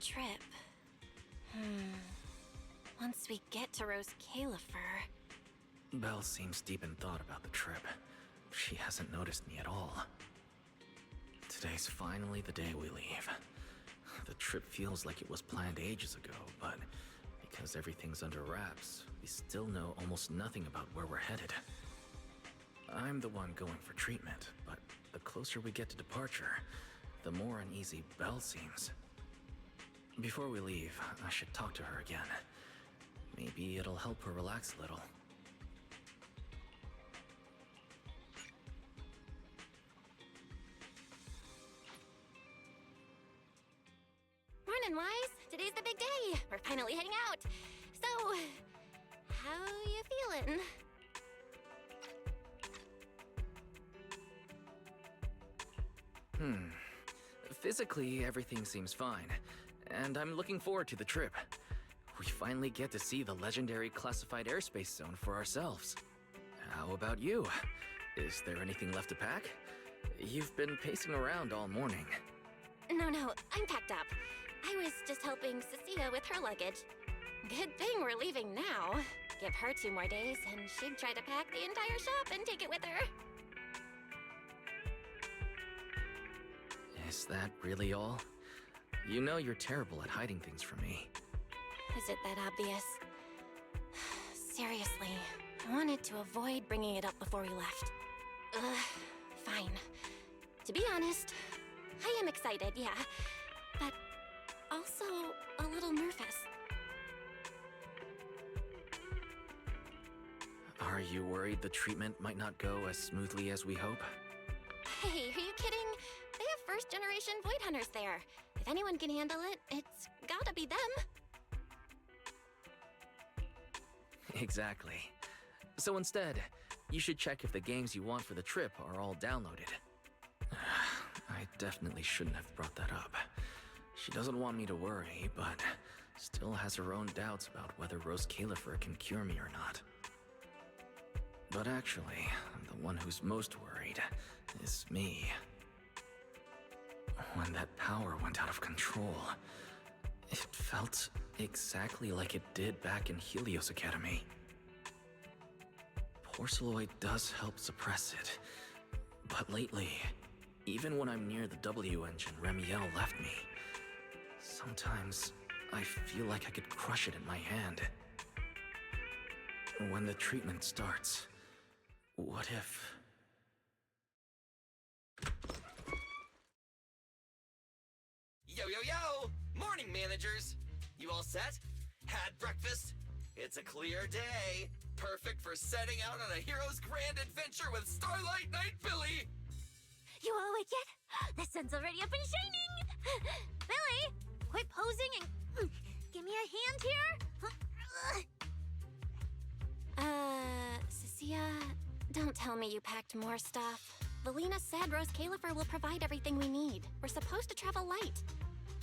trip. Once we get to Roscaelifer... Belle seems deep in thought about the trip. She hasn't noticed me at all. Today's finally the day we leave. The trip feels like it was planned ages ago, but because everything's under wraps, we still know almost nothing about where we're headed. I'm the one going for treatment, but the closer we get to departure, the more uneasy Belle seems. Before we leave, I should talk to her again. Maybe it'll help her relax a little. Morning, Wise! Today's the big day! We're finally heading out! So, how you feeling? Physically, everything seems fine, and I'm looking forward to the trip. We finally get to see the legendary classified airspace zone for ourselves. How about you? Is there anything left to pack? You've been pacing around all morning. No, I'm packed up. I was just helping Cecilia with her luggage. Good thing we're leaving now. Give her 2 more days, and she'd try to pack the entire shop and take it with her. Is that really all? You know you're terrible at hiding things from me. Is it that obvious? Seriously, I wanted to avoid bringing it up before we left. Fine. To be honest, I am excited, yeah, but also a little nervous. Are you worried the treatment might not go as smoothly as we hope? Hey, are you kidding? They have first-generation Void Hunters there. If anyone can handle it, it's gotta be them. Exactly. So instead, you should check if the games you want for the trip are all downloaded. I definitely shouldn't have brought that up. She doesn't want me to worry, but still has her own doubts about whether Roscaelifer can cure me or not. But actually, the one who's most worried is me. When that power went out of control, it felt exactly like it did back in Helios Academy. Porceloid does help suppress it, but lately, even when I'm near the W engine Remiel left me, sometimes I feel like I could crush it in my hand. When the treatment starts, what if... Yo, yo, yo! Morning, managers! You all set? Had breakfast? It's a clear day. Perfect for setting out on a hero's grand adventure with Starlight Knight Billy! You all awake yet? The sun's already up and shining! Billy, quit posing and give me a hand here! Cecilia, don't tell me you packed more stuff. Valina said Roscaelifer will provide everything we need. We're supposed to travel light.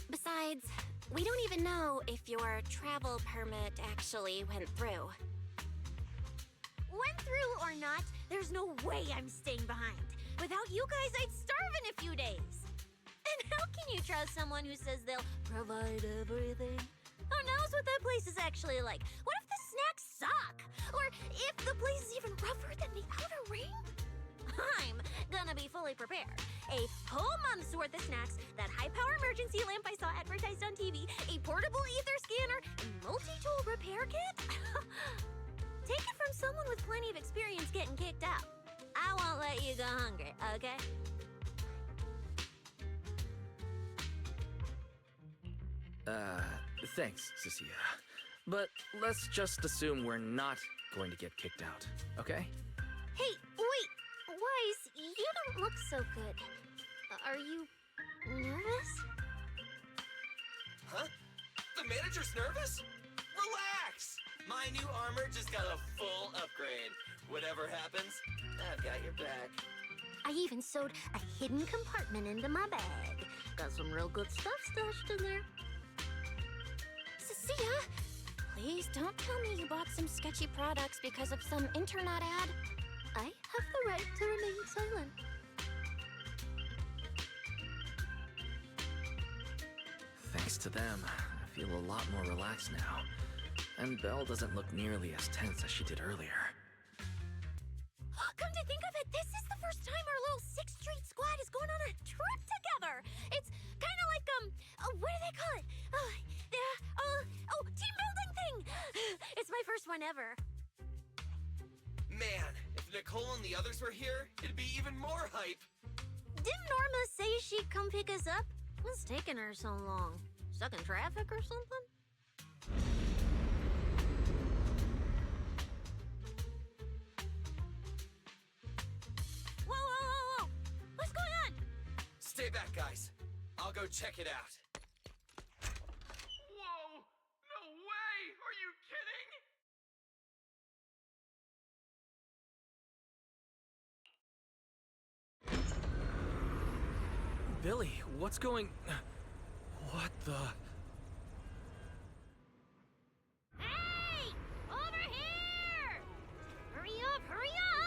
Besides, we don't even know if your travel permit actually went through. Went through or not, there's no way I'm staying behind. Without you guys, I'd starve in a few days. And how can you trust someone who says they'll provide everything? Who knows what that place is actually like? What if the snacks suck? Or if the place is even rougher than the outer ring? I'm gonna be fully prepared. A whole month's worth of snacks, that high-power emergency lamp I saw advertised on TV, a portable ether scanner, a multi-tool repair kit? Take it from someone with plenty of experience getting kicked out. I won't let you go hungry, okay? Thanks, Cecilia. But let's just assume we're not going to get kicked out, okay? Hey, wait! Wise, you don't look so good. Are you nervous? Huh? The manager's nervous? Relax! My new armor just got a full upgrade. Whatever happens, I've got your back. I even sewed a hidden compartment into my bag. Got some real good stuff stashed in there. Cecilia, please don't tell me you bought some sketchy products because of some internet ad. I have the right to remain silent. Thanks to them, I feel a lot more relaxed now. And Belle doesn't look nearly as tense as she did earlier. Come to think of it, this is the first time our little 6th Street squad is going on a trip together. It's kind of like, what do they call it? Team building thing. It's my first one ever. Man, if Nicole and the others were here, it'd be even more hype. Didn't Norma say she'd come pick us up? What's taking her so long? Stuck in traffic or something? Whoa! What's going on? Stay back, guys. I'll go check it out. Whoa! No way! Are you kidding? Billy, what's going... What the... Hey! Over here! Hurry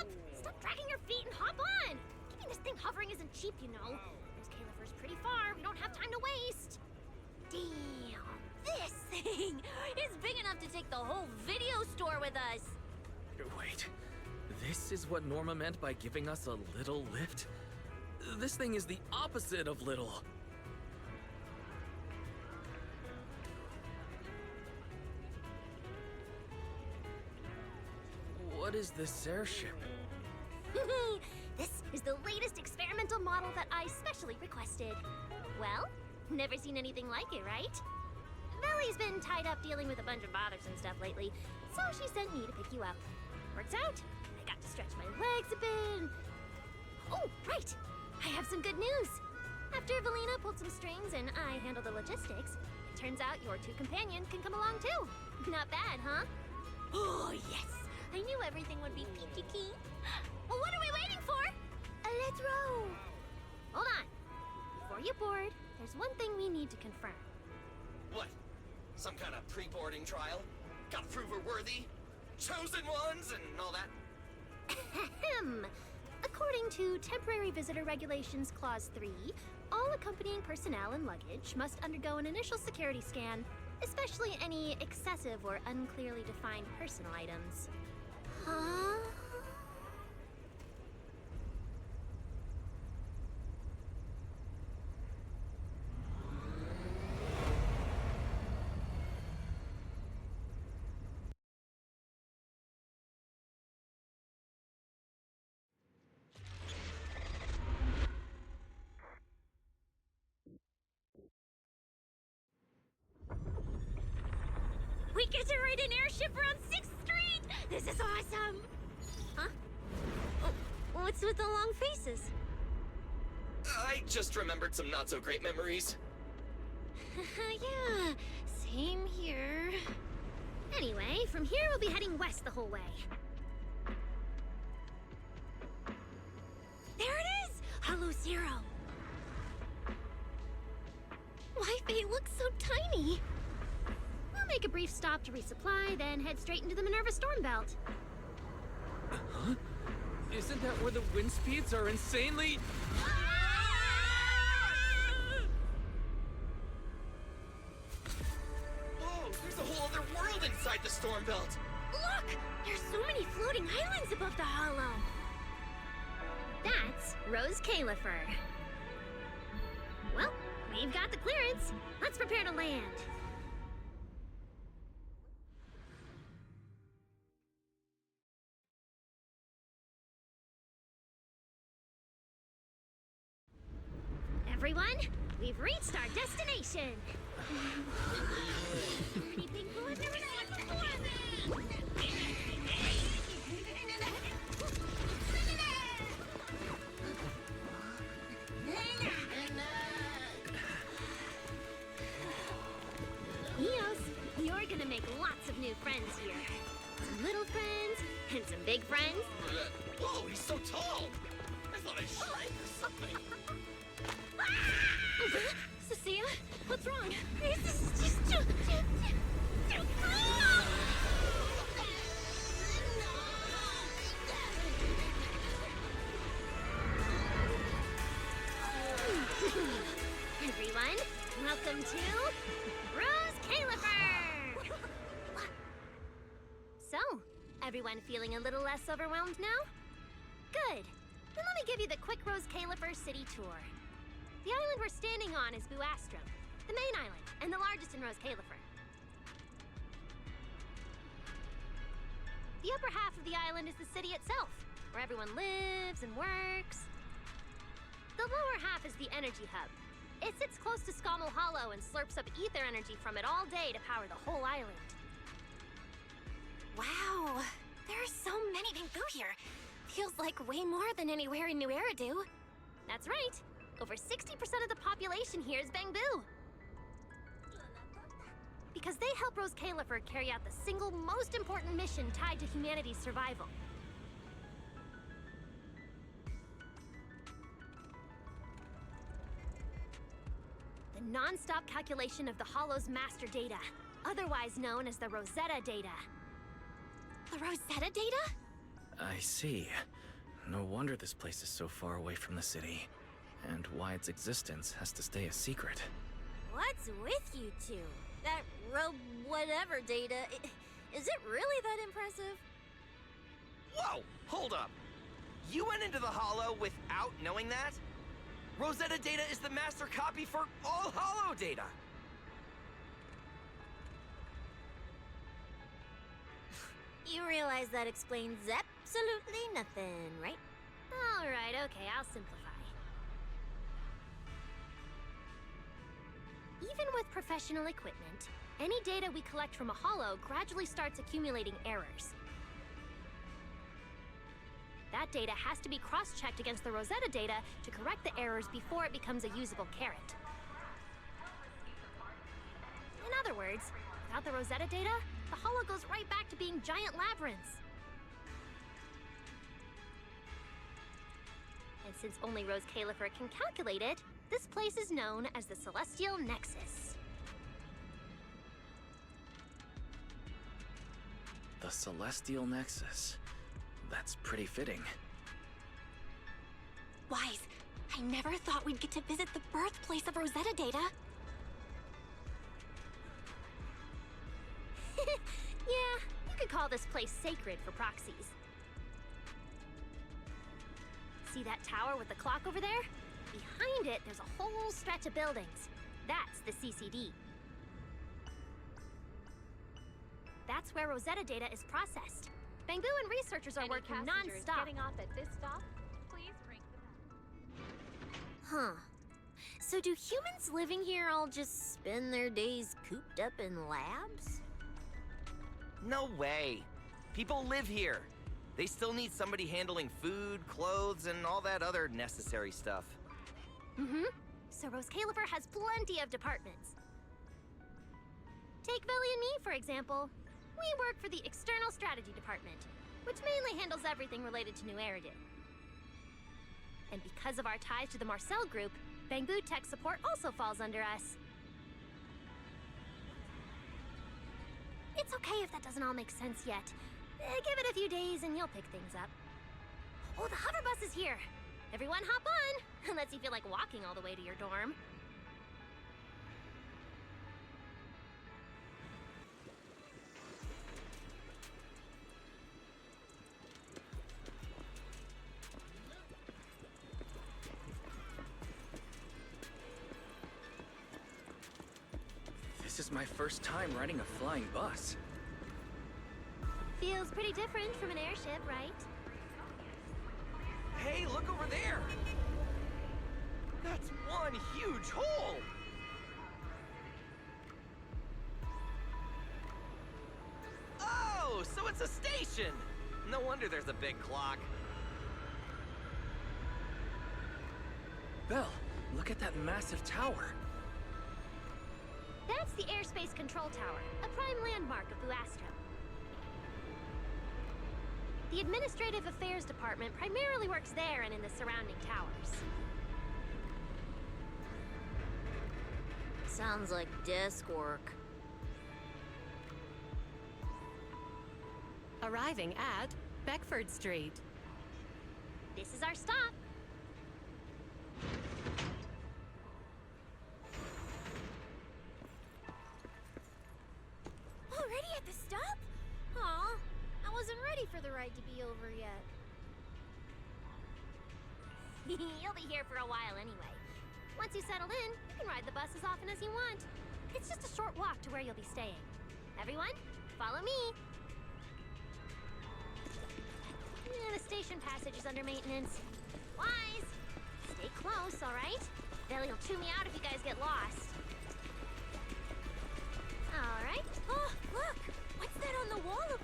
up! Stop dragging your feet and hop on! Keeping this thing hovering isn't cheap, you know. Roscaelifer's pretty far. We don't have time to waste. Damn! This thing is big enough to take the whole video store with us. Wait, this is what Norma meant by giving us a little lift? This thing is the opposite of little. What is this airship? This is the latest experimental model that I specially requested. Well, never seen anything like it, right? Belly's been tied up dealing with a bunch of bothersome stuff lately, so she sent me to pick you up. Works out. I got to stretch my legs a bit. Oh, right! I have some good news. After Valina pulled some strings and I handled the logistics, it turns out your 2 companions can come along too. Not bad, huh? Oh, yes! I knew everything would be peachy keen. Well, what are we waiting for? Let's row. Hold on. Before you board, there's one thing we need to confirm. What? Some kind of pre-boarding trial? Gotta prove we're worthy? Chosen ones and all that? Ahem. According to Temporary Visitor Regulations Clause 3, all accompanying personnel and luggage must undergo an initial security scan, especially any excessive or unclearly defined personal items. Huh? We get to ride an airship around 6th Street! This is awesome! Huh? Oh, what's with the long faces? I just remembered some not-so-great memories. Yeah, same here. Anyway, from here we'll be heading west the whole way. There it is! Hollow Zero! Why, they look so tiny. We'll make a brief stop to resupply, then head straight into the Minerva Storm Belt. Huh? Isn't that where the wind speeds are insanely... Whoa, there's a whole other world inside the storm belt. Look! There's so many floating islands above the hollow! That's Roscaelifer. Well, we've got the clearance. Let's prepare to land. Everyone, we've reached our destination. Pretty big boys never seen before. Eos, you're gonna make lots of new friends here. Some little friends, and some big friends. Whoa, he's so tall! I thought I shrank or something. Cecilia, what's wrong? This is just too cool! Everyone, Welcome to Roscaelifer! So, everyone feeling a little less overwhelmed now? Good. Then let me give you the quick Roscaelifer city tour. The island we're standing on is Buastrum, the main island, and the largest in Roscaelifer. The upper half of the island is the city itself, where everyone lives and works. The lower half is the energy hub. It sits close to Scommel Hollow and slurps up ether energy from it all day to power the whole island. Wow, there are so many Bangboo here. Feels like way more than anywhere in New Eridu. That's right. Over 60% of the population here is Bangboo. Because they help Roscaelifer carry out the single most important mission tied to humanity's survival. The non-stop calculation of the Hollow's master data, otherwise known as the Rosetta data. The Rosetta data? I see. No wonder this place is so far away from the city, and why its existence has to stay a secret. What's with you two? That whatever data, is it really that impressive? Whoa! Hold up! You went into the Hollow without knowing that? Rosetta data is the master copy for all Hollow data! You realize that explains absolutely nothing, right? Alright, okay, I'll simplify. Even with professional equipment, any data we collect from a Hollow gradually starts accumulating errors. That data has to be cross-checked against the Rosetta data to correct the errors before it becomes a usable carrot. In other words, without the Rosetta data, the Hollow goes right back to being giant labyrinths. And since only Roscaelifer can calculate it, this place is known as the Celestial Nexus. The Celestial Nexus. That's pretty fitting. Wise, I never thought we'd get to visit the birthplace of Rosetta data. Yeah, you could call this place sacred for proxies. See that tower with the clock over there? Behind it, there's a whole stretch of buildings. That's the CCD. That's where Rosetta data is processed. Bangboo and researchers are working non-stop. Getting off at this stop, please ring the bell. Huh. So do humans living here all just spend their days cooped up in labs? No way! People live here. They still need somebody handling food, clothes, and all that other necessary stuff. Mm-hmm. So Roscaelifer has plenty of departments. Take Villy and me, for example. We work for the External Strategy Department, which mainly handles everything related to New Eridu. And because of our ties to the Marcel Group, Bangboo Tech Support also falls under us. It's okay if that doesn't all make sense yet. Give it a few days and you'll pick things up. Oh, the hover bus is here! Everyone hop on! Unless you feel like walking all the way to your dorm. This is my first time riding a flying bus. Feels pretty different from an airship, right? Hey, look over there! That's one huge hole! Oh, so it's a station! No wonder there's a big clock. Belle, look at that massive tower. That's the Airspace Control Tower, a prime landmark of Buastrum. The Administrative Affairs Department primarily works there and in the surrounding towers. Sounds like desk work. Arriving at Beckford Street. This is our stop. wasn't ready for the ride to be over yet. You'll be here for a while anyway. Once you settle in, you can ride the bus as often as you want. It's just a short walk to where you'll be staying. Everyone, follow me. The station passage is under maintenance. Wise! Stay close, alright? They'll chew me out if you guys get lost. Alright. Oh, look! What's that on the wall?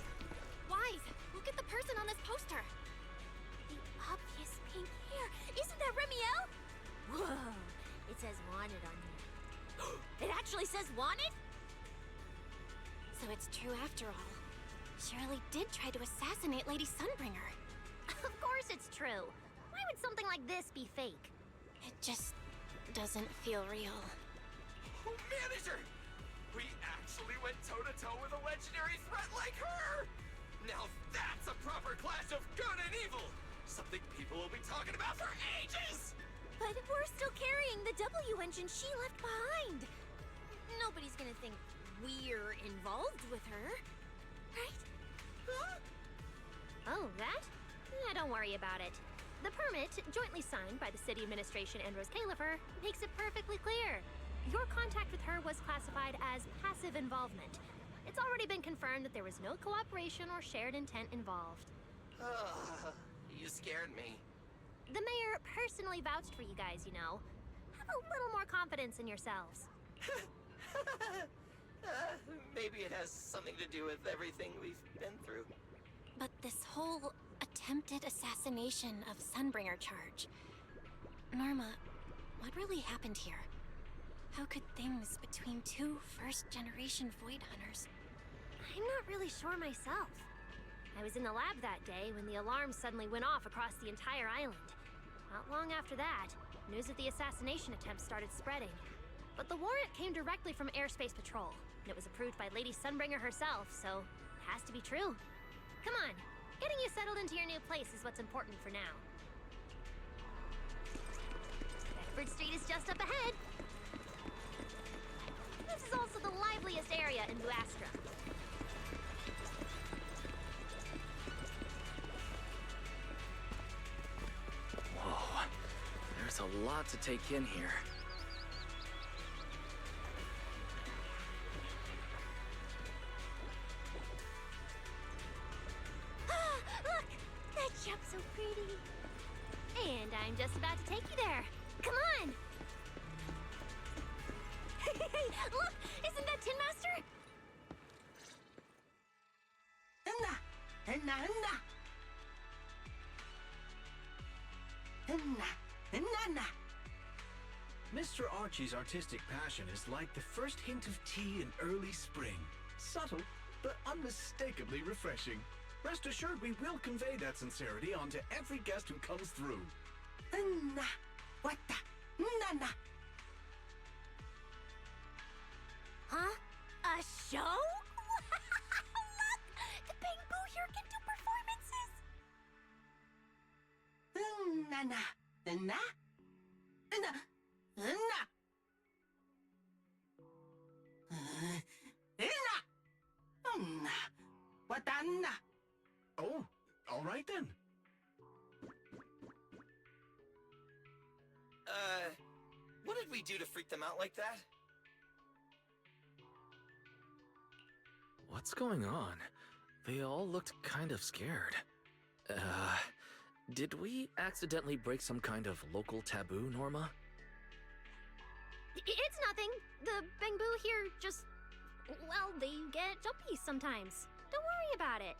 Wise, look at the person on this poster. The obvious pink hair. Isn't that Remiel? Whoa! It says wanted on here. It actually says wanted? So it's true after all. Shirley did try to assassinate Lady Sunbringer. Of course it's true. Why would something like this be fake? It just doesn't feel real. Manager! We actually went toe-to-toe with a legendary threat like her! Now that's a proper clash of good and evil! Something people will be talking about for ages! But we're still carrying the W engine she left behind. Nobody's gonna think we're involved with her, right? Huh? Oh, that? Yeah, don't worry about it. The permit, jointly signed by the city administration and Roscaelifer, makes it perfectly clear. Your contact with her was classified as passive involvement. It's already been confirmed that there was no cooperation or shared intent involved. You scared me. The mayor personally vouched for you guys, you know. Have a little more confidence in yourselves. Maybe it has something to do with everything we've been through. But this whole attempted assassination of Sunbringer charge. Norma, what really happened here? How could things between two first-generation Void Hunters? I'm not really sure myself. I was in the lab that day when the alarm suddenly went off across the entire island. Not long after that, news of the assassination attempt started spreading. But the warrant came directly from Airspace Patrol, and it was approved by Lady Sunbringer herself, so it has to be true. Come on, getting you settled into your new place is what's important for now. Bedford Street is just up ahead. This is also the liveliest area in New Astra. Whoa, there's a lot to take in here. Look! That shop's so pretty. And I'm just about to take you there. Come on! Hey, look! Isn't that Tin Master? Mr. Archie's artistic passion is like the first hint of tea in early spring. Subtle, but unmistakably refreshing. Rest assured we will convey that sincerity onto every guest who comes through. Huh? A show? Look! The Bamboo here can do performances! Oh, all right then. What did we do to freak them out like that? What's going on? They all looked kind of scared. Did we accidentally break some kind of local taboo, Norma? It's nothing. The Bamboo here just... well, they get jumpy sometimes. Don't worry about it.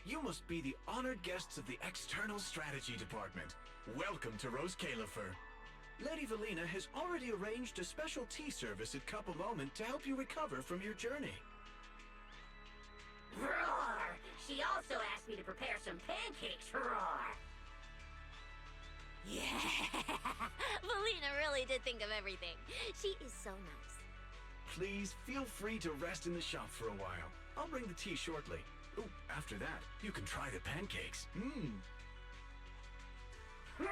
You must be the honored guests of the External Strategy Department. Welcome to Roscaelifer. Lady Valina has already arranged a special tea service at Cup a Moment to help you recover from your journey. Roar! She also asked me to prepare some pancakes for Roar. Yeah! Valina really did think of everything. She is so nice. Please feel free to rest in the shop for a while. I'll bring the tea shortly. Oh, after that, you can try the pancakes. Roar!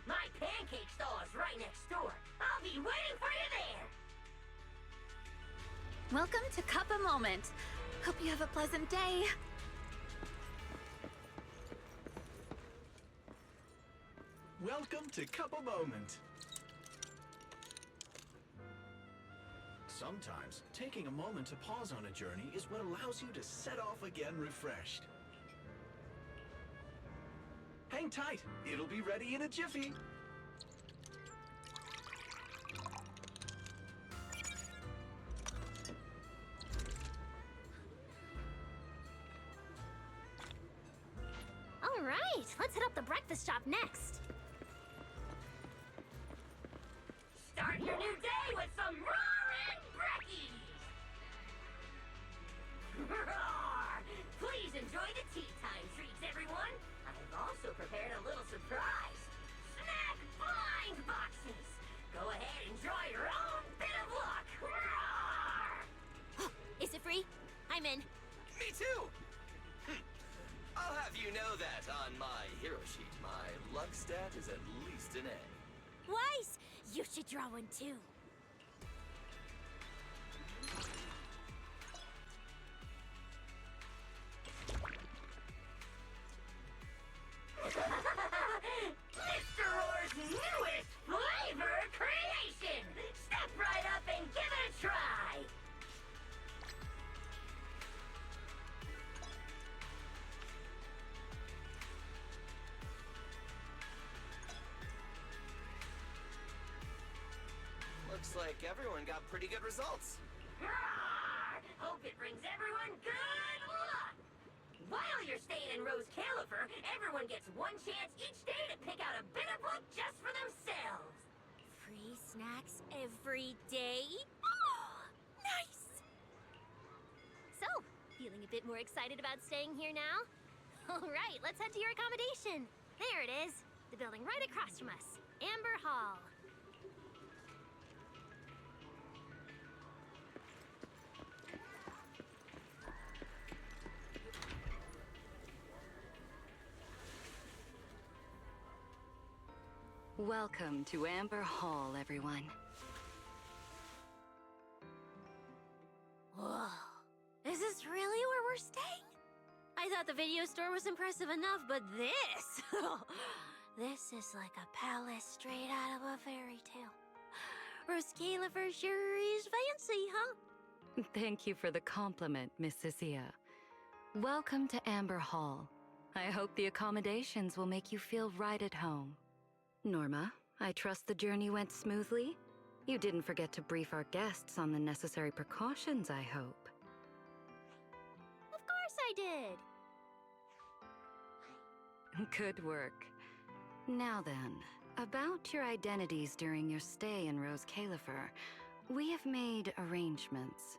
My pancake stall is right next door. I'll be waiting for you there. Welcome to Cuppa Moment. Hope you have a pleasant day. Welcome to Couple Moment. Sometimes, taking a moment to pause on a journey is what allows you to set off again refreshed. Hang tight, it'll be ready in a jiffy. All right, let's hit up the breakfast shop next. Start your new day with some roaring brekkies! Roar! Please enjoy the tea time treats, everyone! I've also prepared a little surprise. Snack blind boxes! Go ahead and draw your own bit of luck! Roar! Is it free? I'm in. Me too! I'll have you know that on my hero sheet, my luck stat is at least an A. Weiss, you should draw one too. Mr. Roar's newest flavor creation! Step right up and give it a try! Looks like everyone got pretty good results. Roar! Hope it brings everyone good luck! While you're staying in Roscaelifer, everyone gets one chance each day to pick out a bit of luck just for themselves. Free snacks every day? Oh, nice! So, feeling a bit more excited about staying here now? All right, let's head to your accommodation. There it is, the building right across from us, Amber Hall. Welcome to Amber Hall, everyone. Whoa, is this really where we're staying? I thought the video store was impressive enough, but this... this is like a palace straight out of a fairy tale. Roscaelifer sure is fancy, huh? Thank you for the compliment, Miss Cecilia. Welcome to Amber Hall. I hope the accommodations will make you feel right at home. Norma, I trust the journey went smoothly? You didn't forget to brief our guests on the necessary precautions, I hope. Of course I did. Good work. Now then, about your identities during your stay in Roscaelifer, we have made arrangements.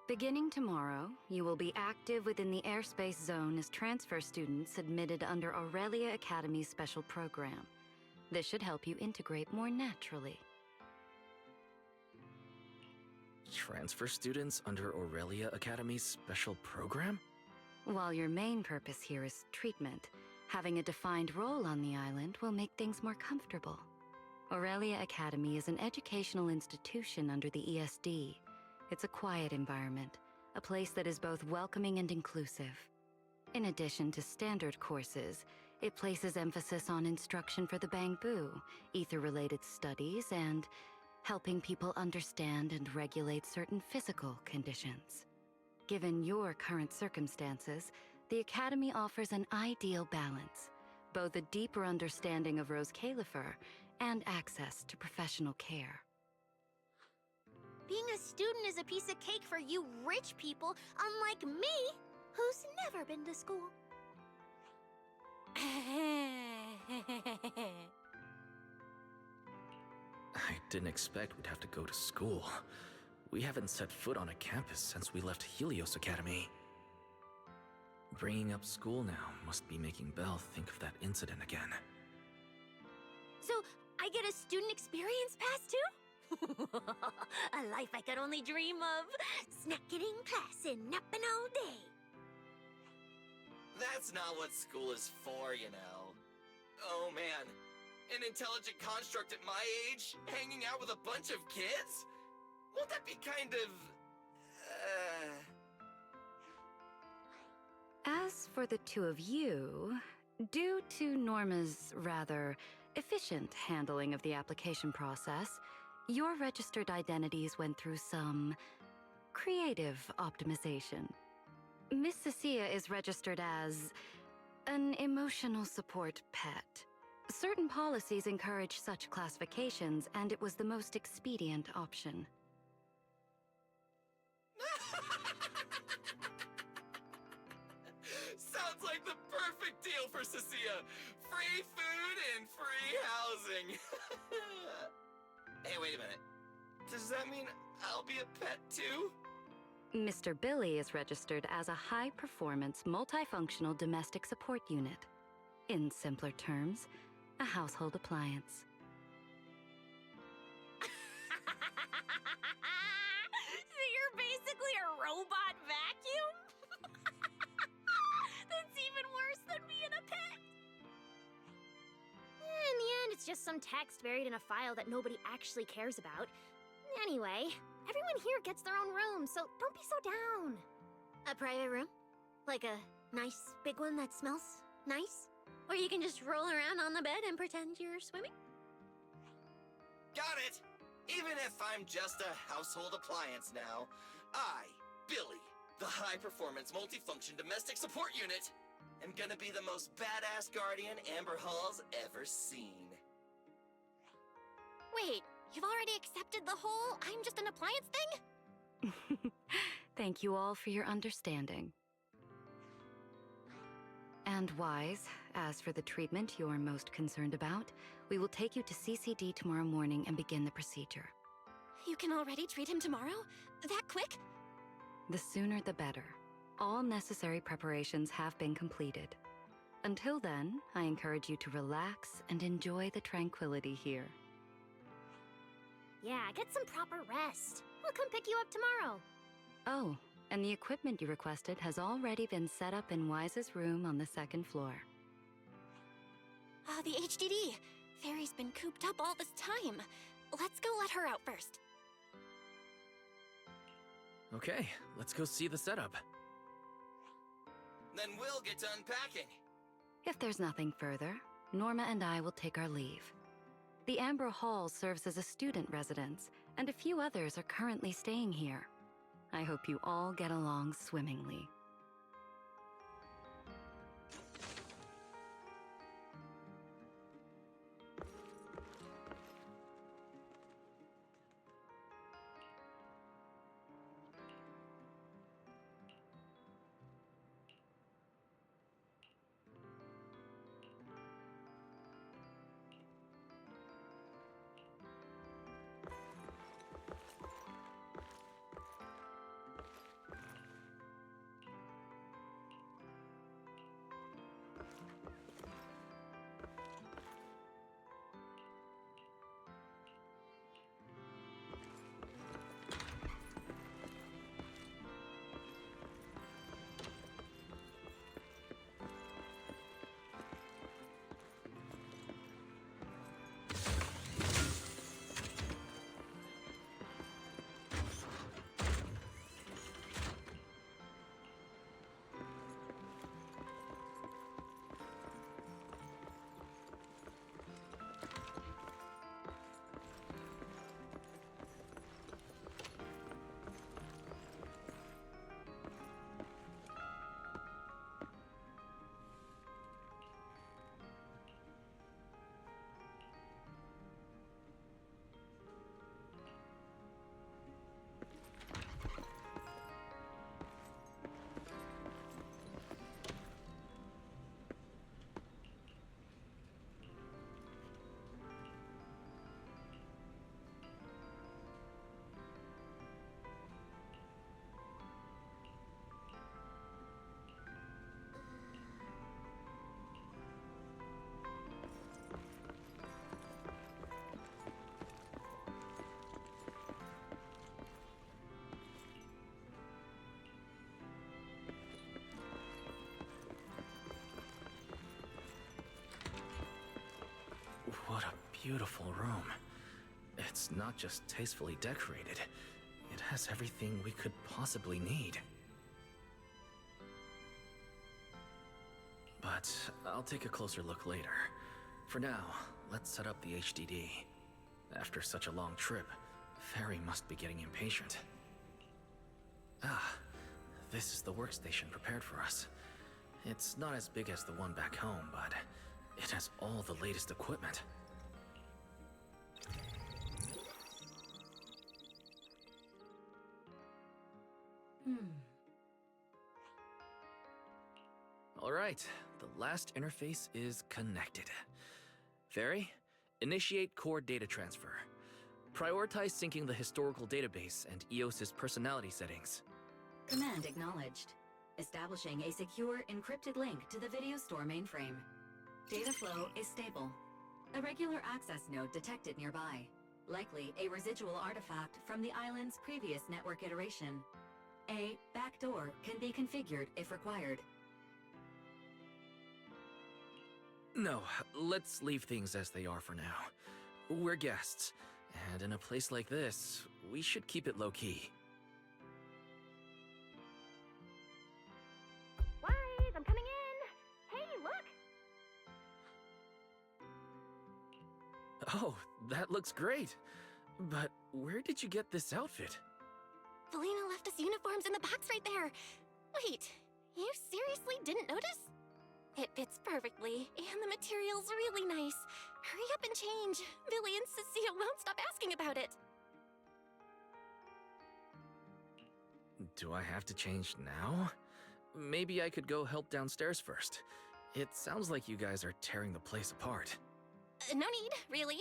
Beginning tomorrow, you will be active within the airspace zone as transfer students admitted under Aurelia Academy's special program. This should help you integrate more naturally. Transfer students under Aurelia Academy's special program? While your main purpose here is treatment, having a defined role on the island will make things more comfortable. Aurelia Academy is an educational institution under the ESD. It's a quiet environment, a place that is both welcoming and inclusive. In addition to standard courses, it places emphasis on instruction for the Bangbu, ether-related studies, and helping people understand and regulate certain physical conditions. Given your current circumstances, the Academy offers an ideal balance, both a deeper understanding of Roscaelifer and access to professional care. Being a student is a piece of cake for you rich people, unlike me, who's never been to school. I didn't expect we'd have to go to school. We haven't set foot on a campus since we left Helios Academy. Bringing up school now must be making Belle think of that incident again. So, I get a student experience pass too? A life I could only dream of. Snacking in class and napping all day. That's not what school is for, you know. Oh man, an intelligent construct at my age, hanging out with a bunch of kids? Won't that be kind of... As for the two of you, due to Norma's rather efficient handling of the application process, your registered identities went through some creative optimization. Miss Cecilia is registered as an emotional support pet. Certain policies encourage such classifications, and it was the most expedient option. Sounds like the perfect deal for Cecilia. Free food and free housing. Hey, wait a minute. Does that mean I'll be a pet too? Mr. Billy is registered as a high-performance, multifunctional domestic support unit. In simpler terms, a household appliance. So you're basically a robot vacuum? That's even worse than being a pet. In the end, it's just some text buried in a file that nobody actually cares about. Anyway, everyone here gets their own room, so don't be so down. A private room? Like a nice big one that smells nice? Or you can just roll around on the bed and pretend you're swimming? Got it! Even if I'm just a household appliance now, I, Billy, the high-performance multifunction domestic support unit, am gonna be the most badass guardian Amber Hall's ever seen. Wait, you've already accepted the whole I'm just an appliance thing? Thank you all for your understanding. And Wise, as for the treatment you're most concerned about, we will take you to CCD tomorrow morning and begin the procedure. You can already treat him tomorrow? That quick? The sooner the better. All necessary preparations have been completed. Until then, I encourage you to relax and enjoy the tranquility here. Yeah, get some proper rest. We'll come pick you up tomorrow. Oh, and the equipment you requested has already been set up in Wise's room on the second floor. Ah, the HDD. Fairy's been cooped up all this time. Let's go let her out first. Okay, let's go see the setup. Then we'll get to unpacking. If there's nothing further, Norma and I will take our leave. The Amber Hall serves as a student residence, and a few others are currently staying here. I hope you all get along swimmingly. What a beautiful room. It's not just tastefully decorated, it has everything we could possibly need. but I'll take a closer look later. For now, let's set up the HDD. After such a long trip, Fairy must be getting impatient. Ah, this is the workstation prepared for us. It's not as big as the one back home, but it has all the latest equipment. Alright, the last interface is connected. Fairy, initiate core data transfer. Prioritize syncing the historical database and EOS's personality settings. Command acknowledged. Establishing a secure, encrypted link to the video store mainframe. Data flow is stable. A regular access node detected nearby. Likely a residual artifact from the island's previous network iteration. A backdoor can be configured if required. No, let's leave things as they are for now. We're guests, and in a place like this, we should keep it low-key. Wise, I'm coming in. Hey, look. Oh, that looks great. But where did you get this outfit? Valina left us uniforms in the box right there. Wait, you seriously didn't notice? It fits perfectly, and the material's really nice. Hurry up and change. Billy and Cecilia won't stop asking about it. Do I have to change now? Maybe I could go help downstairs first. It sounds like you guys are tearing the place apart. No need, really.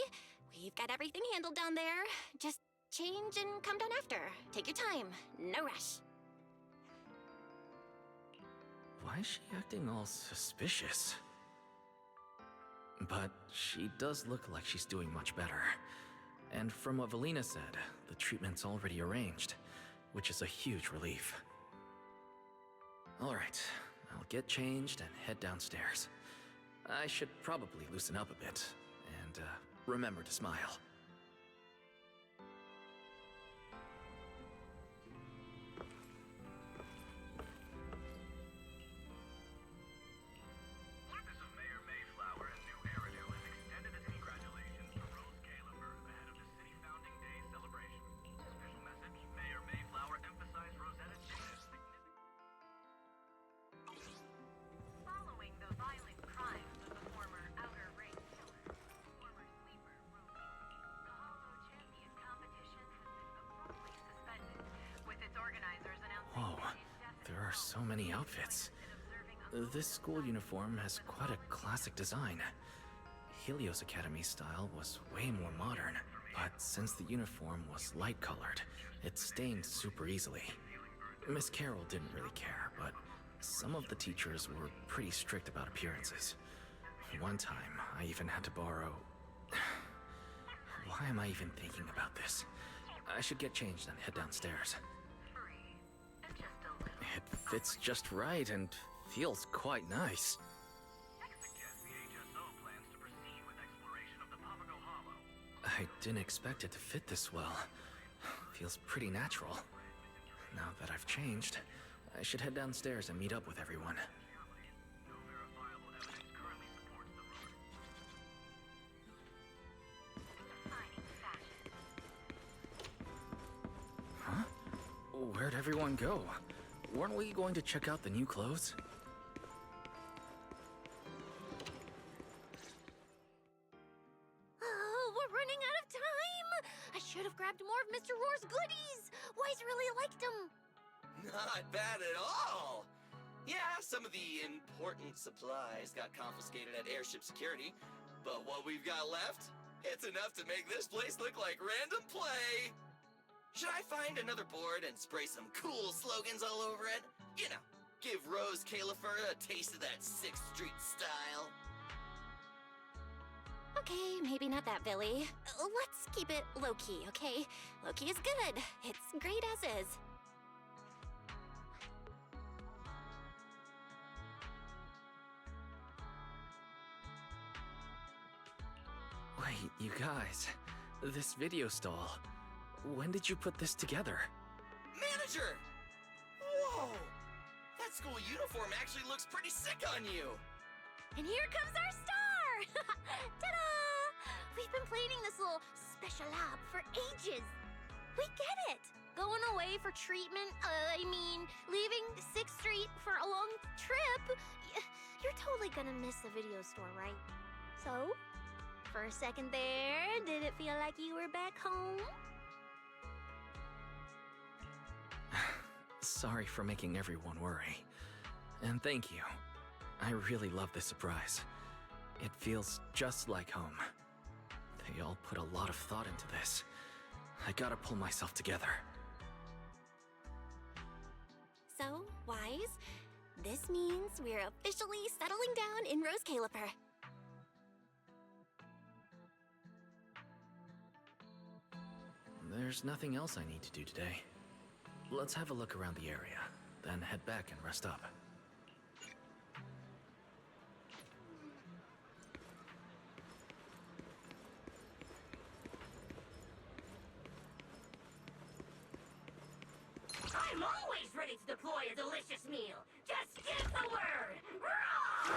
We've got everything handled down there. Just change and come down after. Take your time. No rush. Why is she acting all suspicious? But she does look like she's doing much better. And from what Valina said, the treatment's already arranged, which is a huge relief. Alright, I'll get changed and head downstairs. I should probably loosen up a bit, and remember to smile. Office of Mayor Mayflower and New Eridu has extended its congratulations to Roscaelifer ahead of the city founding day celebration. Official message: Mayor Mayflower emphasized Rosetta's data Following the violent crimes of the former Outer Ring killer, former sleeper Rosie, the Hollow Champion competition has been abruptly suspended, with its organizers announcing Whoa, an indefinite there are so many outfits. in observing This school uniform has quite a classic design. Helios Academy style was way more modern, but since the uniform was light-colored, it stained super easily. Miss Carroll didn't really care, but some of the teachers were pretty strict about appearances. One time, I even had to borrow... Why am I even thinking about this? I should get changed and head downstairs. free and just a little. It fits just right and feels quite nice. Next suggests the HSO plans to proceed with exploration of the Papago Hollow. I didn't expect it to fit this well. Feels pretty natural. Now that I've changed, I should head downstairs and meet up with everyone. No verifiable evidence currently supports the rumor. Defining fashion. Huh? Where'd everyone go? Weren't we going to check out the new clothes? Oh, we're running out of time! I should have grabbed more of Mr. Roar's goodies! Wise really liked them! Not bad at all! Yeah, some of the important supplies got confiscated at airship security, but what we've got left, it's enough to make this place look like random play! Should I find another board and spray some cool slogans all over it? You know, give Roscaelifer a taste of that 6th Street style. Okay, maybe not that, Billy. Let's keep it low-key, okay? Low-key is good. It's great as is. Wait, you guys. This video stall. When did you put this together? Manager! Whoa! That school uniform actually looks pretty sick on you! And here comes our star! Ta-da! We've been planning this little special lab for ages. We get it. Going away for treatment, leaving 6th Street for a long trip. You're totally gonna miss the video store, right? So, for a second there, did it feel like you were back home? Sorry for making everyone worry. And thank you. I really love this surprise. It feels just like home. They all put a lot of thought into this. I gotta pull myself together. So, Wise, this means we're officially settling down in Roscaelifer. There's nothing else I need to do today. Let's have a look around the area, then head back and rest up. I'm always ready to deploy a delicious meal. Just give the word. Raw!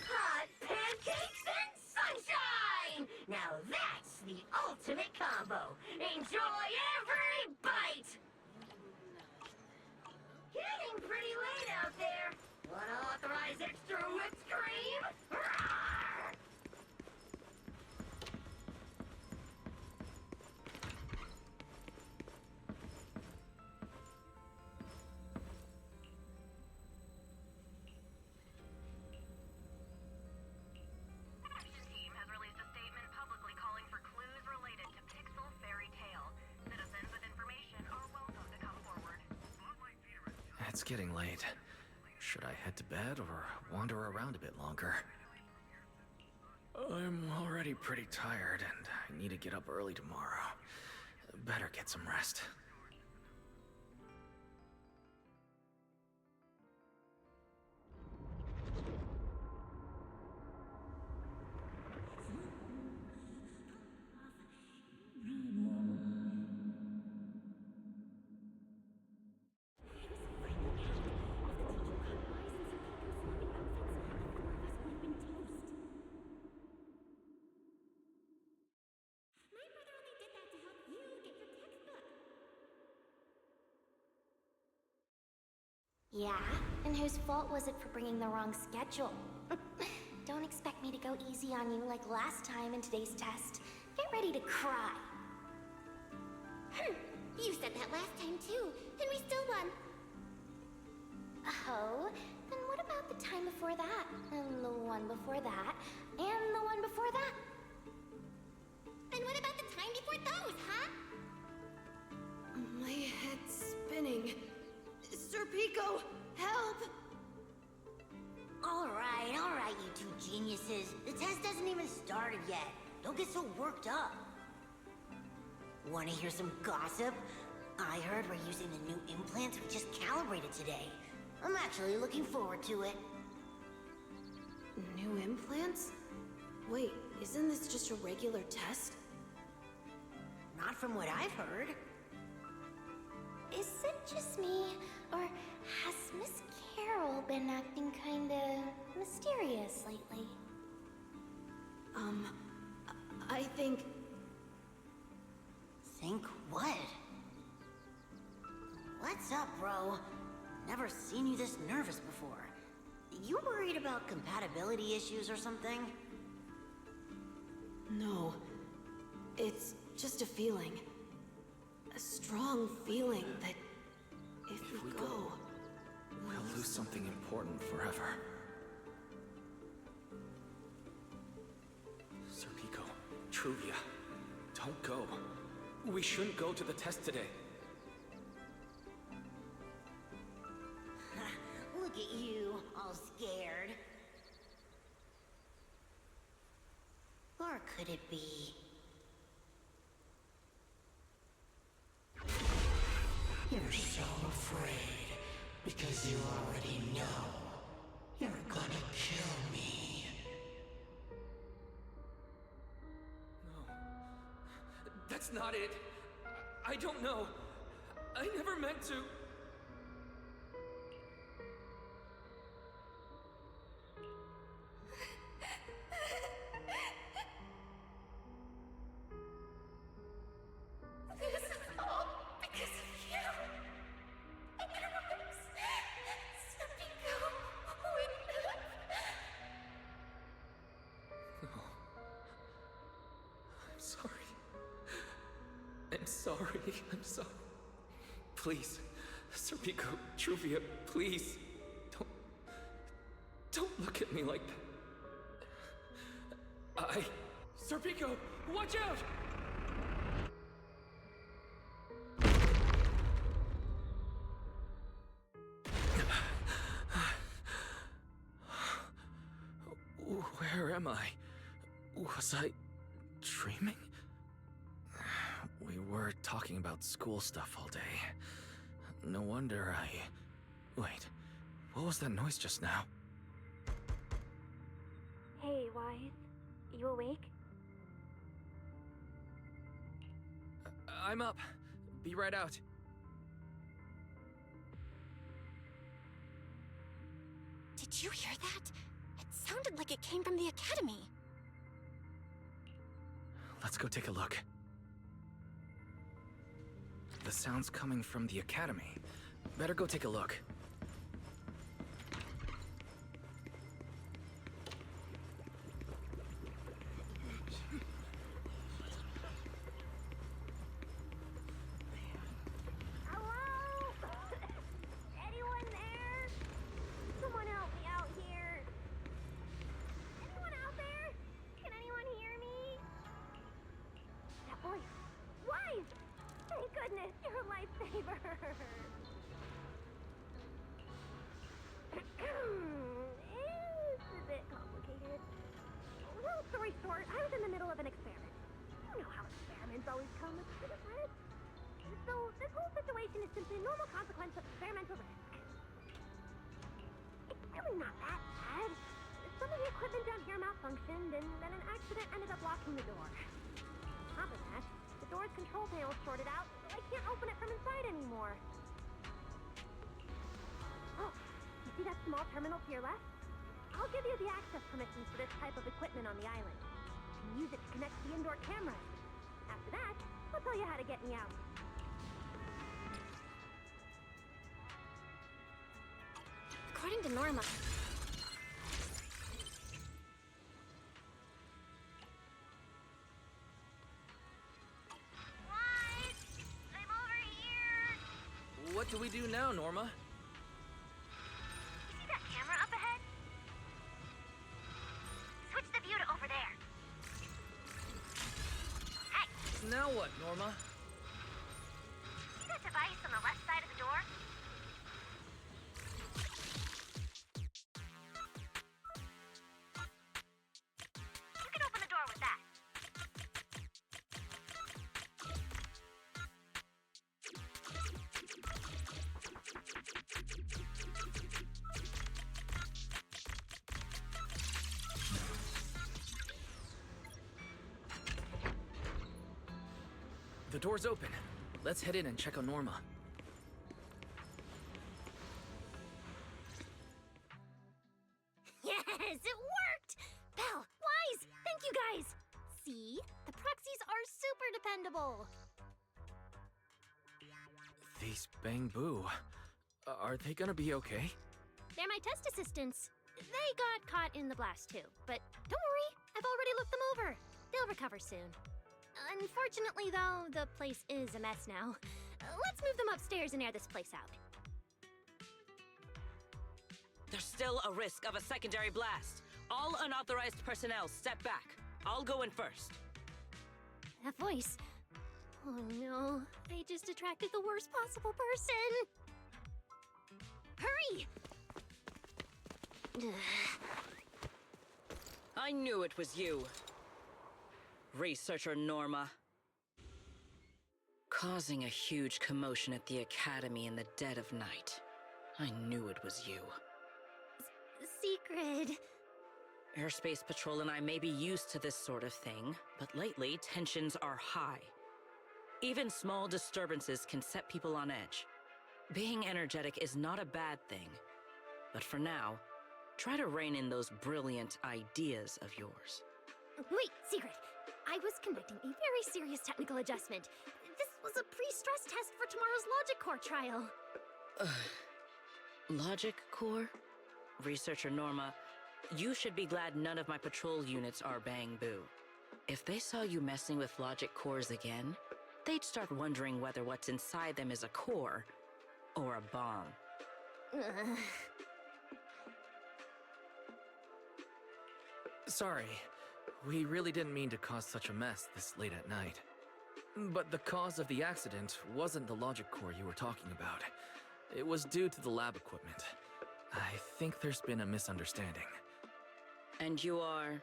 Hot pancakes and sunshine! Now that's the ultimate combo. Enjoy every bite! Getting pretty late out there. Wanna authorize extra whipped cream? Rawr! Action Team has released a statement publicly calling for clues related to Pixel Fairy Tale. Citizens with information are welcome to come forward. It's getting late. Should I head to bed or wander around a bit longer? I'm already pretty tired and I need to get up early tomorrow. Better get some rest. Yeah? And whose fault was it for bringing the wrong schedule? Don't expect me to go easy on you like last time in today's test. Get ready to cry. You said that last time too, and we still won. Oh, then what about the time before that? And the one before that? And the one before that? And what about the time before those, huh? My head's spinning. Sir Pico, help! All right, you two geniuses. The test hasn't even started yet. Don't get so worked up. Want to hear some gossip? I heard we're using the new implants we just calibrated today. I'm actually looking forward to it. New implants? Wait, isn't this just a regular test? Not from what I've heard. Is it just me, or has Miss Carol been acting kinda mysterious lately? I think... Think what? What's up, bro? Never seen you this nervous before. You worried about compatibility issues or something? No. It's just a feeling. A strong feeling that if we go... We'll lose something important forever. Sir Pico, Truvia, don't go. We shouldn't go to the test today. Look at you, all scared. Or could it be... You're so afraid because you already know you're gonna kill me. No. That's not it. I don't know. I never meant to. I'm sorry. I'm sorry. I'm sorry. Please, Serpico, Truvia, please. Don't look at me like that. Serpico, watch out! Where am I? Was I dreaming? We were talking about school stuff all day. No wonder Wait, what was that noise just now? Hey, Wise. You awake? I'm up. Be right out. Did you hear that? It sounded like it came from the academy. Let's go take a look. The sound's coming from the academy. Better go take a look. Hello? Anyone there? Someone help me out here. Anyone out there? Can anyone hear me? That voice. Wise! Thank goodness, you're a lifesaver. It's a bit complicated. Long story short, I was in the middle of an experiment. You know how experiments always come with a bit of risk. So this whole situation is simply a normal consequence of experimental risk. It's really not that bad. Some of the equipment down here malfunctioned, and then an accident ended up locking the door. On top of that, the door's control panel shorted out, so I can't open it from inside anymore. Oh, you see that small terminal to your left? I'll give you the access permissions for this type of equipment on the island. You can use it to connect to the indoor cameras. After that, I'll tell you how to get me out. According to Norma, Wise! I'm over here! What do we do now, Norma? See that camera up ahead? Switch the view to over there. Hey, Now what, Norma? see that device on the left side of the door? You can open the door with that. The door's open. Let's head in and check on Norma. Yes, it worked! Belle, Wise, thank you guys! See? The proxies are super dependable. These Bang Boo. Are they gonna be okay? They're my test assistants. They got caught in the blast too, but don't worry, I've already looked them over. They'll recover soon. Unfortunately, though, the place is a mess now. Let's move them upstairs and air this place out. There's still a risk of a secondary blast. All unauthorized personnel, step back. I'll go in first. That voice. Oh no, I just attracted the worst possible person. Hurry! I knew it was you. Researcher Norma. Causing a huge commotion at the academy in the dead of night. I knew it was you. Secret. Airspace Patrol and I may be used to this sort of thing, but lately tensions are high. Even small disturbances can set people on edge. Being energetic is not a bad thing. But for now, try to rein in those brilliant ideas of yours. Wait, Secret. I was conducting a very serious technical adjustment. This was a pre-stress test for tomorrow's Logic Core trial. Logic Core? Researcher Norma, You should be glad none of my patrol units are Bang Boo. If they saw you messing with logic cores again, they'd start wondering whether what's inside them is a core or a bomb. Sorry, we really didn't mean to cause such a mess this late at night. But the cause of the accident wasn't the logic core you were talking about. It was due to the lab equipment. I think there's been a misunderstanding. And you are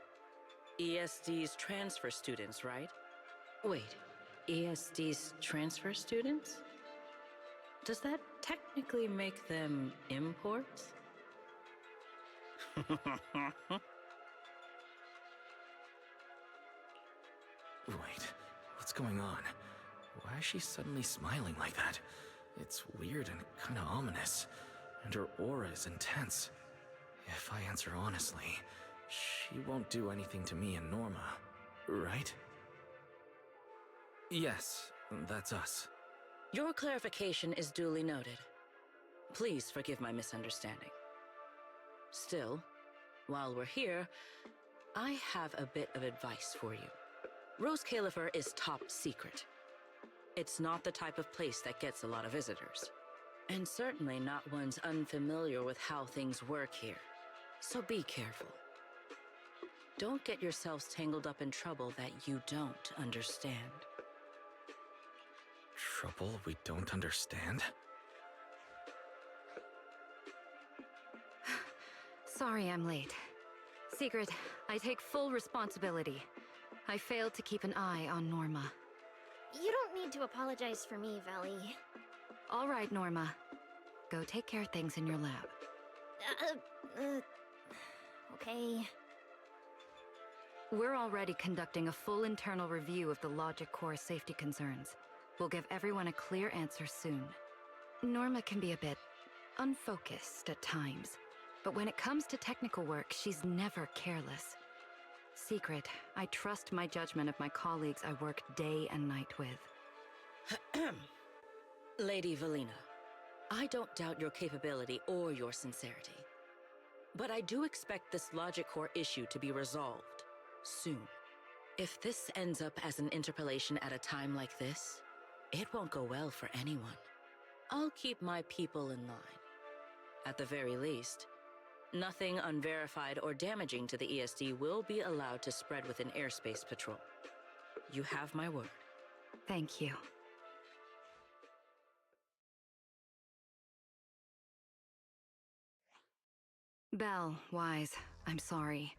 ESD's transfer students, right? Wait, ESD's transfer students? Does that technically make them imports? Wait, what's going on? Why is she suddenly smiling like that? It's weird and kinda ominous, and her aura is intense. If I answer honestly, she won't do anything to me and Norma, right? Yes, that's us. Your clarification is duly noted. Please forgive my misunderstanding. Still, while we're here, I have a bit of advice for you. Roscaelifer is top secret. It's not the type of place that gets a lot of visitors. And certainly not ones unfamiliar with how things work here. So be careful. Don't get yourselves tangled up in trouble that you don't understand. Trouble we don't understand? Sorry I'm late. Secret, I take full responsibility. I failed to keep an eye on Norma. You don't need to apologize for me, Valley. All right, Norma. Go take care of things in your lab. Okay. We're already conducting a full internal review of the logic core safety concerns. We'll give everyone a clear answer soon. Norma can be a bit unfocused at times, but when it comes to technical work, she's never careless. Secret, I trust my judgment of my colleagues I work day and night with. Lady Valina, I don't doubt your capability or your sincerity. But I do expect this logic core issue to be resolved soon. If this ends up as an interpolation at a time like this, it won't go well for anyone. I'll keep my people in line. At the very least, nothing unverified or damaging to the ESD will be allowed to spread within airspace patrol. You have my word. Thank you. Belle, Wise, I'm sorry.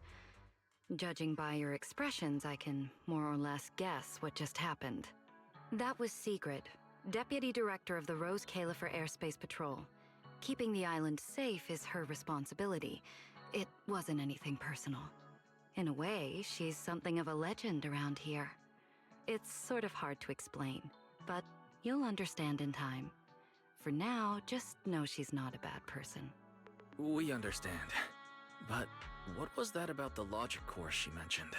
Judging by your expressions, I can more or less guess what just happened. That was Secret, Deputy Director of the Roscaelifer Airspace Patrol. Keeping the island safe is her responsibility. It wasn't anything personal. In a way, she's something of a legend around here. It's sort of hard to explain, but you'll understand in time. For now, just know she's not a bad person. We understand. But what was that about the logic core she mentioned?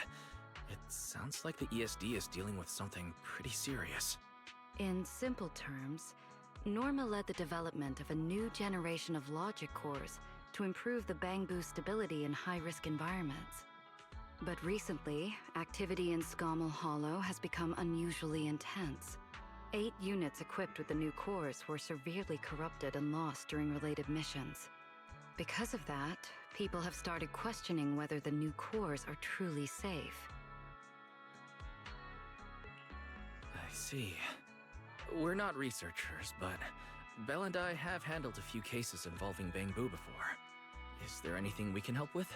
It sounds like the ESD is dealing with something pretty serious. In simple terms, Norma led the development of a new generation of logic cores to improve the Bangbu stability in high-risk environments. But recently, activity in Scommel Hollow has become unusually intense. 8 units equipped with the new cores were severely corrupted and lost during related missions. Because of that, people have started questioning whether the new cores are truly safe. I see. We're not researchers, but Belle and I have handled a few cases involving Bangbu before. Is there anything we can help with?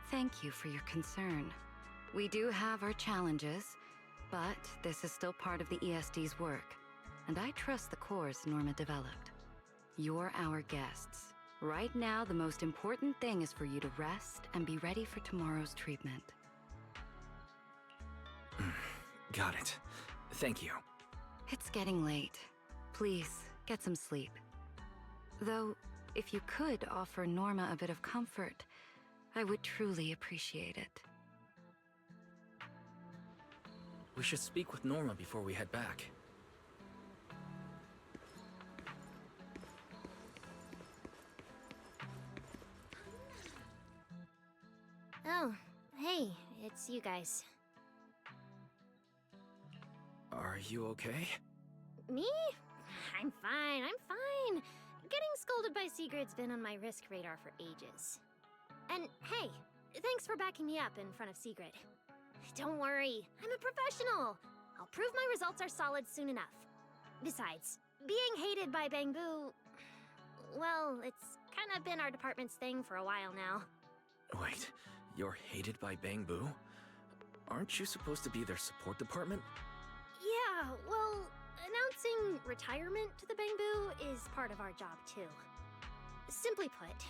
Thank you for your concern. We do have our challenges, but this is still part of the ESD's work, and I trust the cores Norma developed. You're our guests. Right now, the most important thing is for you to rest and be ready for tomorrow's treatment. Got it. Thank you. It's getting late. Please, get some sleep. Though, if you could offer Norma a bit of comfort, I would truly appreciate it. We should speak with Norma before we head back. Oh, hey, it's you guys. Are you okay? Me? I'm fine, I'm fine. Getting scolded by Sigurd's been on my risk radar for ages. And hey, thanks for backing me up in front of Sigrid. Don't worry, I'm a professional. I'll prove my results are solid soon enough. Besides, being hated by Bangbu, well, it's kind of been our department's thing for a while now. Wait, you're hated by Bangbu? Aren't you supposed to be their support department? Yeah, well, announcing retirement to the Bangbu is part of our job too. Simply put,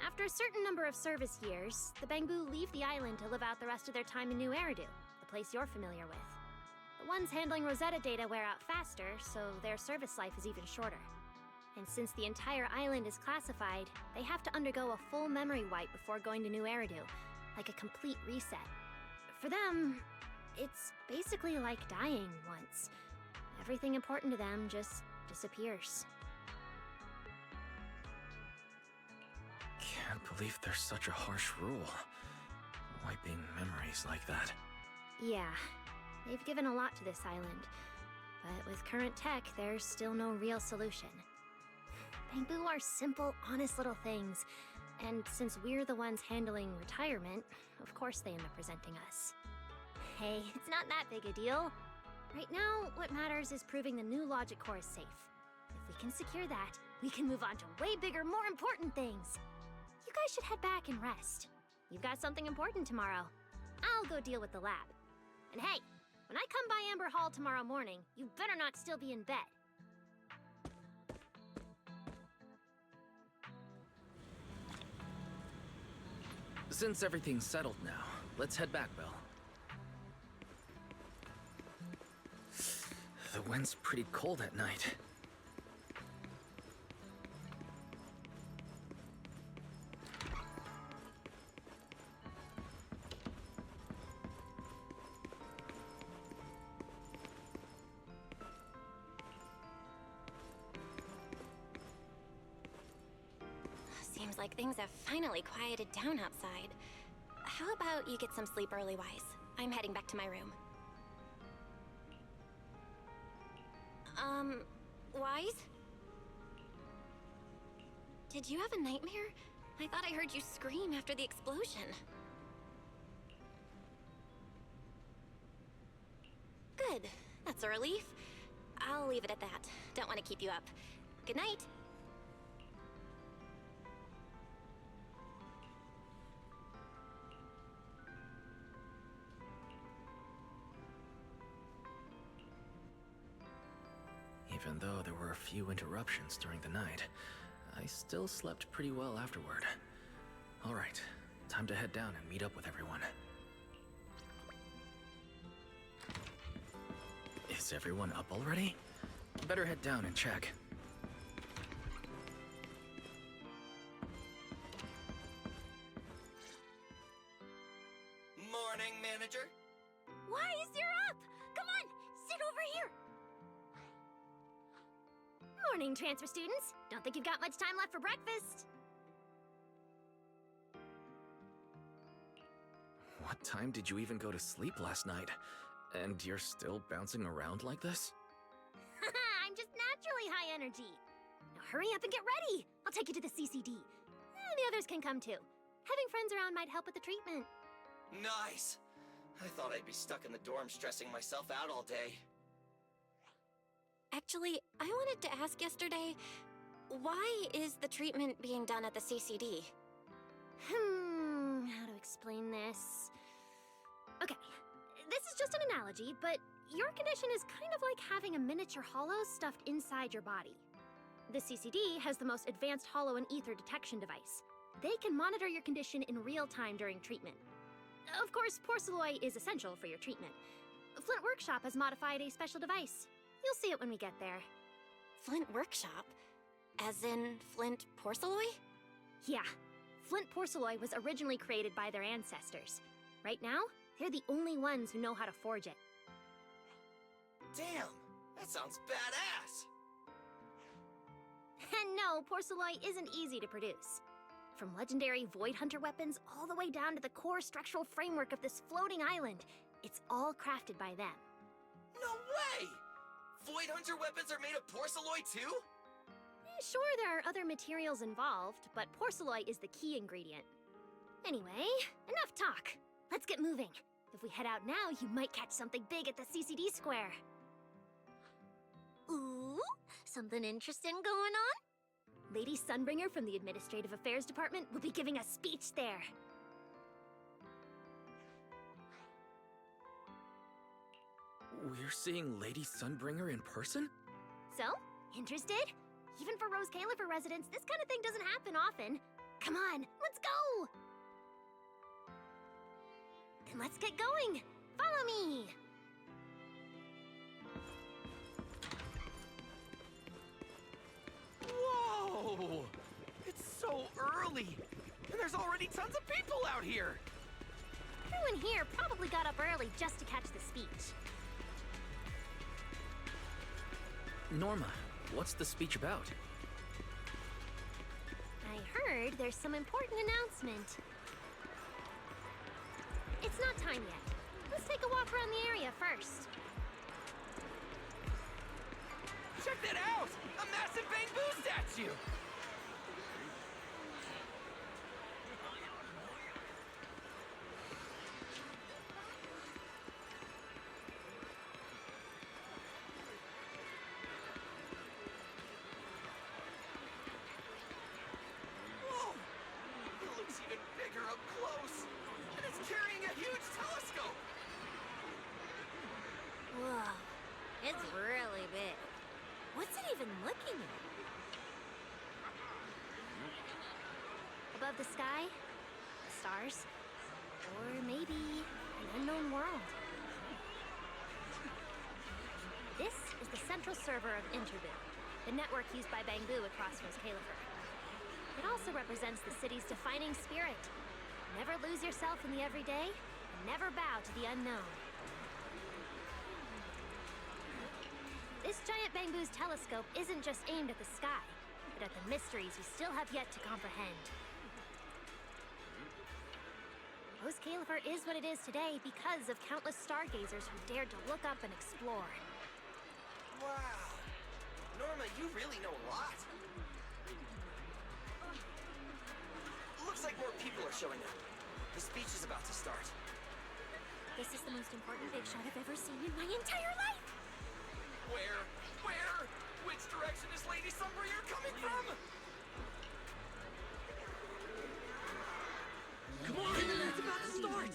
after a certain number of service years, the Bangbu leave the island to live out the rest of their time in New Eridu, the place you're familiar with. The ones handling Rosetta data wear out faster, so their service life is even shorter. And since the entire island is classified, they have to undergo a full memory wipe before going to New Eridu, like a complete reset. For them, it's basically like dying once. Everything important to them just disappears. Can't believe there's such a harsh rule. Wiping memories like that. Yeah, they've given a lot to this island. But with current tech, there's still no real solution. Bangbu are simple, honest little things. And since we're the ones handling retirement, of course they end up presenting us. Hey, it's not that big a deal. Right now, what matters is proving the new logic core is safe. If we can secure that, we can move on to way bigger, more important things. You guys should head back and rest. You've got something important tomorrow. I'll go deal with the lab. And hey, when I come by Amber Hall tomorrow morning, you better not still be in bed. Since everything's settled now, let's head back, Belle. The wind's pretty cold at night. Seems like things have finally quieted down outside. How about you get some sleep early, Wise? I'm heading back to my room. Wise? Did you have a nightmare? I thought I heard you scream after the explosion. Good. That's a relief. I'll leave it at that. Don't want to keep you up. Good night. Even though there were a few interruptions during the night, I still slept pretty well afterward. Alright, time to head down and meet up with everyone. Is everyone up already? Better head down and check. Morning, manager. Wise, you're up! Come on, sit over here! Morning, transfer students. Don't think you've got much time left for breakfast. What time did you even go to sleep last night? And you're still bouncing around like this? I'm just naturally high energy. Now hurry up and get ready. I'll take you to the CCD. The others can come too. Having friends around might help with the treatment. Nice. I thought I'd be stuck in the dorm stressing myself out all day. Actually, I wanted to ask yesterday, why is the treatment being done at the CCD? How to explain this? Okay, this is just an analogy, but your condition is kind of like having a miniature hollow stuffed inside your body. The CCD has the most advanced hollow and ether detection device. They can monitor your condition in real time during treatment. Of course, porcelloi is essential for your treatment. Flint Workshop has modified a special device. You'll see it when we get there. Flint Workshop? As in Flint Porcelloi? Yeah. Flint porcelloi was originally created by their ancestors. Right now, they're the only ones who know how to forge it. Damn, that sounds badass. And no, porcelloi isn't easy to produce. From legendary Void Hunter weapons all the way down to the core structural framework of this floating island, it's all crafted by them. No way! Void Hunter weapons are made of porcelloy too? Sure, there are other materials involved, but porcelloy is the key ingredient. Anyway, enough talk. Let's get moving. If we head out now, you might catch something big at the CCD square. Ooh, something interesting going on? Lady Sunbringer from the Administrative Affairs Department will be giving a speech there. We're seeing Lady Sunbringer in person? So, interested? Even for Roscaelifer residents, this kind of thing doesn't happen often. Come on, let's go! Then let's get going. Follow me! Whoa! It's so early! And there's already tons of people out here! Everyone here probably got up early just to catch the speech. Norma, what's the speech about? I heard there's some important announcement. It's not time yet. Let's take a walk around the area first. Check that out! A massive bamboo statue! Whoa! It looks even bigger up close! And it's carrying a huge telescope! Whoa, it's really big. What's it even looking at? Above the sky? The stars? Or maybe an unknown world? This is the central server of Interboo, the network used by Bangbu across Roscaelifer. It also represents the city's defining spirit. Never lose yourself in the everyday, and never bow to the unknown. This giant Bangbu's telescope isn't just aimed at the sky, but at the mysteries we still have yet to comprehend. Roscaelifer is what it is today because of countless stargazers who dared to look up and explore. Wow! Norma, you really know a lot. Looks like more people are showing up. The speech is about to start. This is the most important big shot I've ever seen in my entire life! Where? Where? Which direction is Lady Sunbringer coming from? Come on! It's about to start!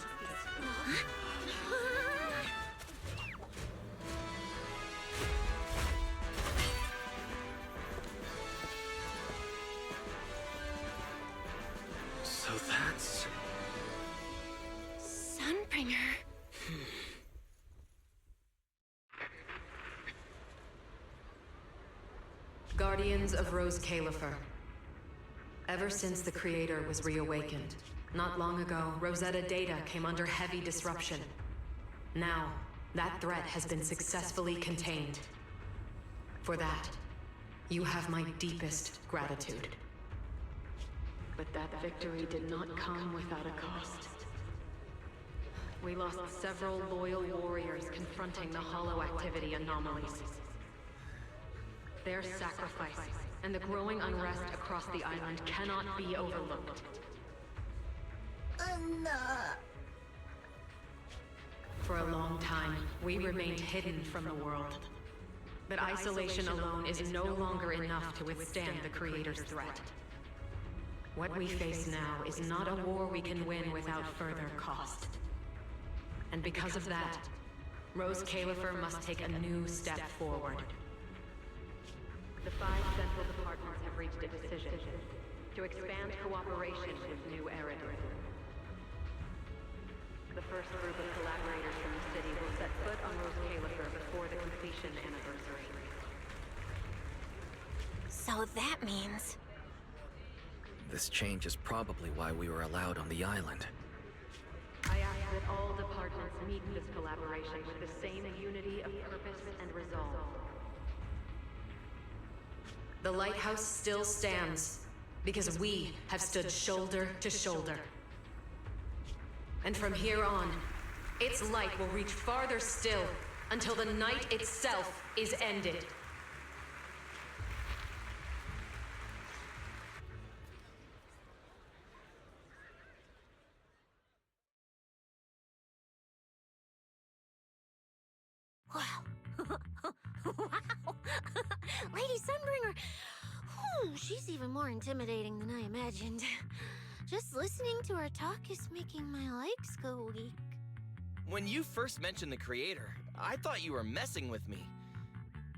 So that's... Sunbringer. Guardians of Roscaelifer. Ever since the Creator was reawakened, not long ago, Rosetta data came under heavy disruption. Now, that threat has been successfully contained. For that, you have my deepest gratitude. But that victory did not come without a cost. We lost several loyal warriors confronting the hollow activity anomalies. Their sacrifice and the growing unrest across the island cannot be overlooked. For a long time, we remained hidden from the world. But isolation alone is no longer enough to withstand the Creator's threat. What we face now is not a war we can win without further cost. And because of that, Roscaelifer must take a new step forward. The 5 central departments have reached a decision to expand cooperation with New Eridu. The first group of collaborators from the city will set foot on Roscaelifer before the completion anniversary. So that means... This change is probably why we were allowed on the island. I ask that all departments meet this collaboration with the same unity of purpose and resolve. The lighthouse still stands, Because we have stood shoulder to shoulder. And from here on, its light will reach farther still until the night itself is ended. Wow. Wow. Lady Sunbringer. Whew, she's even more intimidating than I imagined. Just listening to her talk is making my legs go weak. When you first mentioned the creator, I thought you were messing with me.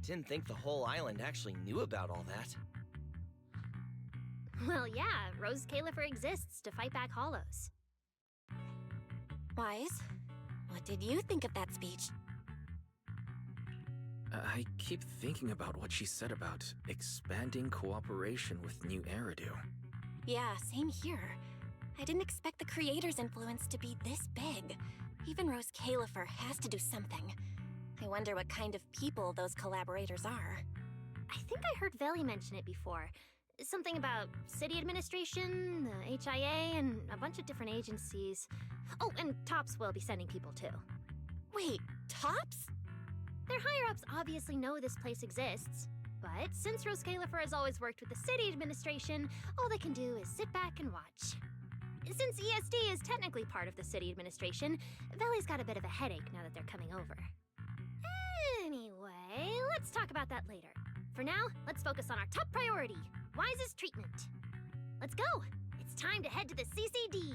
Didn't think the whole island actually knew about all that. Well, yeah, Roscaelifer exists to fight back hollows. Wise, what did you think of that speech? I keep thinking about what she said about expanding cooperation with New Eridu. Yeah, same here. I didn't expect the creator's influence to be this big. Even Roscaelifer has to do something. I wonder what kind of people those collaborators are. I think I heard Veli mention it before. Something about city administration, the HIA, and a bunch of different agencies. Oh, and Tops will be sending people too. Wait, Tops? Their higher-ups obviously know this place exists. But since Roscaelifer has always worked with the city administration, all they can do is sit back and watch. Since ESD is technically part of the city administration, Veli's got a bit of a headache now that they're coming over. Anyway, let's talk about that later. For now, let's focus on our top priority, Wise's treatment. Let's go! It's time to head to the CCD.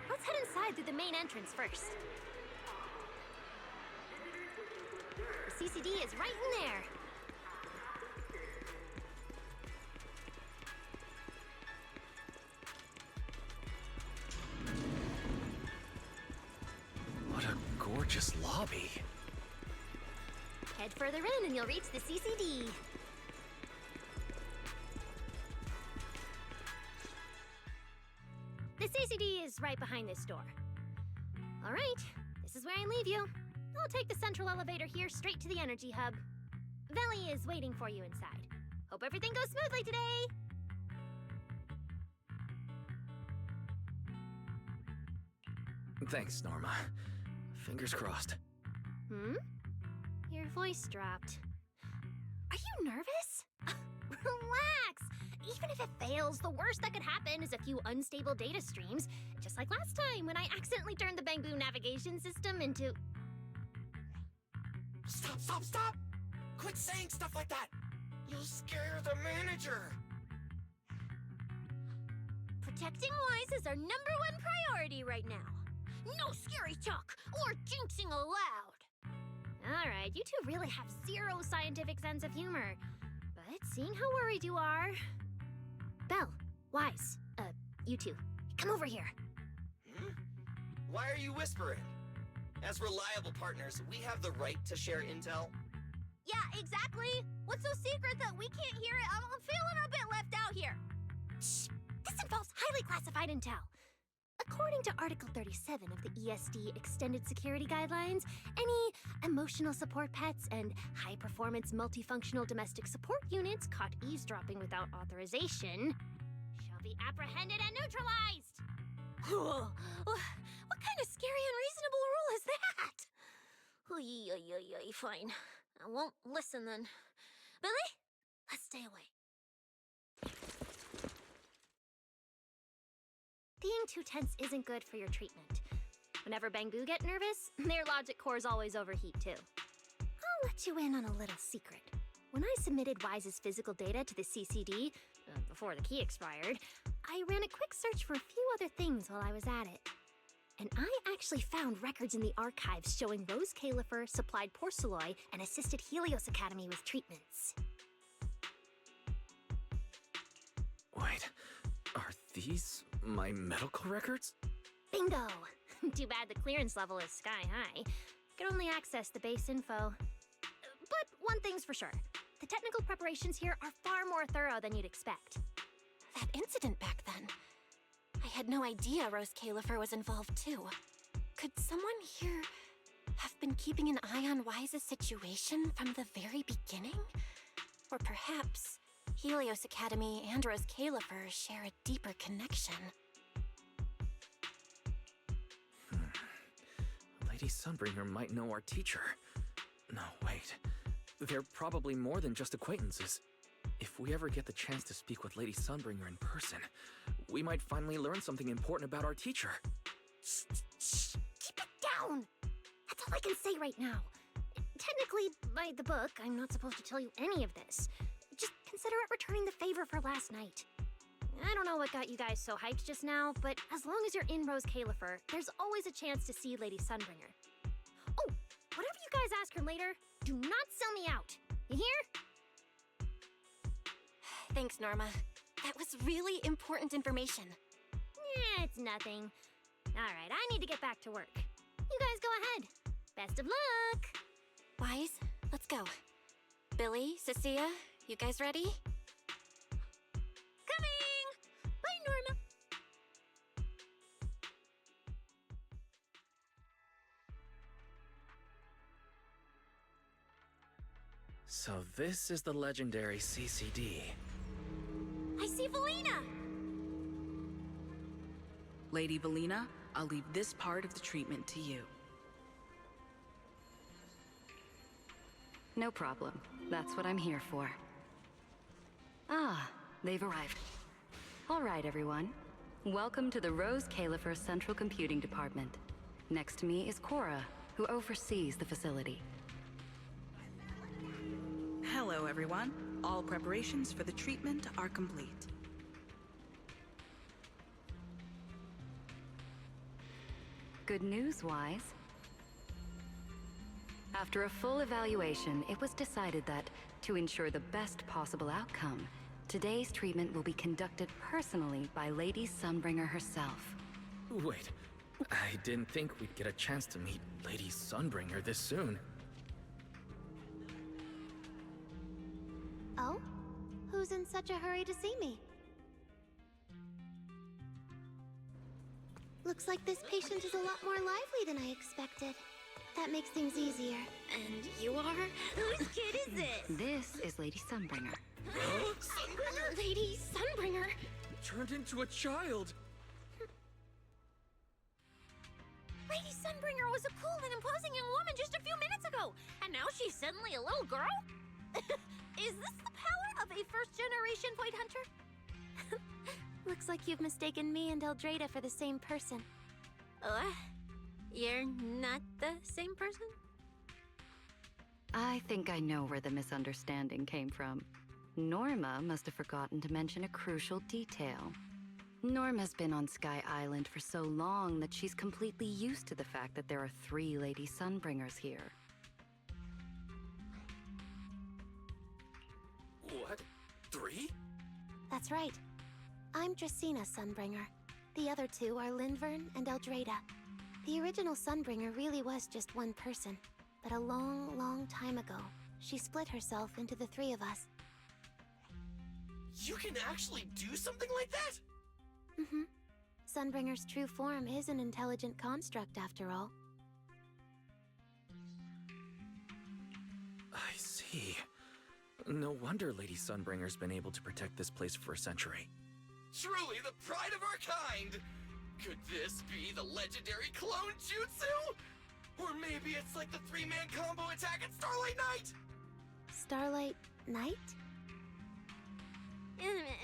Let's head inside through the main entrance first. The CCD is right in there. What a gorgeous lobby. Head further in and you'll reach the CCD. The CCD is right behind this door. All right, this is where I leave you. I'll take the central elevator here straight to the energy hub. Veli is waiting for you inside. Hope everything goes smoothly today. Thanks, Norma. Fingers crossed. Your voice dropped. Are you nervous? Relax! Even if it fails, the worst that could happen is a few unstable data streams, just like last time when I accidentally turned the Bangbu navigation system into... Stop, stop, stop! Quit saying stuff like that! You'll scare the manager! Protecting Wise is our #1 priority right now. No scary talk or jinxing allowed. Alright, you two really have zero scientific sense of humor. But seeing how worried you are... Belle, Wise, you two, come over here. Why are you whispering? As reliable partners, we have the right to share intel. Yeah, exactly. What's so secret that we can't hear it? I'm feeling a bit left out here. Shh! This involves highly classified intel. According to Article 37 of the ESD Extended Security Guidelines, any emotional support pets and high-performance multifunctional domestic support units caught eavesdropping without authorization shall be apprehended and neutralized. What kind of scary, unreasonable rule is that? Fine. I won't listen then. Billy, let's stay away. Being too tense isn't good for your treatment. Whenever Bangbu get nervous, their logic cores always overheat too. I'll let you in on a little secret. When I submitted Wise's physical data to the CCD, before the key expired, I ran a quick search for a few other things while I was at it. And I actually found records in the archives showing Roscaelifer supplied Porceloi and assisted Helios Academy with treatments. Wait, are these my medical records? Bingo! Too bad the clearance level is sky high. Could only access the base info. But one thing's for sure. The technical preparations here are far more thorough than you'd expect. That incident back then. I had no idea Roscaelifer was involved too. Could someone here have been keeping an eye on Wise's situation from the very beginning? Or perhaps Helios Academy and Roscaelifer share a deeper connection. Lady Sunbringer might know our teacher. No, wait. They're probably more than just acquaintances. If we ever get the chance to speak with Lady Sunbringer in person, we might finally learn something important about our teacher. Shh! Keep it down! That's all I can say right now. Technically, by the book, I'm not supposed to tell you any of this. Just consider it returning the favor for last night. I don't know what got you guys so hyped just now, but as long as you're in Roscaelifer, there's always a chance to see Lady Sunbringer. Oh, whatever you guys ask her later, do not sell me out. You hear? Thanks, Norma. That was really important information. It's nothing. Alright, I need to get back to work. You guys go ahead. Best of luck! Wise, let's go. Billy, Cecilia, you guys ready? Coming! Bye, Norma. So this is the legendary CCD. I see Valina! Lady Valina, I'll leave this part of the treatment to you. No problem. That's what I'm here for. Ah, they've arrived. All right, everyone. Welcome to the Roscaelifer Central Computing Department. Next to me is Cora, who oversees the facility. Hello, everyone. All preparations for the treatment are complete. Good news, Wise. After a full evaluation, it was decided that, to ensure the best possible outcome, today's treatment will be conducted personally by Lady Sunbringer herself. Wait, I didn't think we'd get a chance to meet Lady Sunbringer this soon. Oh? Who's in such a hurry to see me? Looks like this patient is a lot more lively than I expected. That makes things easier. And you are? Whose kid is this? This is Lady Sunbringer. Sunbringer? Lady Sunbringer! Turned into a child! Lady Sunbringer was a cool and imposing young woman just a few minutes ago, and now she's suddenly a little girl? Is this the power of a first-generation point hunter? Looks like you've mistaken me and Eldrada for the same person. You're not the same person? I think I know where the misunderstanding came from. Norma must have forgotten to mention a crucial detail. Norma's been on Sky Island for so long that she's completely used to the fact that there are 3 Lady Sunbringers here. What? 3? That's right. I'm Dracena Sunbringer. The other 2 are Lindvern and Eldrada. The original Sunbringer really was just one person, but a long, long time ago, she split herself into the 3 of us. You can actually do something like that? Mm-hmm. Sunbringer's true form is an intelligent construct, after all. I see. No wonder Lady Sunbringer's been able to protect this place for a century. Truly the pride of our kind! Could this be the legendary clone jutsu? Or maybe it's like the 3-man combo attack at Starlight Night? Starlight Night?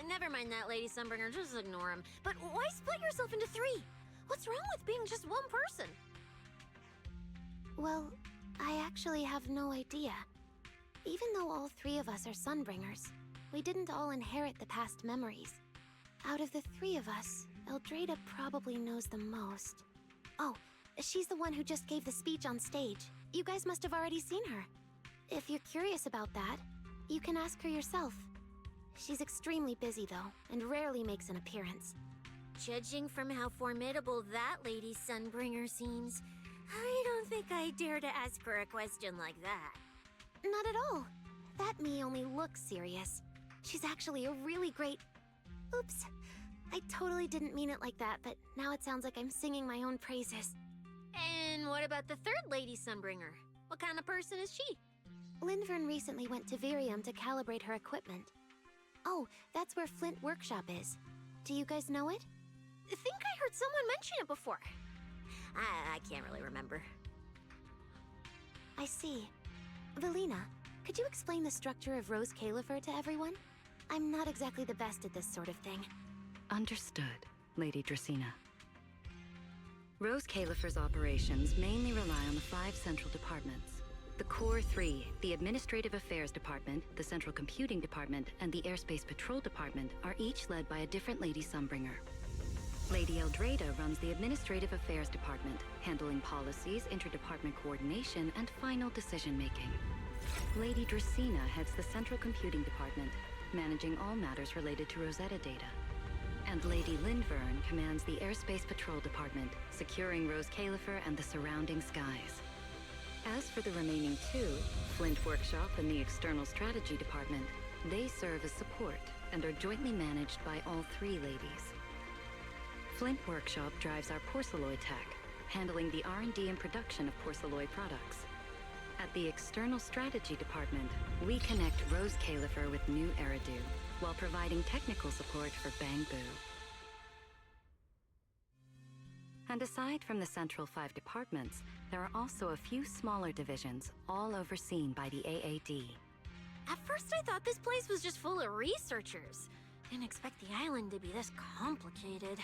Never mind that, Lady Sunbringer. Just ignore him. But why split yourself into 3? What's wrong with being just one person? Well, I actually have no idea. Even though all 3 of us are Sunbringers, we didn't all inherit the past memories. Out of the 3 of us, Eldrada probably knows the most. Oh, she's the one who just gave the speech on stage. You guys must have already seen her. If you're curious about that, you can ask her yourself. She's extremely busy, though, and rarely makes an appearance. Judging from how formidable that Lady Sunbringer seems, I don't think I dare to ask her a question like that. Not at all. That me only looks serious. She's actually a really great... Oops. I totally didn't mean it like that, but now it sounds like I'm singing my own praises. And what about the 3rd Lady Sunbringer? What kind of person is she? Lindvern recently went to Virium to calibrate her equipment. Oh, that's where Flint Workshop is. Do you guys know it? I think I heard someone mention it before. I can't really remember. I see. Valina, could you explain the structure of Roscaelifer to everyone? I'm not exactly the best at this sort of thing. Understood, Lady Dracena. Roscaelifer's operations mainly rely on the 5 central departments. The Core 3, the Administrative Affairs Department, the Central Computing Department, and the Airspace Patrol Department are each led by a different Lady Sunbringer. Lady Eldrada runs the Administrative Affairs Department, handling policies, interdepartment coordination, and final decision-making. Lady Dracena heads the Central Computing Department, managing all matters related to Rosetta data. And Lady Lindvern commands the Airspace Patrol Department, securing Roscaelifer and the surrounding skies. As for the remaining 2, Flint Workshop and the External Strategy Department, they serve as support and are jointly managed by all 3 ladies. Flint Workshop drives our porcelloid tech, handling the R&D and production of porcelloid products. At the External Strategy Department, we connect Roscaelifer with new Eridu, while providing technical support for Bangbu. And aside from the central 5 departments, there are also a few smaller divisions, all overseen by the AAD. At first I thought this place was just full of researchers. Didn't expect the island to be this complicated.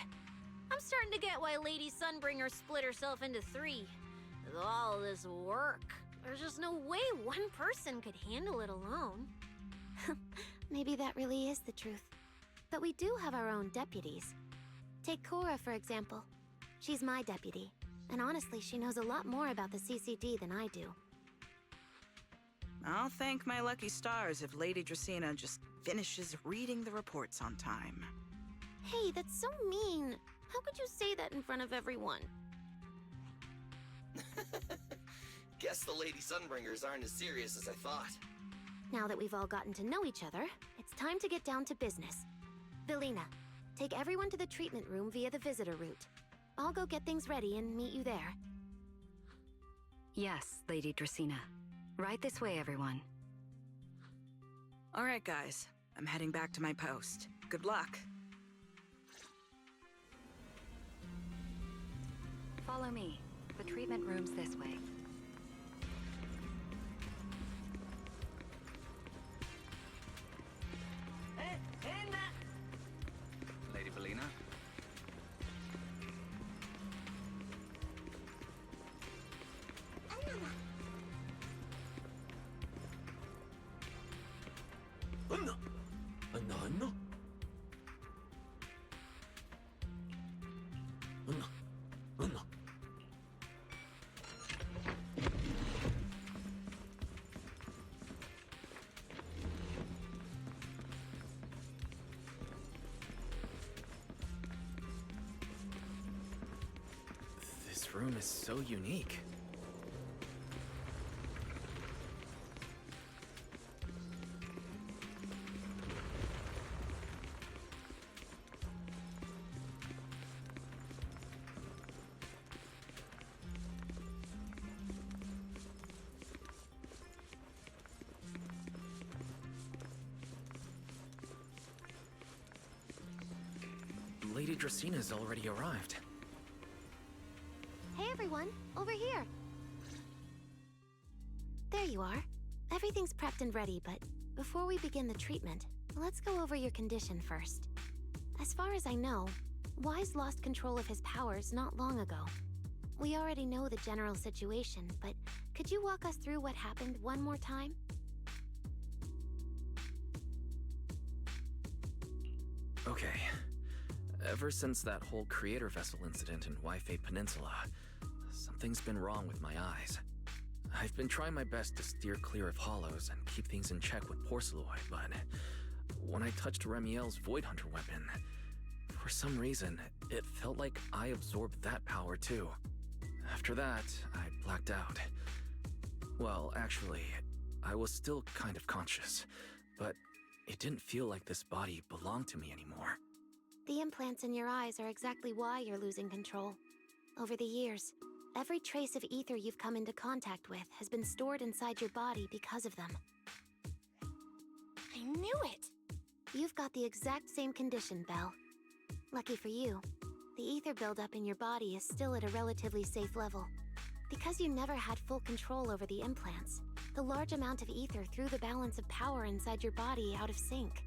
I'm starting to get why Lady Sunbringer split herself into 3. With all this work, there's just no way one person could handle it alone. Maybe that really is the truth. But we do have our own deputies. Take Cora, for example. She's my deputy, and honestly, she knows a lot more about the CCD than I do. I'll thank my lucky stars if Lady Dracena just finishes reading the reports on time. Hey, that's so mean. How could you say that in front of everyone? Guess the Lady Sunbringers aren't as serious as I thought. Now that we've all gotten to know each other, it's time to get down to business. Valina, take everyone to the treatment room via the visitor route. I'll go get things ready and meet you there. Yes, Lady Dracena. Right this way, everyone. All right, guys. I'm heading back to my post. Good luck. Follow me. The treatment room's this way. Lady Valina? This room is so unique. Lady Dracena's already arrived. Hey everyone, over here. There you are. Everything's prepped and ready, but before we begin the treatment, let's go over your condition first. As far as I know, Wise lost control of his powers not long ago. We already know the general situation, but could you walk us through what happened one more time? Okay. Ever since that whole creator vessel incident in Waifei Peninsula, something's been wrong with my eyes. I've been trying my best to steer clear of hollows and keep things in check with porcelloid, but when I touched Remiel's Void Hunter weapon, for some reason, it felt like I absorbed that power too. After that, I blacked out. Well, actually, I was still kind of conscious, but it didn't feel like this body belonged to me anymore. The implants in your eyes are exactly why you're losing control. Over the years, every trace of ether you've come into contact with has been stored inside your body because of them. I knew it! You've got the exact same condition, Belle. Lucky for you, the ether buildup in your body is still at a relatively safe level. Because you never had full control over the implants, the large amount of ether threw the balance of power inside your body out of sync.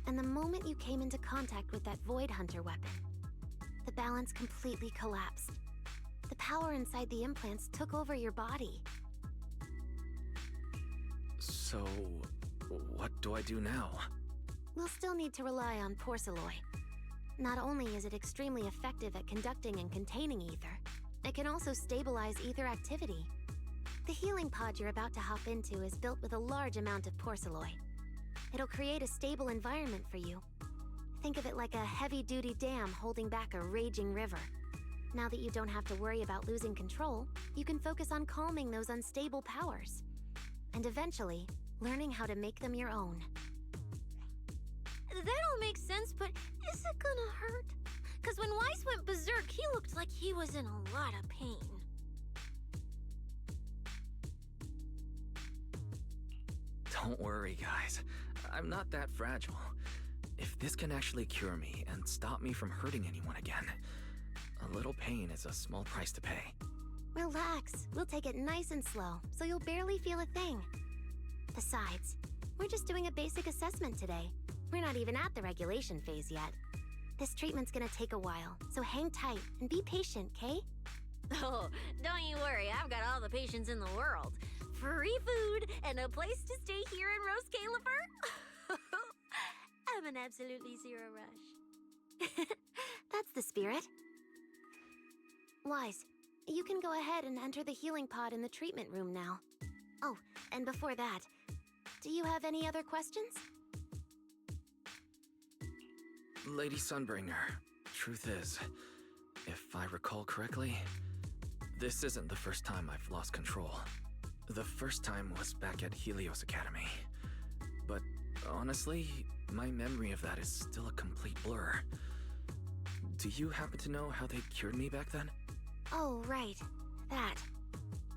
And the moment you came into contact with that Void Hunter weapon, the balance completely collapsed. The power inside the implants took over your body. So, what do I do now? We'll still need to rely on porcelloi. Not only is it extremely effective at conducting and containing ether, it can also stabilize ether activity. The healing pod you're about to hop into is built with a large amount of porcelloi. It'll create a stable environment for you. Think of it like a heavy-duty dam holding back a raging river. Now that you don't have to worry about losing control, you can focus on calming those unstable powers. And eventually, learning how to make them your own. That all makes sense, but is it gonna hurt? Because when Weiss went berserk, he looked like he was in a lot of pain. Don't worry, guys. I'm not that fragile. If this can actually cure me and stop me from hurting anyone again, a little pain is a small price to pay. Relax. We'll take it nice and slow, so you'll barely feel a thing. Besides, we're just doing a basic assessment today. We're not even at the regulation phase yet. This treatment's gonna take a while, so hang tight and be patient, Kay? Oh, don't you worry, I've got all the patience in the world. Free food and a place to stay here in Roscaelifer. I'm an absolutely zero rush. That's the spirit. Wise, you can go ahead and enter the healing pod in the treatment room now. Oh, and before that, do you have any other questions? Lady Sunbringer, truth is, if I recall correctly, this isn't the first time I've lost control. The first time was back at Helios Academy. But honestly, my memory of that is still a complete blur. Do you happen to know how they cured me back then? Oh, right. That.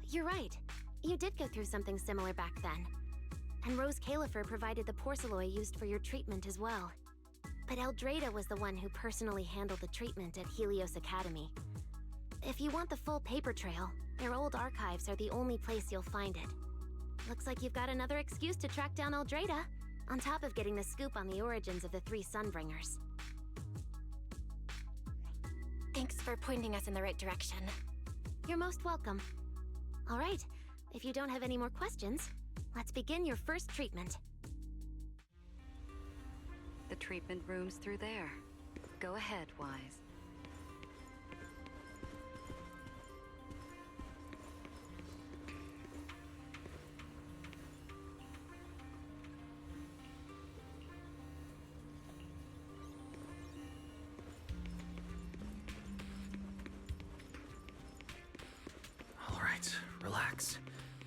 You're right. You did go through something similar back then. And Roscaelifer provided the porcelloi used for your treatment as well. But Eldrada was the one who personally handled the treatment at Helios Academy. If you want the full paper trail, their old archives are the only place you'll find it. Looks like you've got another excuse to track down Eldrada, on top of getting the scoop on the origins of the three Sunbringers. Thanks for pointing us in the right direction. You're most welcome. All right, if you don't have any more questions, let's begin your first treatment. The treatment room's through there. Go ahead, Wise. All right, relax.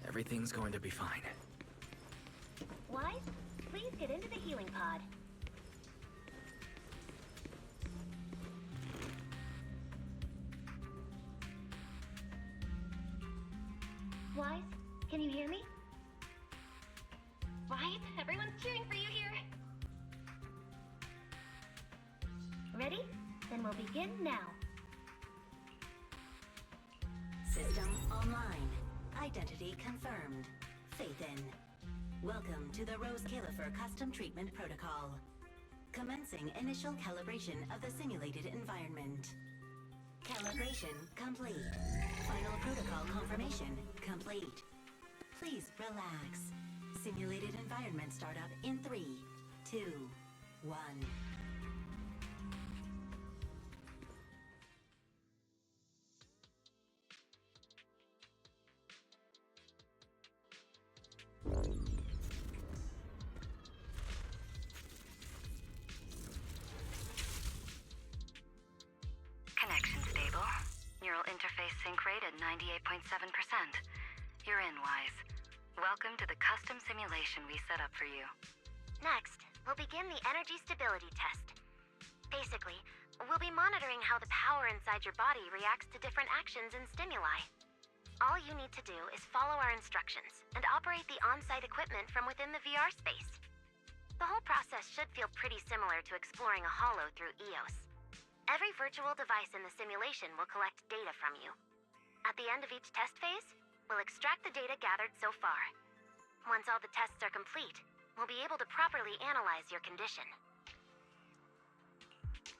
Everything's going to be fine. Wise, please get into the healing pod. Wise, can you hear me? Wise, everyone's cheering for you here. Ready? Then we'll begin now. System online. Identity confirmed. Faith in. Welcome to the Roscaelifer Custom Treatment Protocol. Commencing initial calibration of the simulated environment. Calibration complete. Final protocol confirmation complete. Please relax. Simulated environment startup in 3, 2, 1. Connection stable. Neural interface sync rate at 98.7%. You're in, Wise. Welcome to the custom simulation we set up for you. Next, we'll begin the energy stability test. Basically, we'll be monitoring how the power inside your body reacts to different actions and stimuli. All you need to do is follow our instructions and operate the on-site equipment from within the VR space. The whole process should feel pretty similar to exploring a holo through EOS. Every virtual device in the simulation will collect data from you. At the end of each test phase, we'll extract the data gathered so far. Once all the tests are complete, we'll be able to properly analyze your condition.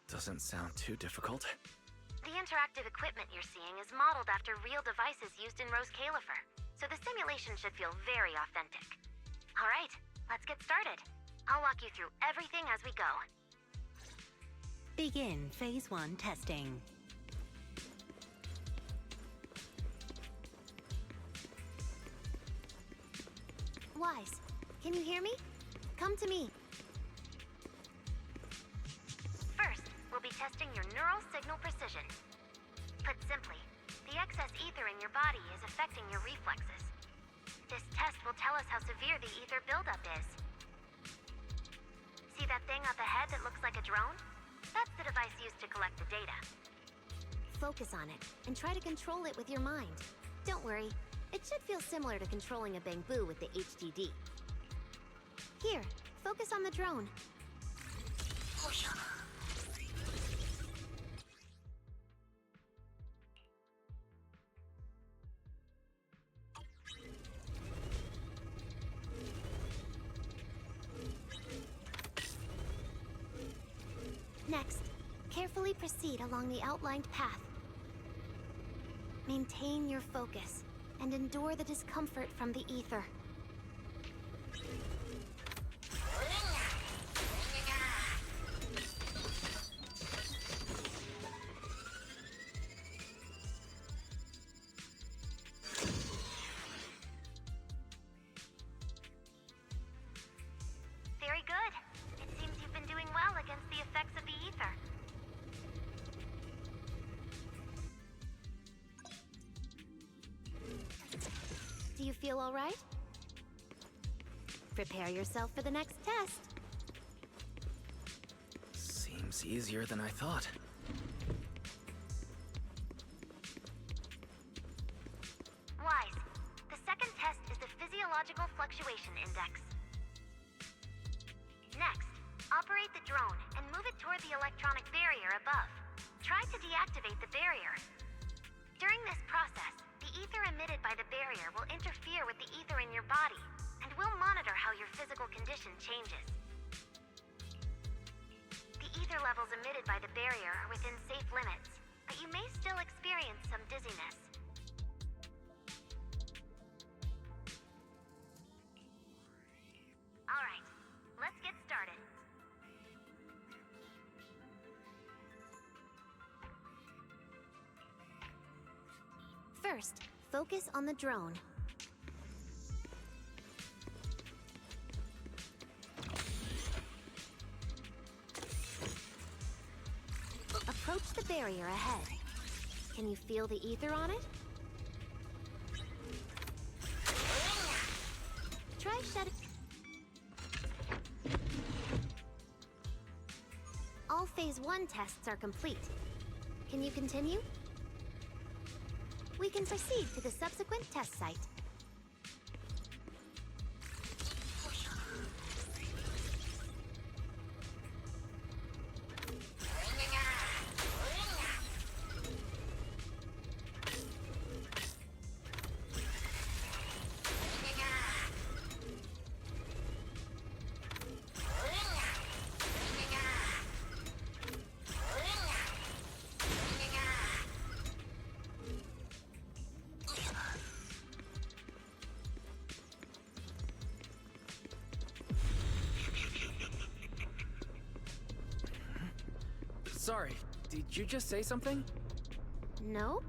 Doesn't sound too difficult. The interactive equipment you're seeing is modeled after real devices used in Roscaelifer, so the simulation should feel very authentic. All right, let's get started. I'll walk you through everything as we go. Begin Phase 1 testing. Wise, can you hear me? Come to me. First, we'll be testing your neural signal precision. Put simply, the excess ether in your body is affecting your reflexes. This test will tell us how severe the ether buildup is. See that thing up ahead that looks like a drone? That's the device used to collect the data. Focus on it, and try to control it with your mind. Don't worry, it should feel similar to controlling a bamboo with the HDD. Here, focus on the drone. Next, carefully proceed along the outlined path. Maintain your focus and endure the discomfort from the ether. Very good. It seems you've been doing well against the effects of the ether. Do you feel all right? Prepare yourself for the next test. Seems easier than I thought. Wise, the second test is the physiological fluctuation index. Next, operate the drone and move it toward the electronic barrier above. Try to deactivate the barrier. During this process, the ether emitted by the barrier will interfere with the ether in your body, and we'll monitor how your physical condition changes. The ether levels emitted by the barrier are within safe limits, but you may still experience some dizziness. All right, let's get started. First, focus on the drone. Approach the barrier ahead. Can you feel the ether on it? Try shutting. All Phase 1 tests are complete. Can you continue? We can proceed to the subsequent test site. Sorry, did you just say something? Nope.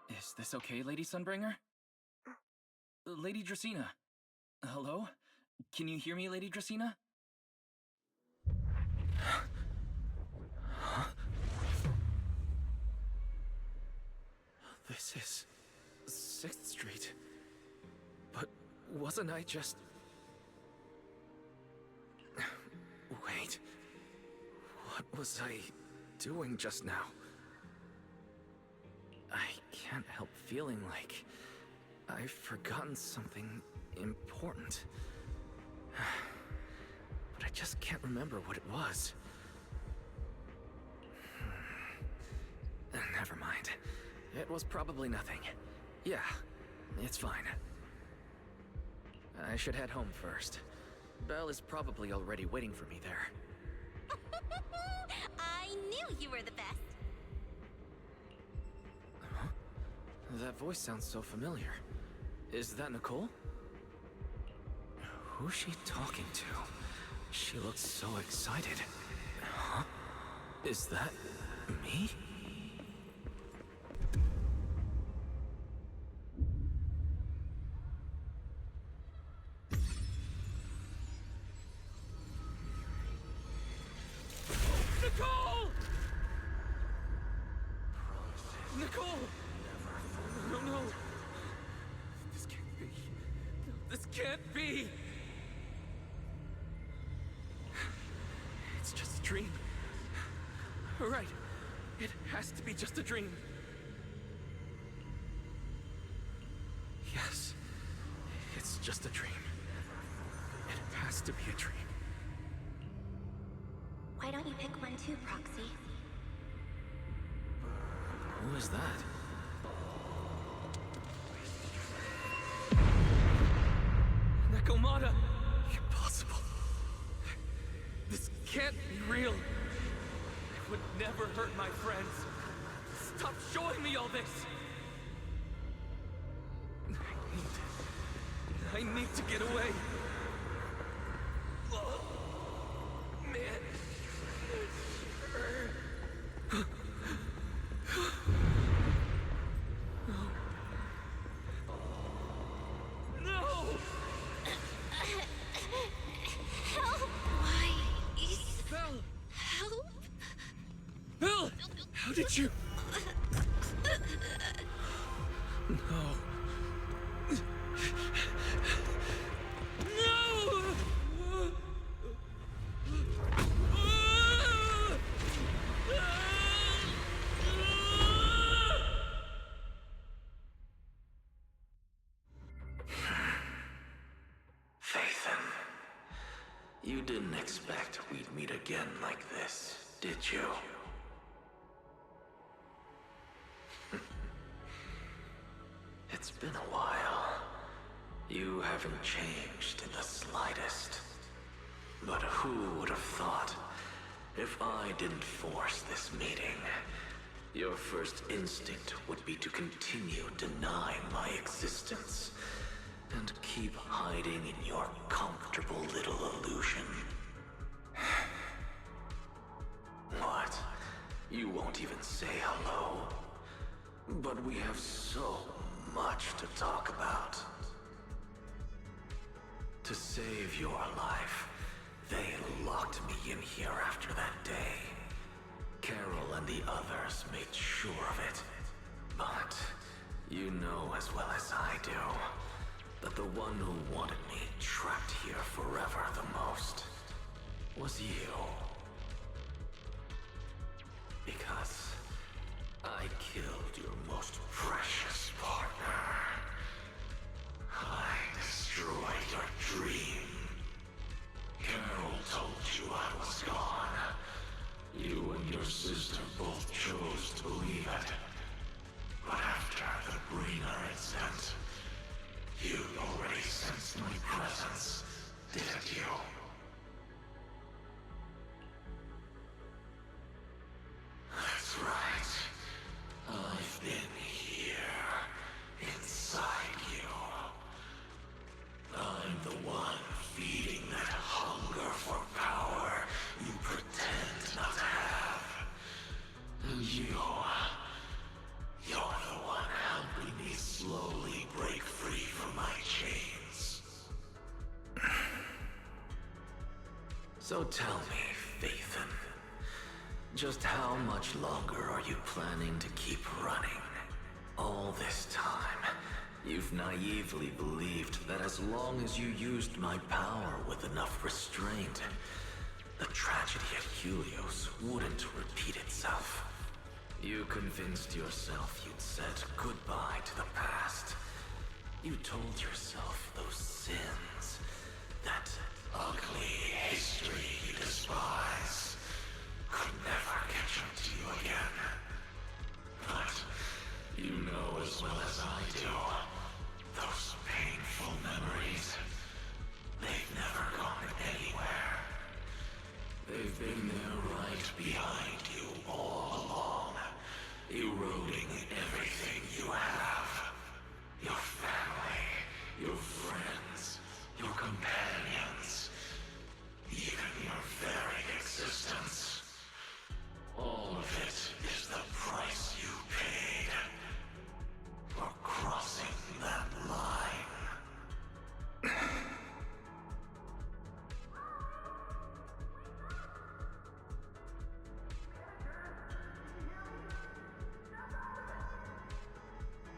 Is this okay, Lady Sunbringer? Lady Dracaena? Hello? Can you hear me, Lady Dracaena? This is 6th Street. But wasn't I just... Wait. What was I doing just now? I can't help feeling like I've forgotten something important. But I just can't remember what it was. Never mind. It was probably nothing. Yeah, it's fine. I should head home first. Belle is probably already waiting for me there. I knew you were the best. Huh? That voice sounds so familiar. Is that Nicole? Who's she talking to? She looks so excited. Huh? Is that me? Nicole! Nicole! No, no. This can't be. No, this can't be. It's just a dream. Right. It has to be just a dream. Yes. It's just a dream. It has to be a dream. Why don't you pick one too, Proxy? Who is that? Nakomata! Impossible. This can't be real. I would never hurt my friends. Stop showing me all this! I need to get away. Oh, man. No! Help! Why? Belle! Help! Belle! How did you... No. Faithen, you didn't expect we'd meet again like this, did you? It's been a while. You haven't changed in the slightest. But who would have thought, if I didn't force this meeting, your first instinct would be to continue denying my existence and keep hiding in your comfortable little illusion. What? You won't even say hello? But we have so much to talk about. To save your life, they locked me in here after that day. Carol and the others made sure of it. But you know as well as I do that the one who wanted me trapped here forever the most was you. Because I killed your most precious partner. I destroyed your dream. Carol told you I was gone. You and your sister both chose to believe it. But after the bringer incident, you already sensed my presence, didn't you? That's right. I've been here, inside you. I'm the one feeding that hunger for power you pretend not to have. And you're the one helping me slowly break free from my chains. So tell me, Faithen, just how much longer are you planning to keep running? All this time, you've naively believed that as long as you used my power with enough restraint, the tragedy at Helios wouldn't repeat itself. You convinced yourself you'd said goodbye to the past. You told yourself those sins, that ugly history you despise, could never catch up to you again. But you know as well as I do, those painful memories, they've never gone anywhere. They've been there right behind you all along, eroding everything you have. Your family, your friends, your companions, even your very existence. All of it is the price you paid for crossing that line.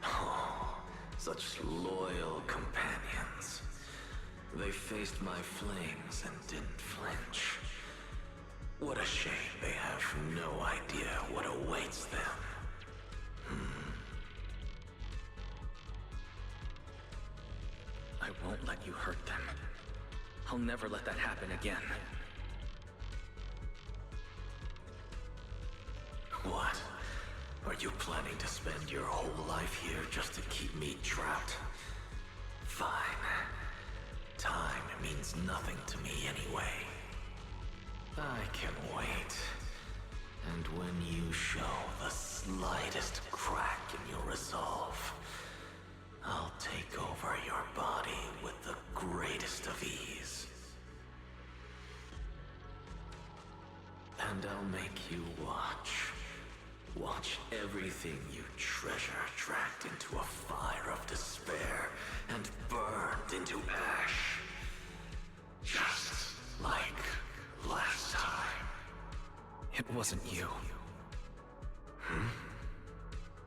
Oh, such loyal companions. They faced my flames and didn't flinch. What a shame they have no idea what awaits them. I won't let you hurt them. I'll never let that happen again. What? Are you planning to spend your whole life here just to keep me trapped? Fine. Time means nothing to me anyway. I can wait. And when you show the slightest crack in your resolve, I'll take over your body with the greatest of ease. And I'll make you watch. Watch everything you treasure dragged into a fire of despair and burned into ash. Just like last time. It wasn't you.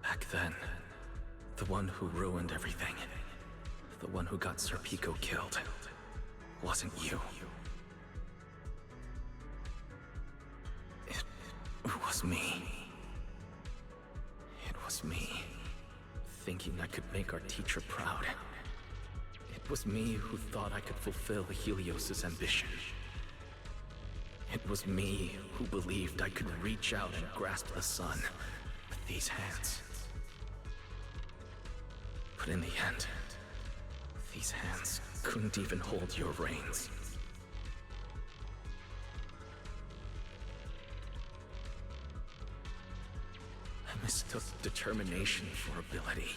Back then, the one who ruined everything, the one who got Sir Pico killed, wasn't you. It was me. It was me, thinking I could make our teacher proud. It was me who thought I could fulfill Helios' ambition. It was me who believed I could reach out and grasp the sun with these hands. But in the end, these hands couldn't even hold your reins. I mistook determination for ability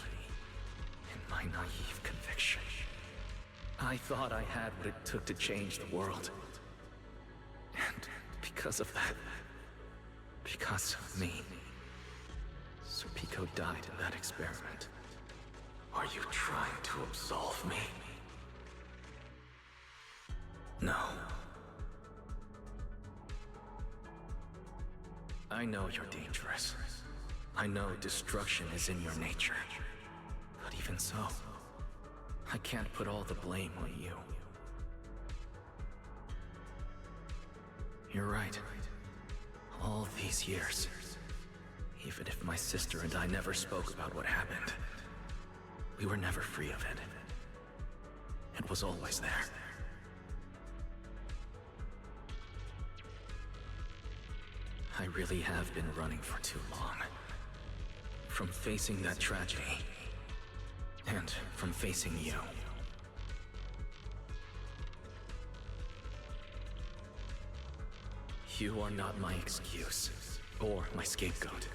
in my naive conviction. I thought I had what it took to change the world. And because of that, because of me, Sir Pico died in that experiment. Are you trying to absolve me? No. I know you're dangerous. I know destruction is in your nature. But even so, I can't put all the blame on you. You're right. All these years, even if my sister and I never spoke about what happened, we were never free of it. It was always there. I really have been running for too long. From facing that tragedy, and from facing you. You are not my excuse, or my scapegoat.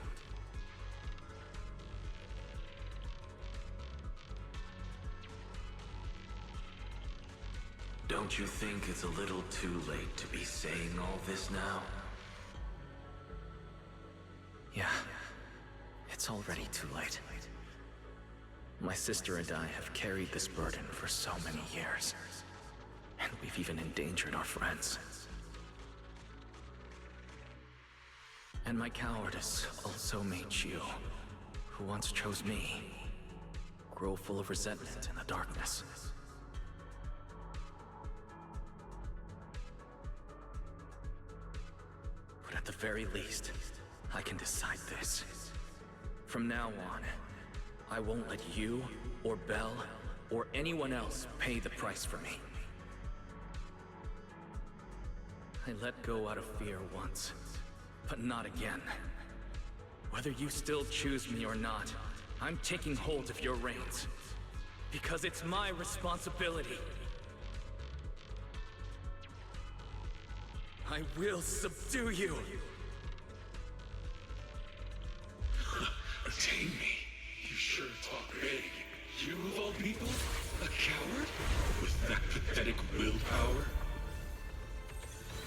Don't you think it's a little too late to be saying all this now? Yeah, it's already too late. My sister and I have carried this burden for so many years, and we've even endangered our friends. And my cowardice also made you, who once chose me, grow full of resentment in the darkness. the very least, I can decide this. From now on, I won't let you, or Belle, or anyone else pay the price for me. I let go out of fear once, but not again. Whether you still choose me or not, I'm taking hold of your reins. Because it's my responsibility. I will subdue you! Tame me? You sure talk big. You of all people? A coward? With that pathetic willpower?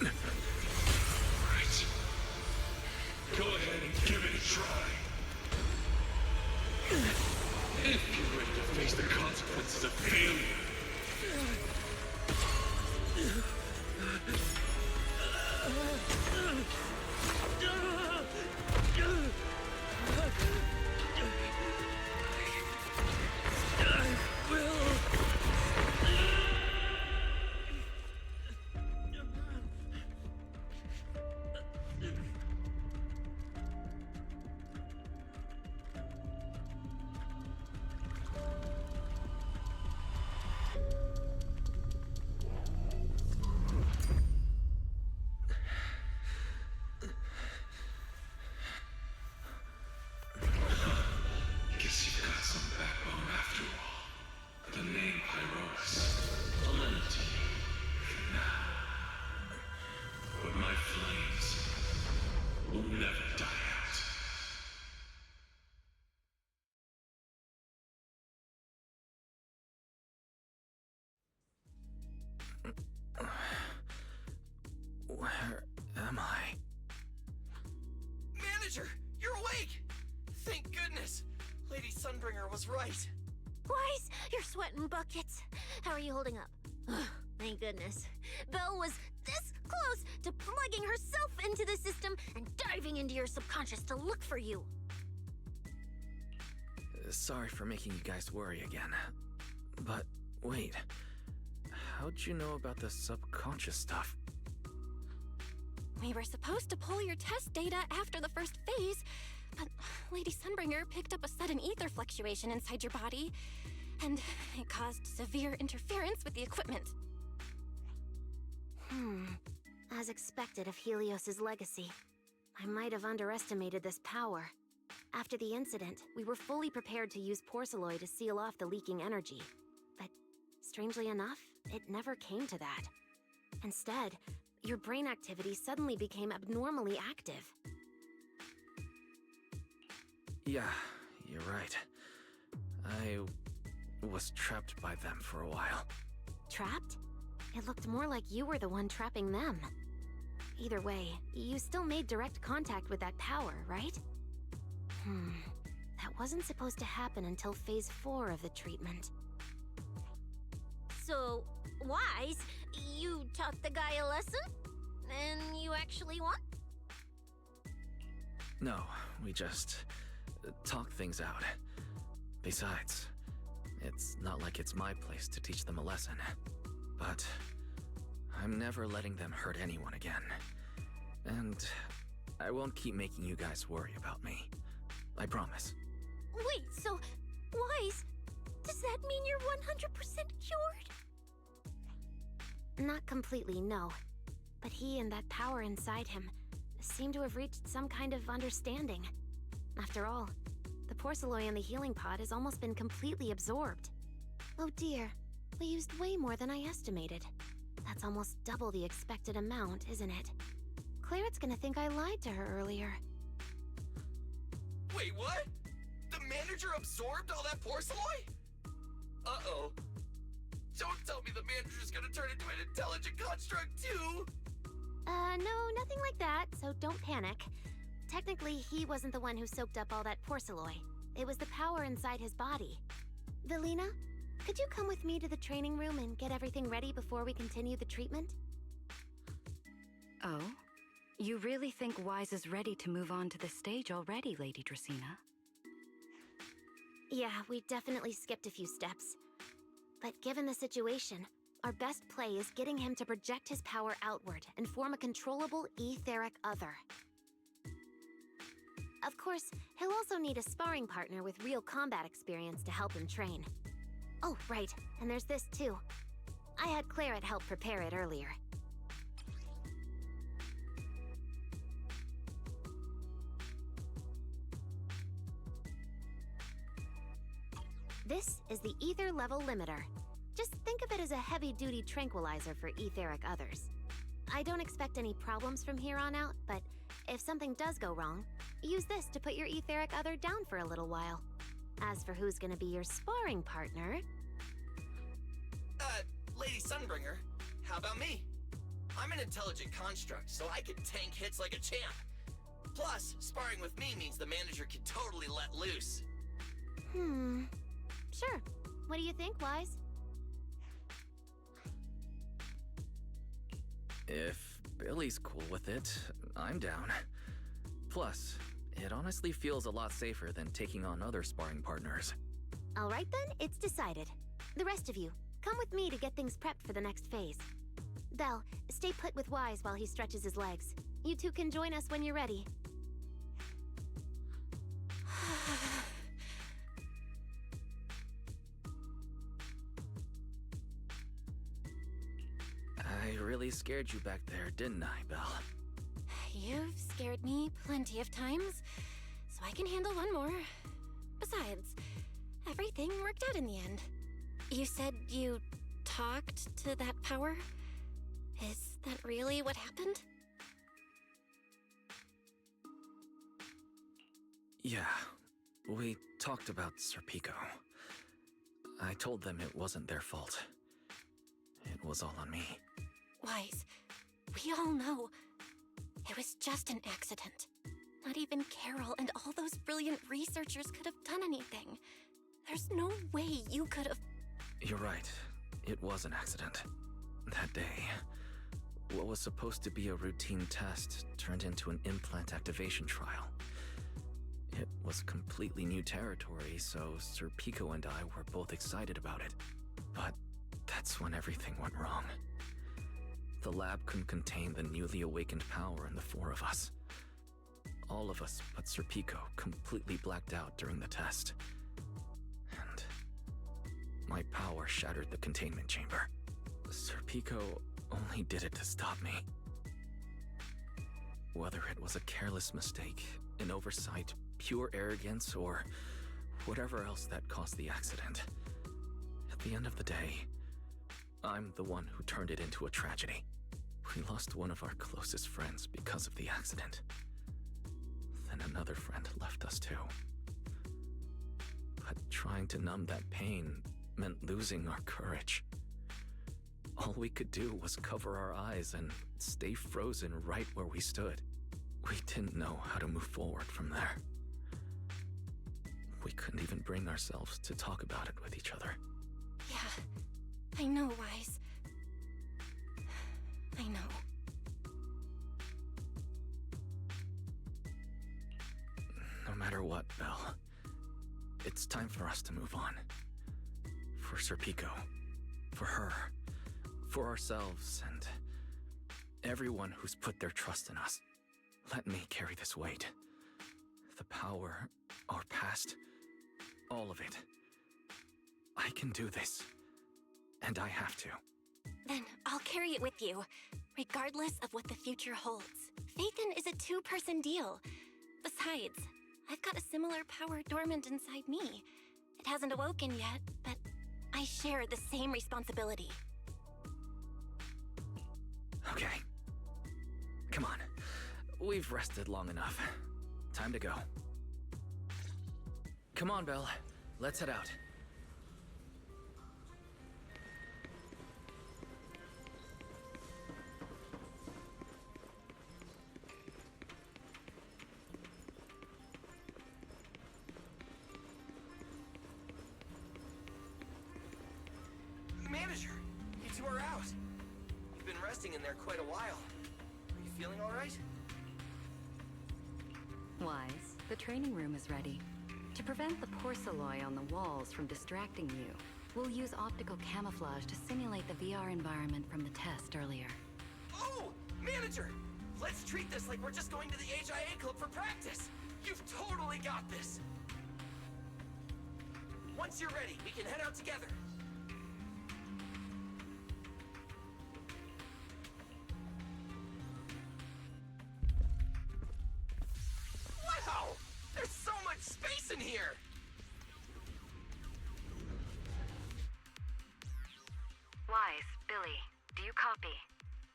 Right. Go ahead and give it a try. If you're ready to face the consequences of failure. Where am I? Manager, you're awake! Thank goodness! Lady Sunbringer was right. Wise, you're sweating buckets. How are you holding up? Thank goodness. Belle was this close to plugging herself into the system and diving into your subconscious to look for you. Sorry for making you guys worry again. But wait, how'd you know about the subconscious stuff? We were supposed to pull your test data after the first phase, but Lady Sunbringer picked up a sudden ether fluctuation inside your body, and it caused severe interference with the equipment. As expected of Helios's legacy, I might have underestimated this power. After the incident, we were fully prepared to use porcelloi to seal off the leaking energy. But strangely enough, it never came to that. Instead, your brain activity suddenly became abnormally active. Yeah, you're right. I was trapped by them for a while. Trapped? It looked more like you were the one trapping them. Either way, you still made direct contact with that power, right? That wasn't supposed to happen until phase 4 of the treatment. So, Wise, you taught the guy a lesson? And you actually won? No, we just talk things out. Besides, it's not like it's my place to teach them a lesson. But I'm never letting them hurt anyone again. And I won't keep making you guys worry about me. I promise. Wait, so, Wise, does that mean you're 100% cured? Not completely, no. But he and that power inside him seem to have reached some kind of understanding. After all, the porcelloi in the healing pod has almost been completely absorbed. Oh dear, we used way more than I estimated. That's almost double the expected amount, isn't it? Clarette's gonna think I lied to her earlier. Wait, what? The manager absorbed all that porcelloi? Uh-oh. Don't tell me the manager's gonna turn into an intelligent construct too! No, nothing like that, so don't panic. Technically, he wasn't the one who soaked up all that porcelloi. It was the power inside his body. Velina, could you come with me to the training room and get everything ready before we continue the treatment? Oh? You really think Wise is ready to move on to the stage already, Lady Dracena? Yeah, we definitely skipped a few steps. But given the situation, our best play is getting him to project his power outward and form a controllable etheric other. Of course, he'll also need a sparring partner with real combat experience to help him train. Oh, right, and there's this too. I had Claret help prepare it earlier. This is the ether level limiter. Just think of it as a heavy-duty tranquilizer for etheric others. I don't expect any problems from here on out, but if something does go wrong, use this to put your etheric other down for a little while. As for who's gonna be your sparring partner... Lady Sunbringer, how about me? I'm an intelligent construct, so I can tank hits like a champ. Plus, sparring with me means the manager can totally let loose. Sure. What do you think, Wise? If Billy's cool with it, I'm down. Plus, it honestly feels a lot safer than taking on other sparring partners. All right then, it's decided. The rest of you, come with me to get things prepped for the next phase. Belle, stay put with Wise while he stretches his legs. You two can join us when you're ready. I really scared you back there, didn't I, Belle? You've scared me plenty of times, so I can handle one more. Besides, everything worked out in the end. You said you talked to that power? Is that really what happened? Yeah, we talked about Serpico. I told them it wasn't their fault. It was all on me. Wise, we all know it was just an accident. Not even Carol and all those brilliant researchers could have done anything. There's no way you could have... You're right. It was an accident. That day, what was supposed to be a routine test turned into an implant activation trial. It was completely new territory, so Sir Pico and I were both excited about it. But that's when everything went wrong. The lab couldn't contain the newly awakened power in the four of us. All of us but Sir Pico completely blacked out during the test. And my power shattered the containment chamber. Sir Pico only did it to stop me. Whether it was a careless mistake, an oversight, pure arrogance, or whatever else that caused the accident, at the end of the day, I'm the one who turned it into a tragedy. We lost one of our closest friends because of the accident. Then another friend left us too. But trying to numb that pain meant losing our courage. All we could do was cover our eyes and stay frozen right where we stood. We didn't know how to move forward from there. We couldn't even bring ourselves to talk about it with each other. Yeah, I know, Wise. I know. No matter what, Belle, it's time for us to move on. For Sir Pico, for her, for ourselves, and everyone who's put their trust in us. Let me carry this weight. The power, our past, all of it. I can do this, and I have to. Then I'll carry it with you, regardless of what the future holds. Phaethon is a two-person deal. Besides, I've got a similar power dormant inside me. It hasn't awoken yet, but I share the same responsibility. Okay. Come on. We've rested long enough. Time to go. Come on, Belle. Let's head out. Manager, you two are out. You've been resting in there quite a while. Are you feeling all right? Wise, the training room is ready. To prevent the porcelain on the walls from distracting you, we'll use optical camouflage to simulate the VR environment from the test earlier. Oh, Manager! Let's treat this like we're just going to the HIA club for practice. You've totally got this! Once you're ready, we can head out together. Wow! There's so much space in here! Wise, Billy, do you copy?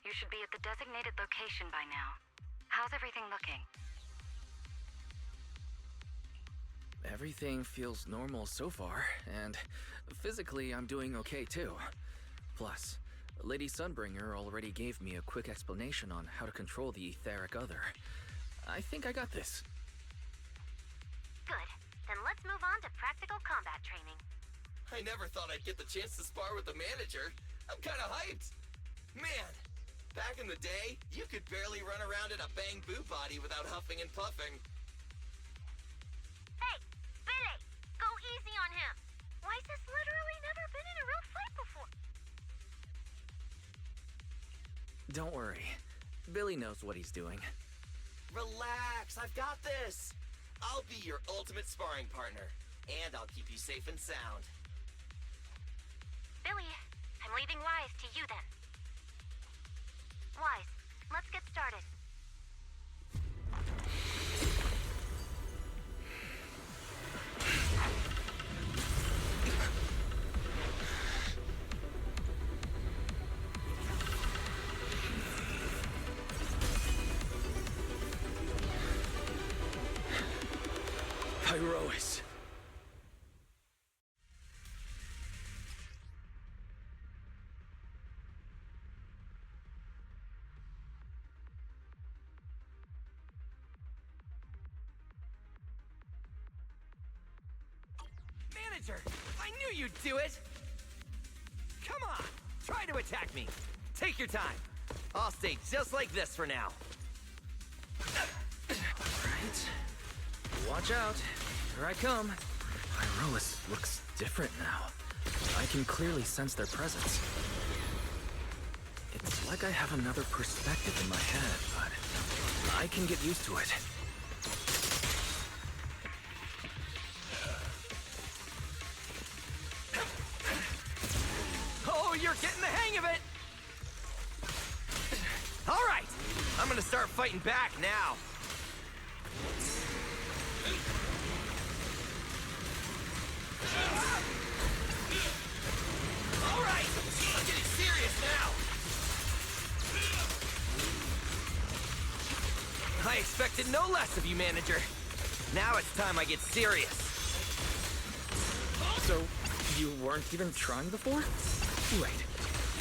You should be at the designated location by now. How's everything looking? Everything feels normal so far, and physically I'm doing okay too. Plus, Lady Sunbringer already gave me a quick explanation on how to control the etheric other. I think I got this. Good. Then let's move on to practical combat training. I never thought I'd get the chance to spar with the manager. I'm kinda hyped. Man, back in the day, you could barely run around in a bang-boo body without huffing and puffing. Hey, Billy! Go easy on him! Weiss has literally never been in a real fight before. Don't worry. Billy knows what he's doing. Relax, I've got this. I'll be your ultimate sparring partner, and I'll keep you safe and sound. Billy, I'm leaving Wise to you then. Wise, let's get started. Pyrois. Manager, I knew you'd do it! Come on, try to attack me. Take your time. I'll stay just like this for now. Right. Watch out. Here I come. Pyrois looks different now. I can clearly sense their presence. It's like I have another perspective in my head, but I can get used to it. Oh, you're getting the hang of it! All right, I'm gonna start fighting back now. All right, I'm getting serious now. I expected no less of you, manager. Now it's time I get serious. So, you weren't even trying before? Wait,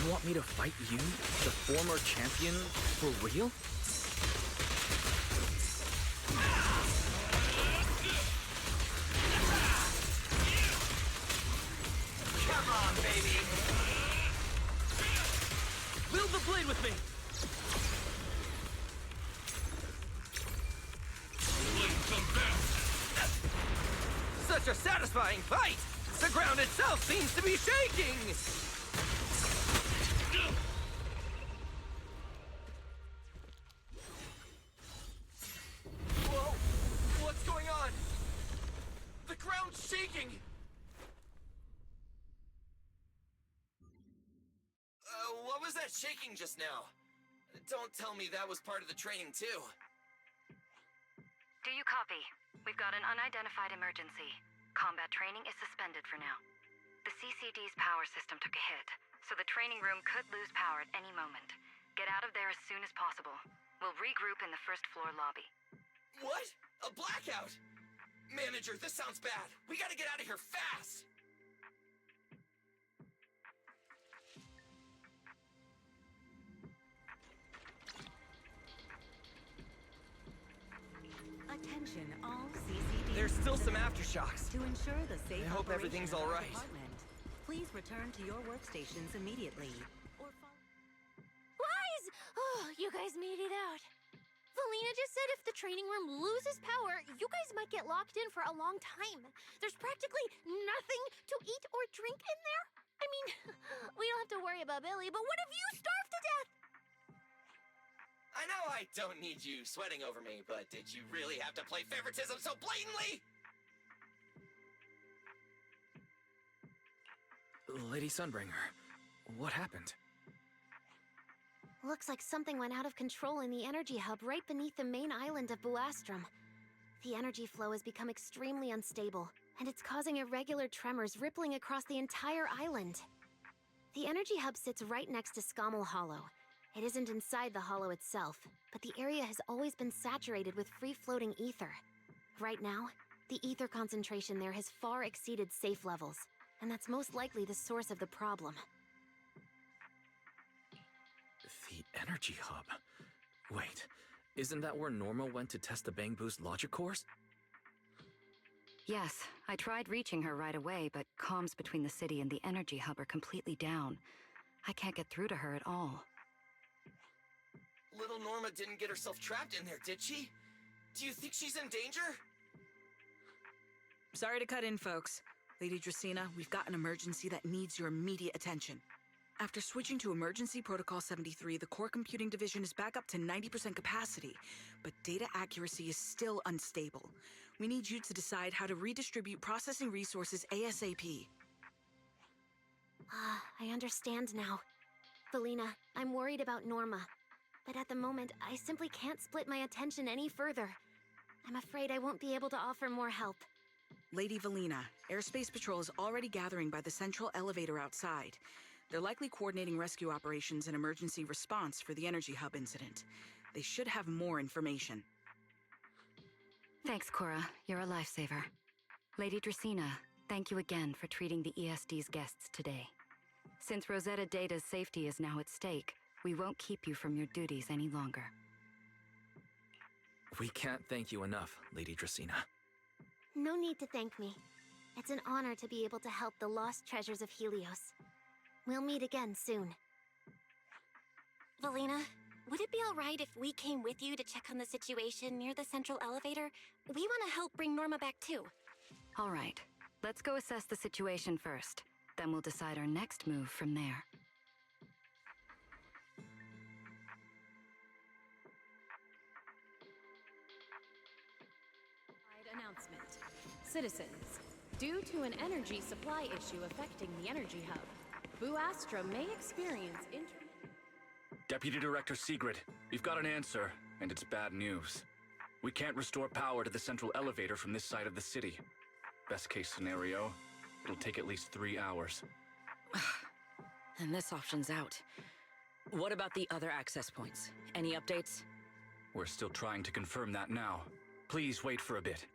you want me to fight you, the former champion, for real? Come on, baby. Wield the blade with me. Such a satisfying fight! The ground itself seems to be shaking! Whoa! What's going on? The ground's shaking! What was that shaking just now? Don't tell me that was part of the training, too. Do you copy? We've got an unidentified emergency. Combat training is suspended for now. The CCD's power system took a hit, so the training room could lose power at any moment. Get out of there as soon as possible. We'll regroup in the first floor lobby. What? A blackout? Manager, this sounds bad. We gotta get out of here fast! Attention, all CCD. There's still some aftershocks. To ensure the safe I hope operation everything's of all our right. department, please return to your workstations immediately. Or Wise! Oh, you guys made it out. Valina just said if the training room loses power, you guys might get locked in for a long time. There's practically nothing to eat or drink in there. I mean, we don't have to worry about Billy, but what if you starve to death? I know I don't need you sweating over me, but did you really have to play favoritism so blatantly? Lady Sunbringer, what happened? Looks like something went out of control in the energy hub right beneath the main island of Buastrom. The energy flow has become extremely unstable, and it's causing irregular tremors rippling across the entire island. The energy hub sits right next to Scommel Hollow. It isn't inside the hollow itself, but the area has always been saturated with free-floating ether. Right now, the ether concentration there has far exceeded safe levels, and that's most likely the source of the problem. The energy hub? Wait, isn't that where Norma went to test the Bang Boost logic cores? Yes, I tried reaching her right away, but comms between the city and the energy hub are completely down. I can't get through to her at all. Little Norma didn't get herself trapped in there, did she? Do you think she's in danger? Sorry to cut in, folks. Lady Dracaena, we've got an emergency that needs your immediate attention. After switching to Emergency Protocol 73, the Core Computing Division is back up to 90% capacity, but data accuracy is still unstable. We need you to decide how to redistribute processing resources ASAP. I understand now. Valina, I'm worried about Norma. But at the moment, I simply can't split my attention any further. I'm afraid I won't be able to offer more help. Lady Valina, Airspace Patrol is already gathering by the central elevator outside. They're likely coordinating rescue operations and emergency response for the energy hub incident. They should have more information. Thanks, Cora. You're a lifesaver. Lady Dracaena, thank you again for treating the ESD's guests today. Since Rosetta Data's safety is now at stake, we won't keep you from your duties any longer. We can't thank you enough, Lady Dracaena. No need to thank me. It's an honor to be able to help the lost treasures of Helios. We'll meet again soon. Valina, would it be alright if we came with you to check on the situation near the central elevator? We want to help bring Norma back too. All right, let's go assess the situation first. Then we'll decide our next move from there. Announcement. Citizens, due to an energy supply issue affecting the energy hub, Buastrom may experience Deputy Director Sigrid, we've got an answer, and it's bad news. We can't restore power to the central elevator from this side of the city. Best case scenario, it'll take at least 3 hours. And this option's out. What about the other access points? Any updates? We're still trying to confirm that now. Please wait for a bit.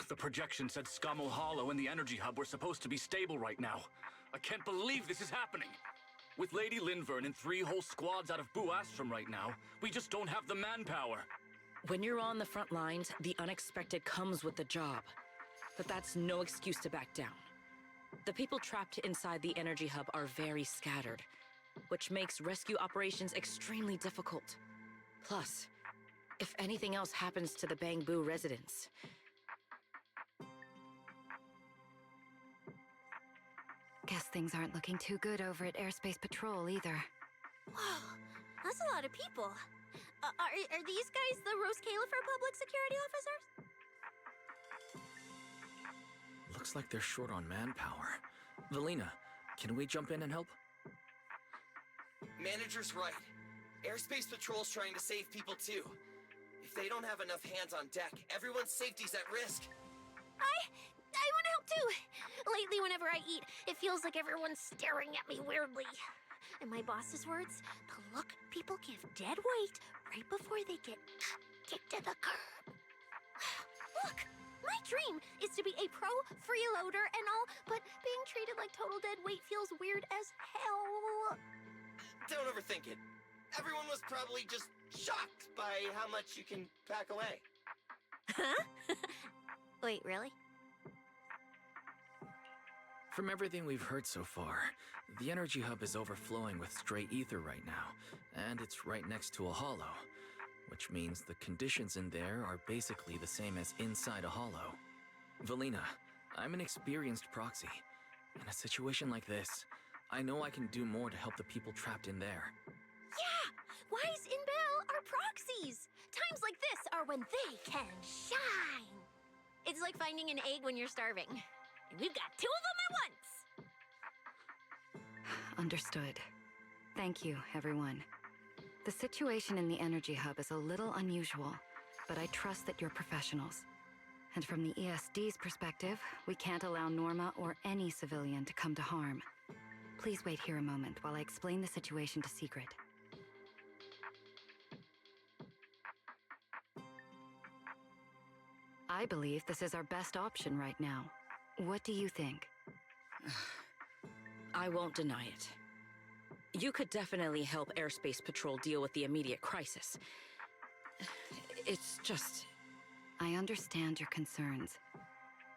The projection said Scommel Hollow and the energy hub were supposed to be stable right now. I can't believe this is happening. With Lady Linvern and 3 whole squads out of Buastrom right now, we just don't have the manpower. When you're on the front lines, the unexpected comes with the job. But that's no excuse to back down. The people trapped inside the energy hub are very scattered, which makes rescue operations extremely difficult. Plus, if anything else happens to the Bang Boo residents... Guess things aren't looking too good over at Airspace Patrol either. Whoa, that's a lot of people. Are these guys the Roscaelifer public security officers? Looks like they're short on manpower. Valina, can we jump in and help? Manager's right. Airspace Patrol's trying to save people too. If they don't have enough hands on deck, everyone's safety's at risk. I want to help too. Lately, whenever I eat, it feels like everyone's staring at me weirdly. In my boss's words, the look people give dead weight right before they get kicked to the curb. Look, my dream is to be a pro freeloader and all, but being treated like total dead weight feels weird as hell. Don't overthink it. Everyone was probably just shocked by how much you can pack away. Huh? Wait, really? From everything we've heard so far, the energy hub is overflowing with stray ether right now, and it's right next to a hollow, which means the conditions in there are basically the same as inside a hollow. Valina, I'm an experienced proxy. In a situation like this, I know I can do more to help the people trapped in there. Yeah! Wise in Bell, our proxies! Times like this are when they can shine! It's like finding an egg when you're starving. We've got two of them at once! Understood. Thank you, everyone. The situation in the energy hub is a little unusual, but I trust that you're professionals. And from the ESD's perspective, we can't allow Norma or any civilian to come to harm. Please wait here a moment while I explain the situation to Secret. I believe this is our best option right now. What do you think? I won't deny it. You could definitely help Airspace Patrol deal with the immediate crisis. It's just... I understand your concerns.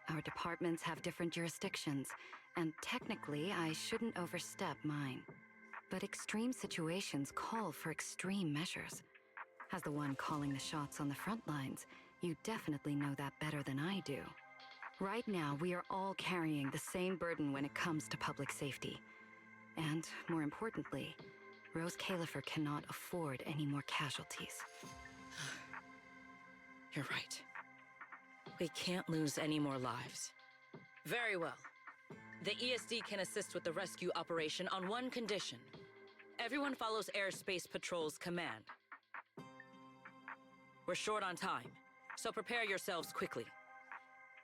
Our departments have different jurisdictions, and technically, I shouldn't overstep mine. But extreme situations call for extreme measures. As the one calling the shots on the front lines, you definitely know that better than I do. Right now, we are all carrying the same burden when it comes to public safety. And, more importantly, Roscaelifer cannot afford any more casualties. You're right. We can't lose any more lives. Very well. The ESD can assist with the rescue operation on one condition. Everyone follows Airspace Patrol's command. We're short on time, so prepare yourselves quickly.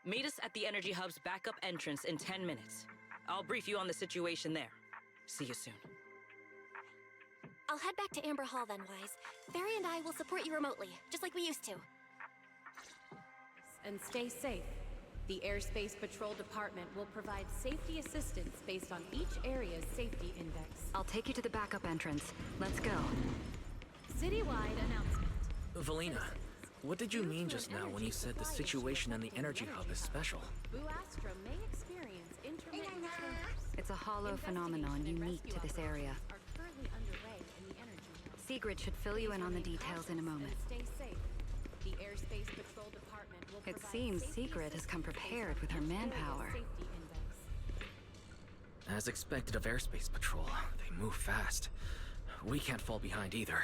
Meet us at the Energy Hub's backup entrance in 10 minutes. I'll brief you on the situation there. See you soon. I'll head back to Amber Hall then, Wise. Barry and I will support you remotely, just like we used to. And stay safe. The Airspace Patrol Department will provide safety assistance based on each area's safety index. I'll take you to the backup entrance. Let's go. Citywide announcement. Valina, what did you mean just now when you said the situation in the energy hub is special? Astra may experience intermittent tremors. It's a hollow phenomenon unique to this area. Are currently underway in the energy hub. Sigrid should fill you in on the details in a moment. Stay safe. The Airspace Patrol Department will It provide seems safety Secret has come assistance prepared based with her on each area's manpower. safety index. As expected of Airspace Patrol, they move fast. We can't fall behind either.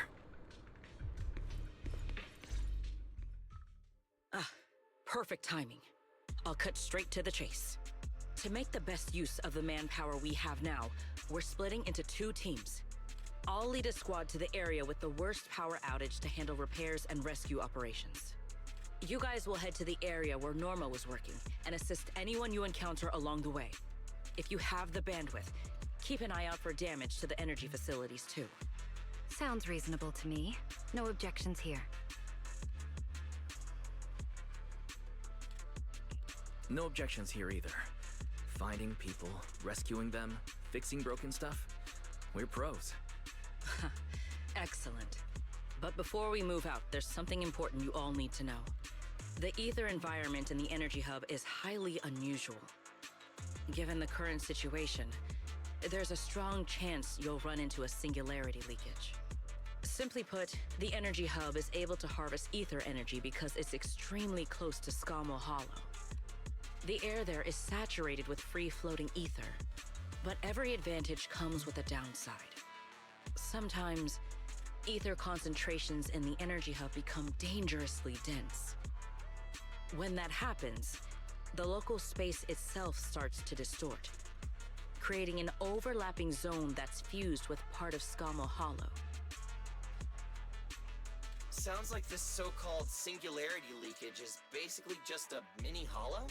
Perfect timing. I'll cut straight to the chase. To make the best use of the manpower we have now, we're splitting into 2 teams. I'll lead a squad to the area with the worst power outage to handle repairs and rescue operations. You guys will head to the area where Norma was working and assist anyone you encounter along the way. If you have the bandwidth, keep an eye out for damage to the energy facilities too. Sounds reasonable to me. No objections here. No objections here either. Finding people, rescuing them, fixing broken stuff. We're pros. Excellent. But before we move out, there's something important you all need to know. The ether environment in the energy hub is highly unusual. Given the current situation, there's a strong chance you'll run into a singularity leakage. Simply put, the energy hub is able to harvest ether energy because it's extremely close to Skamo Hollow. The air there is saturated with free-floating ether, but every advantage comes with a downside. Sometimes, ether concentrations in the energy hub become dangerously dense. When that happens, the local space itself starts to distort, creating an overlapping zone that's fused with part of Skamo Hollow. Sounds like this so-called singularity leakage is basically just a mini hollow?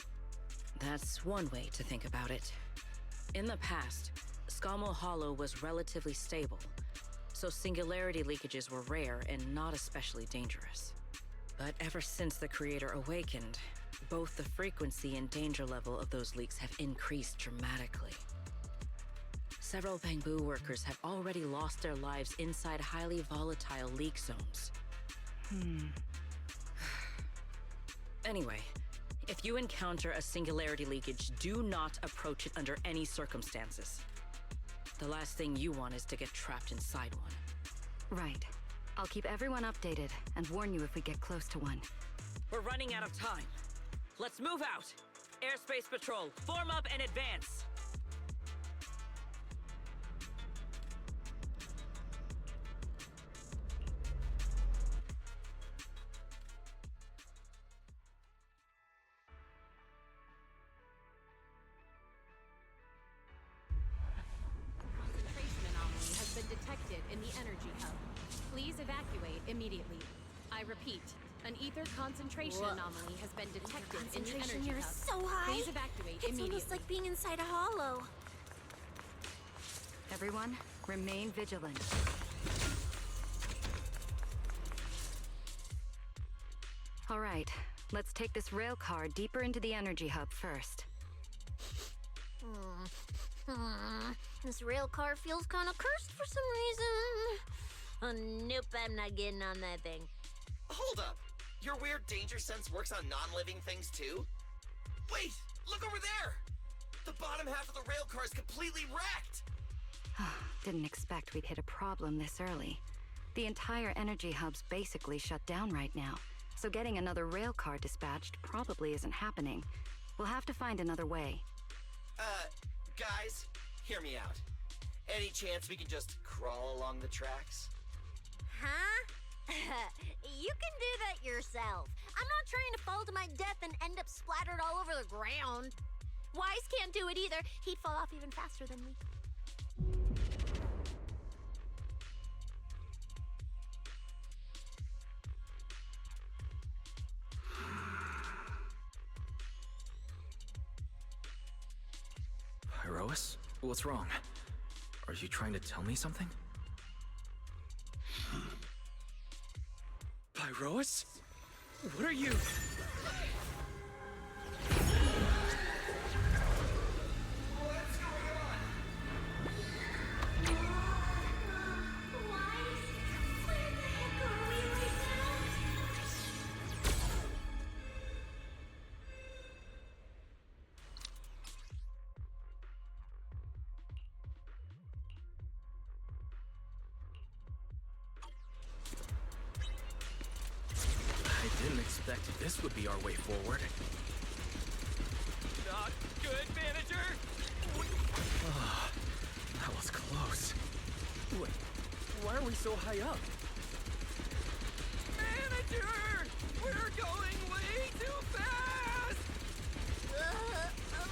That's one way to think about it. In the past, Skamo Hollow was relatively stable, so singularity leakages were rare and not especially dangerous. But ever since the Creator awakened, both the frequency and danger level of those leaks have increased dramatically. Several Bangbu workers have already lost their lives inside highly volatile leak zones. Anyway, if you encounter a singularity leakage, do not approach it under any circumstances. The last thing you want is to get trapped inside one. Right. I'll keep everyone updated and warn you if we get close to one. We're running out of time. Let's move out! Airspace Patrol, form up and advance! in the energy hub. Please evacuate immediately. I repeat, an ether concentration anomaly has been detected in the Concentration energy here hub. is so high. Please evacuate It's immediately. almost like being inside a hollow. Everyone, remain vigilant. All right, let's take this rail car deeper into the energy hub first. This rail car feels kind of cursed for some reason. Oh, nope, I'm not getting on that thing. Hold up! Your weird danger sense works on non-living things too? Wait! Look over there! The bottom half of the rail car is completely wrecked! Didn't expect we'd hit a problem this early. The entire energy hub's basically shut down right now, so getting another rail car dispatched probably isn't happening. We'll have to find another way. Guys, hear me out. Any chance we can just crawl along the tracks? Huh? You can do that yourself. I'm not trying to fall to my death and end up splattered all over the ground. Wise can't do it either. He'd fall off even faster than me. Pyrois? What's wrong? Are you trying to tell me something? Pyrois? What are you? I didn't expect this would be our way forward. Not good, manager! That was close. Wait, why are we so high up? Manager! We're going way too fast!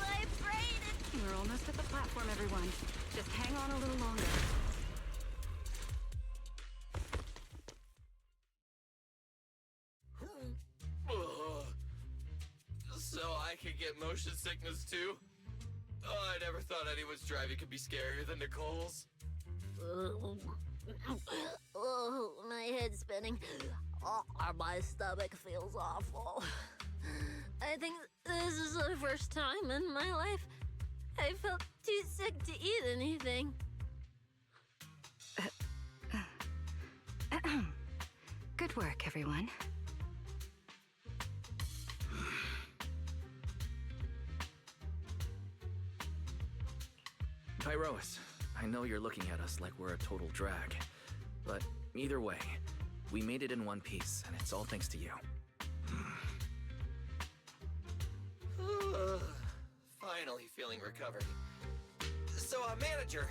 My brain is... We're almost at the platform, everyone. Just hang on a little longer. So I could get motion sickness too? Oh, I never thought anyone's driving could be scarier than Nicole's. Oh, my head's spinning. Oh, my stomach feels awful. I think this is the first time in my life I felt too sick to eat anything. Good work, everyone. Pyrois, I know you're looking at us like we're a total drag, but either way, we made it in one piece, and it's all thanks to you. Finally feeling recovered. So, manager,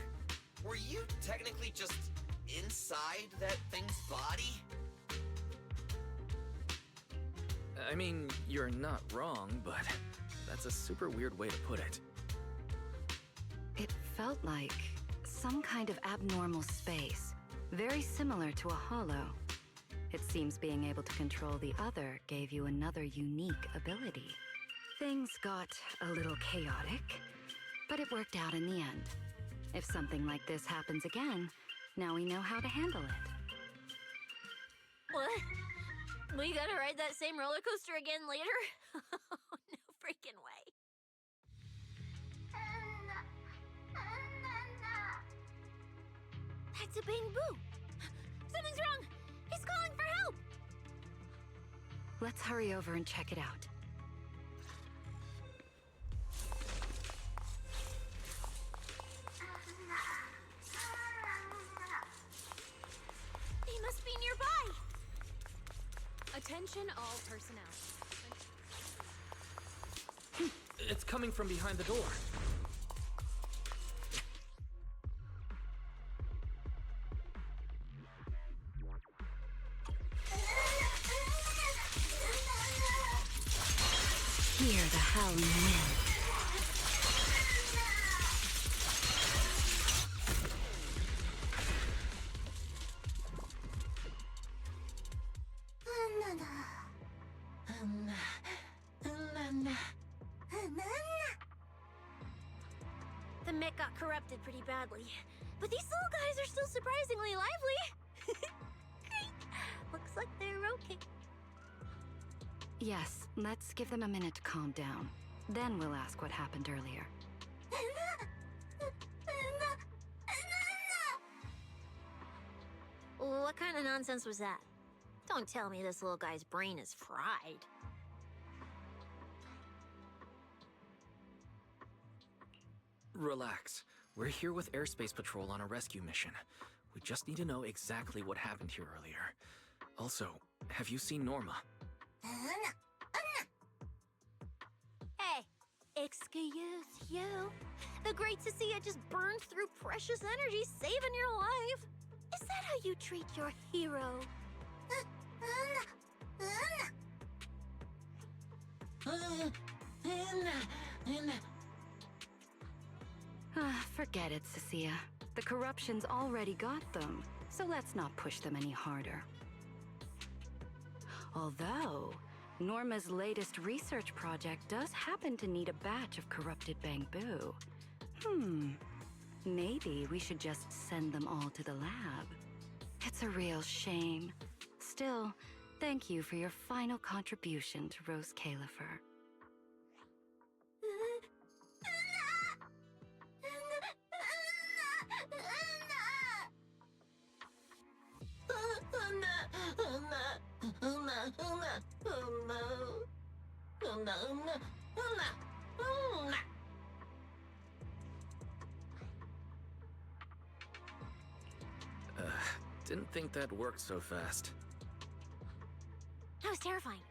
were you technically just inside that thing's body? I mean, you're not wrong, but that's a super weird way to put it. It felt like some kind of abnormal space, very similar to a hollow. It seems being able to control the other gave you another unique ability. Things got a little chaotic, but it worked out in the end. If something like this happens again, now we know how to handle it. What? We gotta ride that same roller coaster again later? No freaking way. That's a Bamboo! Something's wrong! He's calling for help! Let's hurry over and check it out. He must be nearby! Attention all personnel. It's coming from behind the door. Hear the howling wind. corrupted pretty badly. But these little guys are still surprisingly lively. Great. Looks like they're okay. Yes, let's give them a minute to calm down. Then we'll ask what happened earlier. What kind of nonsense was that? Don't tell me this little guy's brain is fried. Relax. We're here with Airspace Patrol on a rescue mission. We just need to know exactly what happened here earlier. Also, have you seen Norma? Hey, excuse you. The great Cecilia just burned through precious energy saving your life. Is that how you treat your hero? Forget it, Cecilia. The corruption's already got them, so let's not push them any harder. Although, Norma's latest research project does happen to need a batch of corrupted bamboo. Maybe we should just send them all to the lab. It's a real shame. Still, thank you for your final contribution to Roscaelifer. Didn't think that worked so fast. That was terrifying.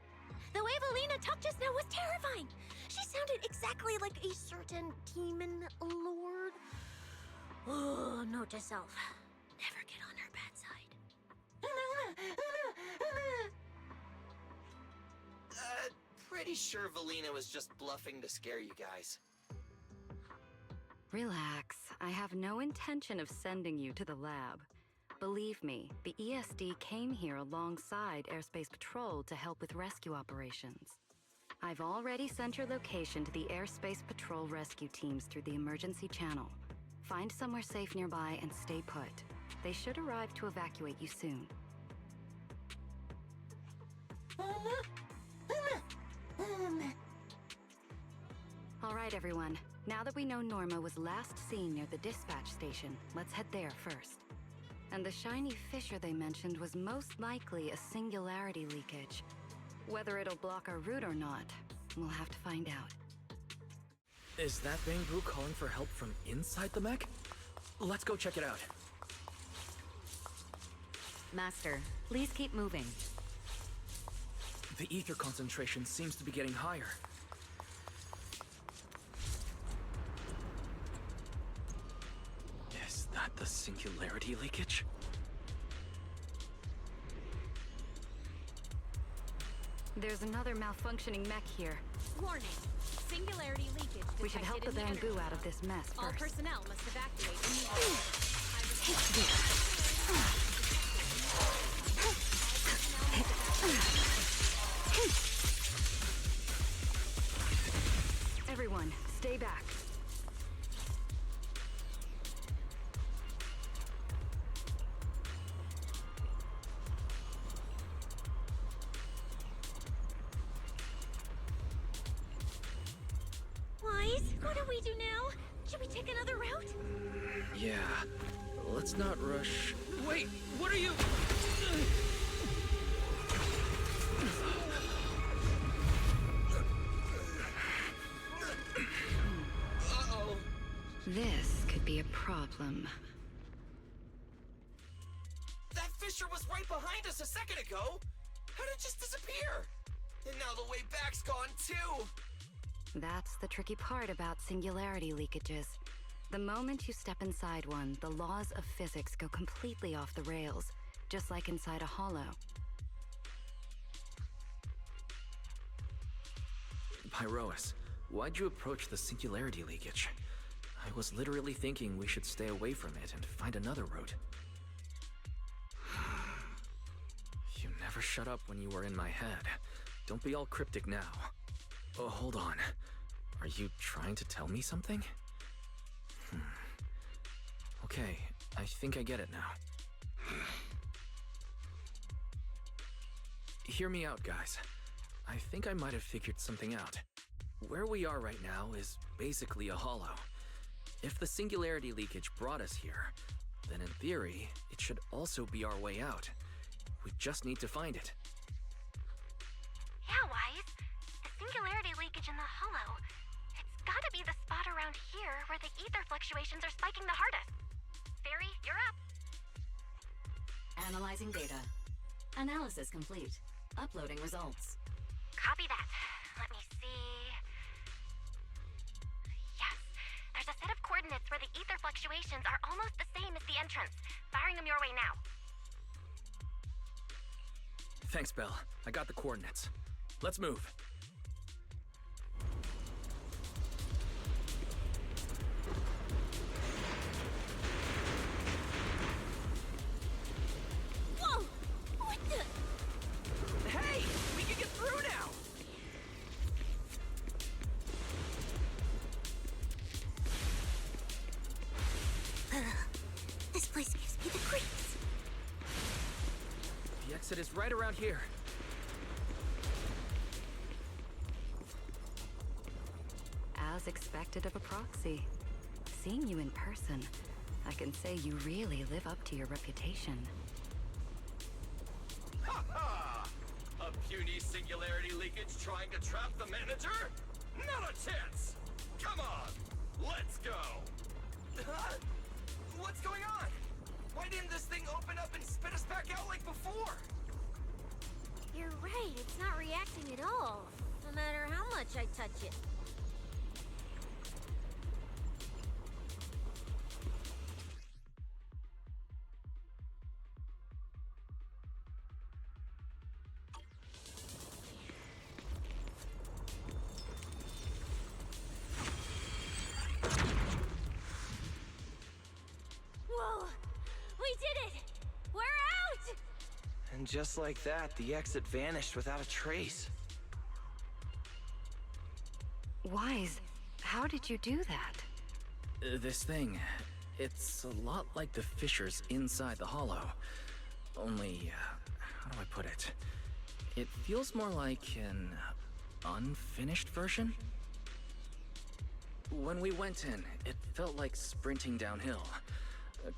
The way Valina talked just now was terrifying. She sounded exactly like a certain demon lord. Oh, note to self. Never get on her bad side. Pretty sure Valina was just bluffing to scare you guys. Relax. I have no intention of sending you to the lab. Believe me, the ESD came here alongside Airspace Patrol to help with rescue operations. I've already sent your location to the Airspace Patrol rescue teams through the emergency channel. Find somewhere safe nearby and stay put. They should arrive to evacuate you soon. All right, everyone. Now that we know Norma was last seen near the dispatch station, let's head there first. And the shiny fissure they mentioned was most likely a singularity leakage. Whether it'll block our route or not, we'll have to find out. Is that bamboo calling for help from inside the mech? Let's go check it out. Master, please keep moving. The ether concentration seems to be getting higher. Is that the singularity leakage? There's another malfunctioning mech here. Warning. Singularity leakage detected. We should help the in bamboo energy out of this mess All first. personnel must evacuate immediately. Everyone, stay back. Wise, what do we do now? Should we take another route? Yeah. Let's not rush. Wait, what are you? Uh-oh. This could be a problem. That fissure was right behind us a second ago. How did it just disappear? And now the way back's gone too. That's the tricky part about singularity leakages. The moment you step inside one, the laws of physics go completely off the rails, just like inside a hollow. Pyroas, why'd you approach the singularity leakage? I was literally thinking we should stay away from it and find another route. You never shut up when you were in my head. Don't be all cryptic now. Oh, hold on. Are you trying to tell me something? Okay, I think I get it now. Hear me out, guys. I think I might have figured something out. Where we are right now is basically a hollow. If the singularity leakage brought us here, then in theory, it should also be our way out. We just need to find it. Yeah, Wise. The singularity leakage in the hollow. It's gotta be the spot around here where the ether fluctuations are spiking the hardest. Fairy, you're up. Analyzing data. Analysis complete. Uploading results. Copy that. Let me see. Yes. There's a set of coordinates where the ether fluctuations are almost the same as the entrance. Firing them your way now. Thanks, Belle. I got the coordinates. Let's move. Whoa! What the? Hey! We can get through now! This place gives me the creeps. The exit is right around here. As expected of a proxy. Seeing you in person, I can say you really live up to your reputation. Ha ha! A puny singularity leakage trying to trap the manager? Not a chance! Come on! Let's go! Huh? What's going on? Why didn't this thing open up and spit us back out like before? You're right, it's not reacting at all. No matter how much I touch it. Whoa! We did it! We're out! And just like that, the exit vanished without a trace. Wise, how did you do that? This thing, it's a lot like the fissures inside the hollow. Only, how do I put it? It feels more like an unfinished version? When we went in, it felt like sprinting downhill.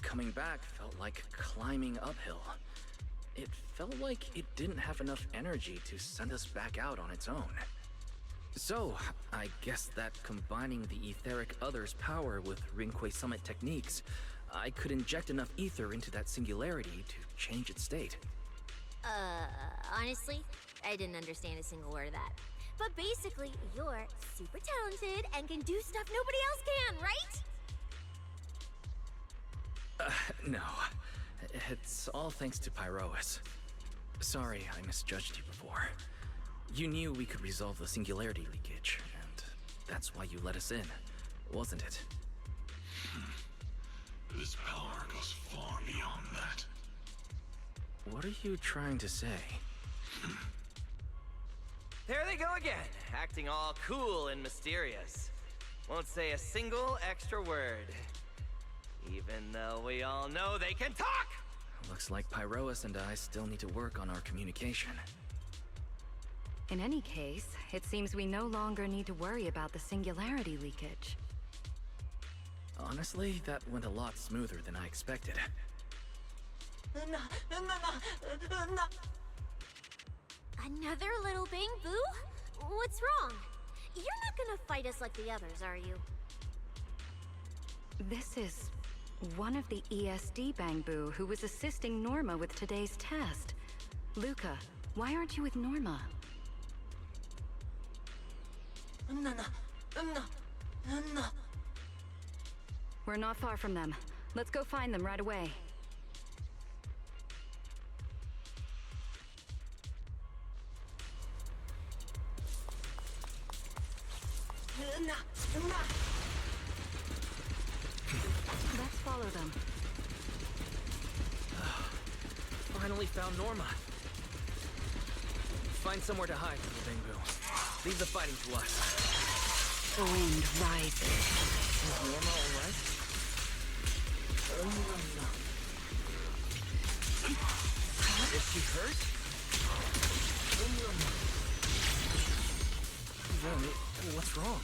Coming back felt like climbing uphill. It felt like it didn't have enough energy to send us back out on its own. So, I guess that combining the etheric other's power with Rinque Summit techniques, I could inject enough ether into that singularity to change its state. Honestly, I didn't understand a single word of that. But basically, you're super talented and can do stuff nobody else can, right? No. It's all thanks to Pyroas. Sorry I misjudged you before. You knew we could resolve the singularity leakage, and that's why you let us in, wasn't it? This power goes far beyond that. What are you trying to say? There they go again, acting all cool and mysterious. Won't say a single extra word. Even though we all know they can talk! Looks like Pyroas and I still need to work on our communication. In any case, it seems we no longer need to worry about the singularity leakage. Honestly, that went a lot smoother than I expected. Another little bang boo? What's wrong? You're not gonna fight us like the others, are you? This is one of the ESD Bangbu who was assisting Norma with today's test. Luca, why aren't you with Norma? We're not far from them. Let's go find them right away. Let's follow them. Finally found Norma. Find somewhere to hide, little Bangbu. Leave the fighting to us. The wind rises. Is Norma alright? Is she hurt? Then, what's wrong?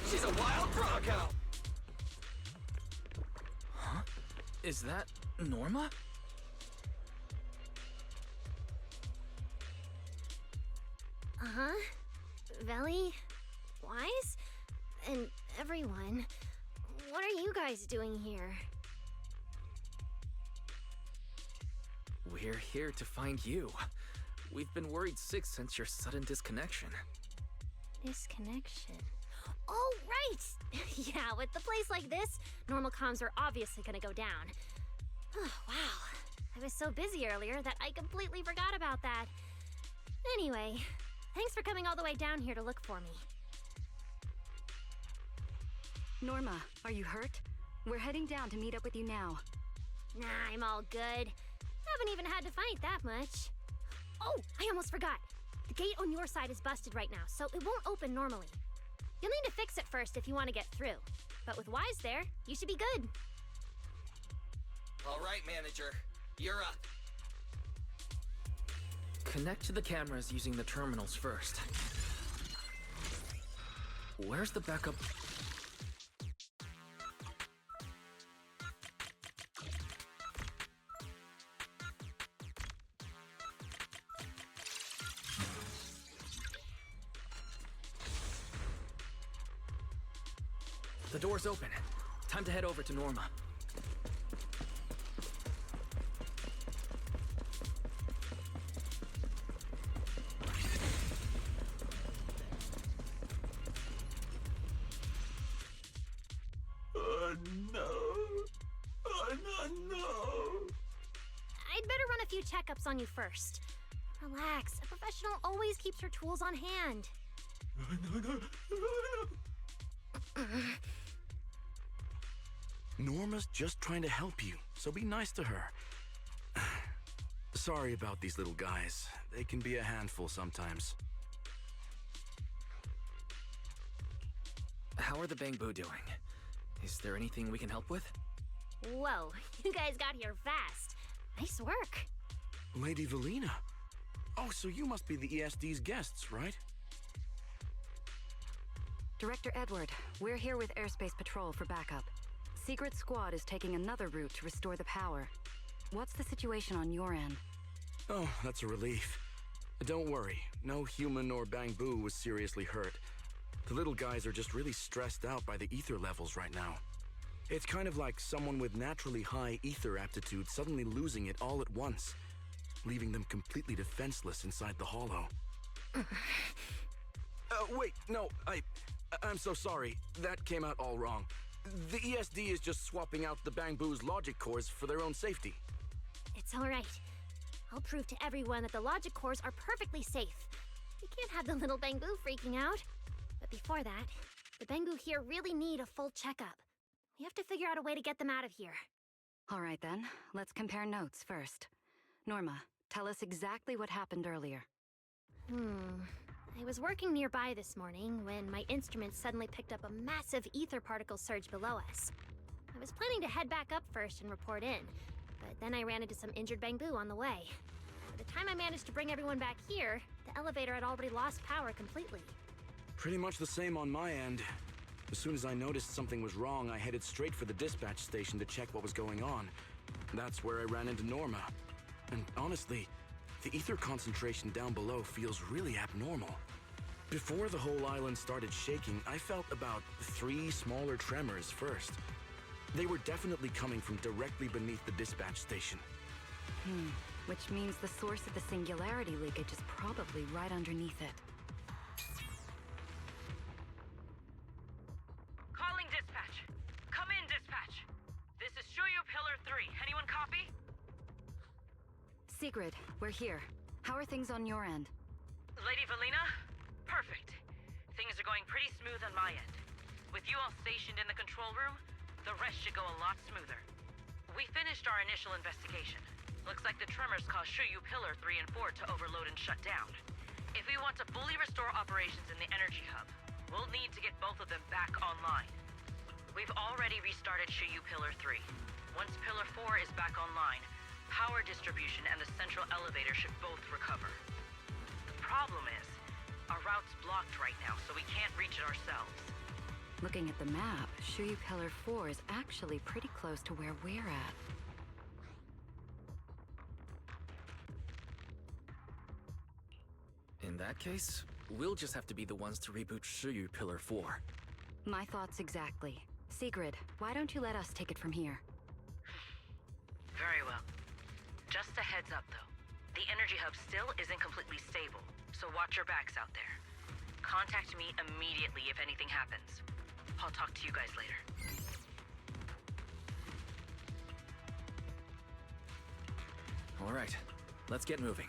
She's a wild bronco! Huh? Is that Norma? Uh-huh. Veli, Wise, and everyone. What are you guys doing here? We're here to find you. We've been worried sick since your sudden disconnection. Disconnection. Oh, right! Yeah, with the place like this, normal comms are obviously gonna go down. Oh, wow. I was so busy earlier that I completely forgot about that. Anyway, thanks for coming all the way down here to look for me. Norma, are you hurt? We're heading down to meet up with you now. Nah, I'm all good. Haven't even had to fight that much. Oh, I almost forgot. The gate on your side is busted right now, so it won't open normally. You'll need to fix it first if you want to get through. But with Wise there, you should be good. All right, manager. You're up. Connect to the cameras using the terminals first. Where's the backup? The door's open. Time to head over to Norma. No. No. I'd better run a few checkups on you first. Relax. A professional always keeps her tools on hand. Norma's just trying to help you, so be nice to her. Sorry about these little guys. They can be a handful sometimes. How are the Bangbu doing? Is there anything we can help with? Whoa, you guys got here fast. Nice work. Lady Velina. Oh, so you must be the ESD's guests, right? Director Edward, we're here with Airspace Patrol for backup. Secret Squad is taking another route to restore the power. What's the situation on your end? Oh, that's a relief. Don't worry, no human or Bangbu was seriously hurt. The little guys are just really stressed out by the ether levels right now. It's kind of like someone with naturally high ether aptitude suddenly losing it all at once, leaving them completely defenseless inside the hollow. Wait, no, I'm so sorry. That came out all wrong. The ESD is just swapping out the Bangbu's logic cores for their own safety. It's all right. I'll prove to everyone that the logic cores are perfectly safe. We can't have the little Bangbu freaking out. But before that, the Bangbu here really need a full checkup. We have to figure out a way to get them out of here. All right then, let's compare notes first. Norma, tell us exactly what happened earlier. I was working nearby this morning when my instruments suddenly picked up a massive ether particle surge below us. I was planning to head back up first and report in, but then I ran into some injured Bangbu on the way. By the time I managed to bring everyone back here, the elevator had already lost power completely. Pretty much the same on my end. As soon as I noticed something was wrong, I headed straight for the dispatch station to check what was going on. That's where I ran into Norma. And honestly, the ether concentration down below feels really abnormal. Before the whole island started shaking, I felt about 3 smaller tremors first. They were definitely coming from directly beneath the dispatch station. Which means the source of the singularity leakage is probably right underneath it. Calling dispatch. Come in, dispatch. This is Shuyu Pillar 3. Anyone copy? Sigrid, we're here. How are things on your end? Lady Velina? Perfect. Things are going pretty smooth on my end. With you all stationed in the control room, the rest should go a lot smoother. We finished our initial investigation. Looks like the tremors caused Shuyu Pillar 3 and 4 to overload and shut down. If we want to fully restore operations in the energy hub, we'll need to get both of them back online. We've already restarted Shuyu Pillar 3. Once Pillar 4 is back online, power distribution and the central elevator should both recover. The problem is, our route's blocked right now, so we can't reach it ourselves. Looking at the map, Shuyu Pillar 4 is actually pretty close to where we're at. In that case, we'll just have to be the ones to reboot Shuyu Pillar 4. My thoughts exactly. Sigrid, why don't you let us take it from here? Very well. Just a heads up, though. The energy hub still isn't completely stable, so watch your backs out there. Contact me immediately if anything happens. I'll talk to you guys later. All right, let's get moving.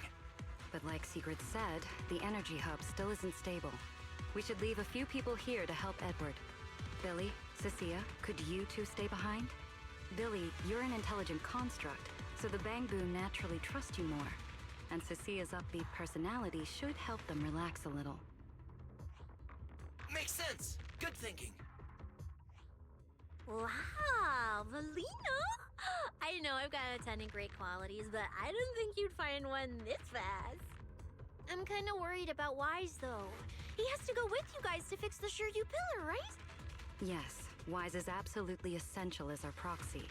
But like Sigrid said, the energy hub still isn't stable. We should leave a few people here to help Edward. Billy, Cecilia, could you two stay behind? Billy, you're an intelligent construct, so the Bangbu naturally trust you more. And Cecilia's upbeat personality should help them relax a little. Makes sense. Good thinking. Wow, Valina! I know I've got a ton of great qualities, but I didn't think you'd find one this fast. I'm kind of worried about Wise, though. He has to go with you guys to fix the Shiryu Pillar, right? Yes, Wise is absolutely essential as our proxy.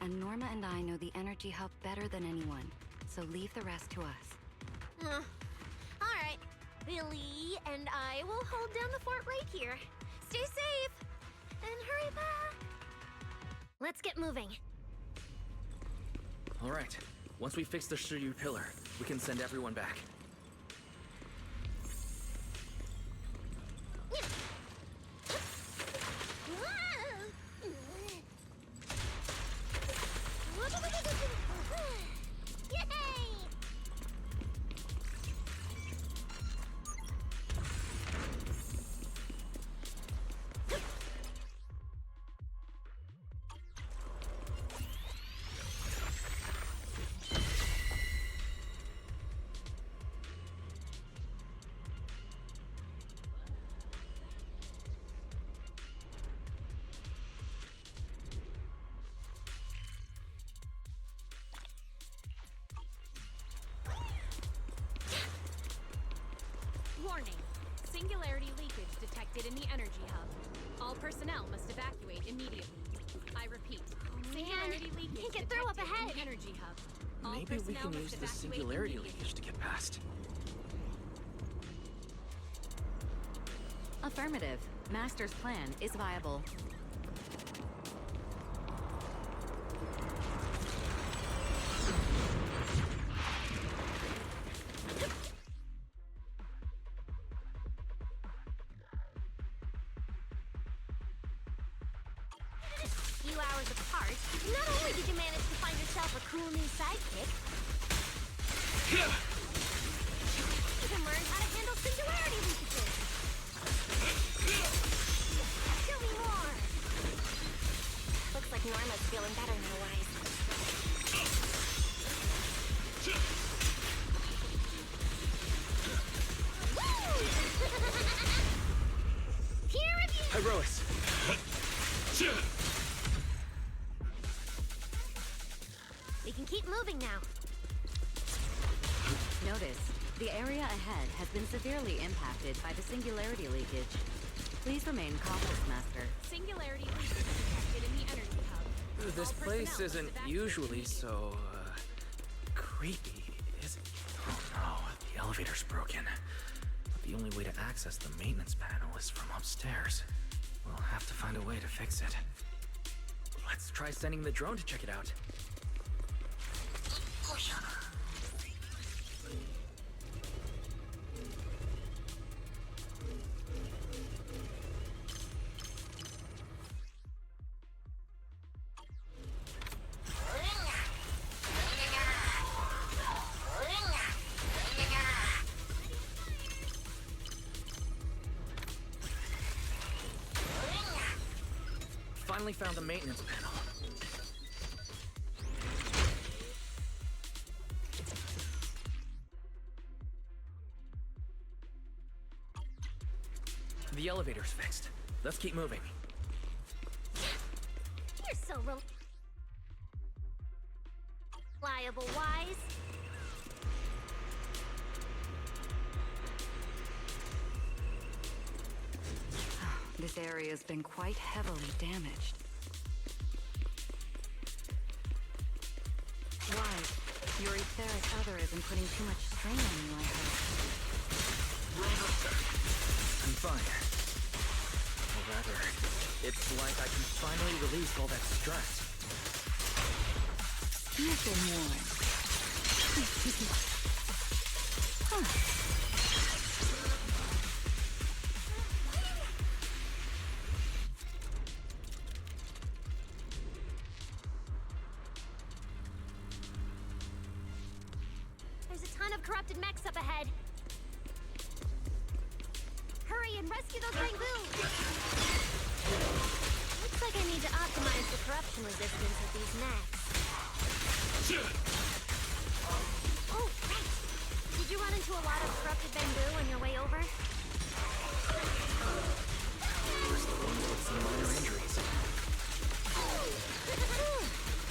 And Norma and I know the energy hub better than anyone, so leave the rest to us. All right. Billy and I will hold down the fort right here. Stay safe! And hurry back! Let's get moving. All right, once we fix the Shiryu Pillar, we can send everyone back. Warning. Singularity leakage detected in the energy hub. All personnel must evacuate immediately. I repeat. Singularity leakage can't get through up detected in ahead. the energy hub. All Maybe we personnel can must use the evacuate singularity immediately. leakage to get past. Affirmative. Master's plan is viable. Few hours apart, not only did you manage to find yourself a cool new sidekick, you can learn how to handle singularity leakages. Show me more. Looks like Norma's feeling better now, Wise. Peer review. Heroics! We can keep moving now. Notice, the area ahead has been severely impacted by the singularity leakage. Please remain cautious, Master. Singularity leakage detected in the energy hub. This All place personnel isn't must evacuate usually immediately. so, creepy, is it? Oh no, the elevator's broken. The only way to access the maintenance panel is from upstairs. We'll have to find a way to fix it. Let's try sending the drone to check it out. Finally found the maintenance panel. The elevator's fixed. Let's keep moving. You're so reliable, Wise. This area's been quite heavily damaged. Why? Your etheric other isn't putting too much strain on you, I hope. I'm fine. Or rather, it's like I can finally release all that stress. You've been warned. Huh. There's a ton of corrupted mechs up ahead. Hurry and rescue those bamboo! Looks like I need to optimize the corruption resistance of these mechs. Oh, right! Did you run into a lot of corrupted bamboo on your way over? There's the one with some minor injuries.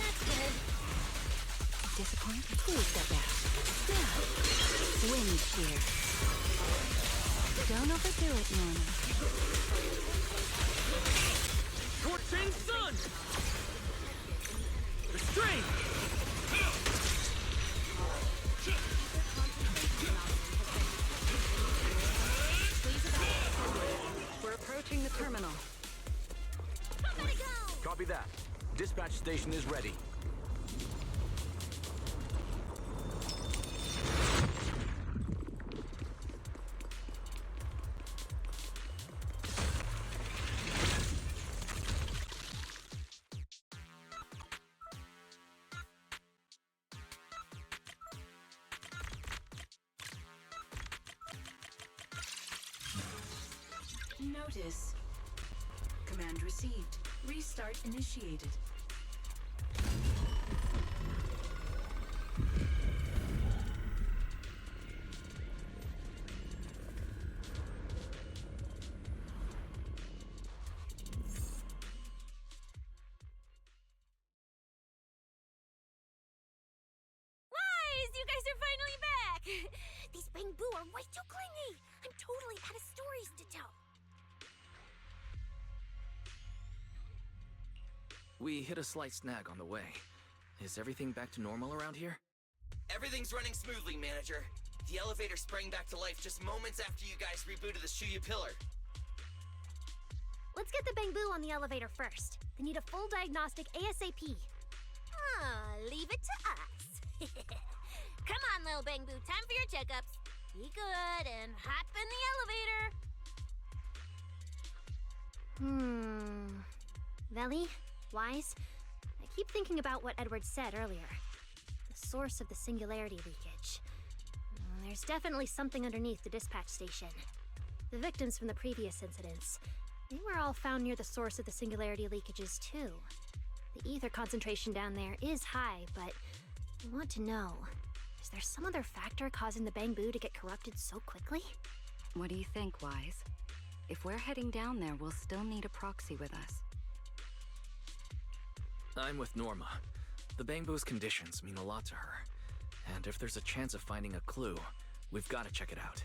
That's good. Disappointed? Please step back. Now, wind shear. Don't overdo it, Norma. Scorching sun! Restrain! We're approaching the terminal. Copy that. Dispatch station is ready. Notice. Command received. Restart initiated. Wise, you guys are finally back! These bamboo are way too clingy! I'm totally out of stories to tell. We hit a slight snag on the way. Is everything back to normal around here? Everything's running smoothly, Manager. The elevator sprang back to life just moments after you guys rebooted the Shuyu pillar. Let's get the bamboo on the elevator first. They need a full diagnostic ASAP. Leave it to us. Come on, little bamboo. Time for your checkups. Be good and hop in the elevator. Veli? Wise? I keep thinking about what Edward said earlier. The source of the singularity leakage. There's definitely something underneath the dispatch station. The victims from the previous incidents, they were all found near the source of the singularity leakages too. The ether concentration down there is high, but I want to know, is there some other factor causing the bamboo to get corrupted so quickly? What do you think, Wise? If we're heading down there, we'll still need a proxy with us. I'm with Norma. The bamboo's conditions mean a lot to her. And if there's a chance of finding a clue, we've got to check it out.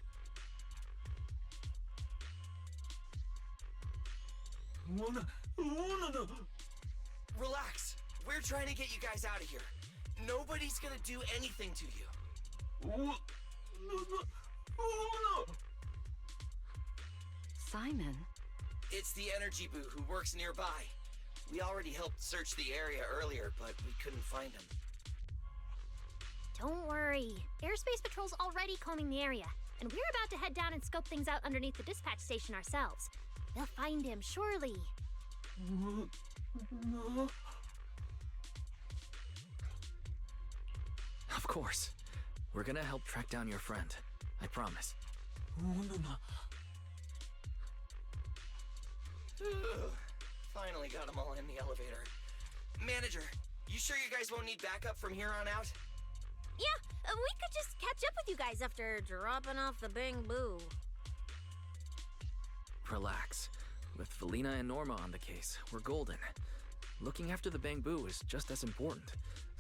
Relax. We're trying to get you guys out of here. Nobody's gonna do anything to you. Simon? It's the energy boo who works nearby. We already helped search the area earlier, but we couldn't find him. Don't worry. Airspace Patrol's already combing the area, and we're about to head down and scope things out underneath the dispatch station ourselves. They'll find him, surely. Of course. We're gonna help track down your friend. I promise. Finally got them all in the elevator. Manager, you sure you guys won't need backup from here on out? Yeah, we could just catch up with you guys after dropping off the Bang Boo. Relax. With Valina and Norma on the case, we're golden. Looking after the Bang-Boo is just as important,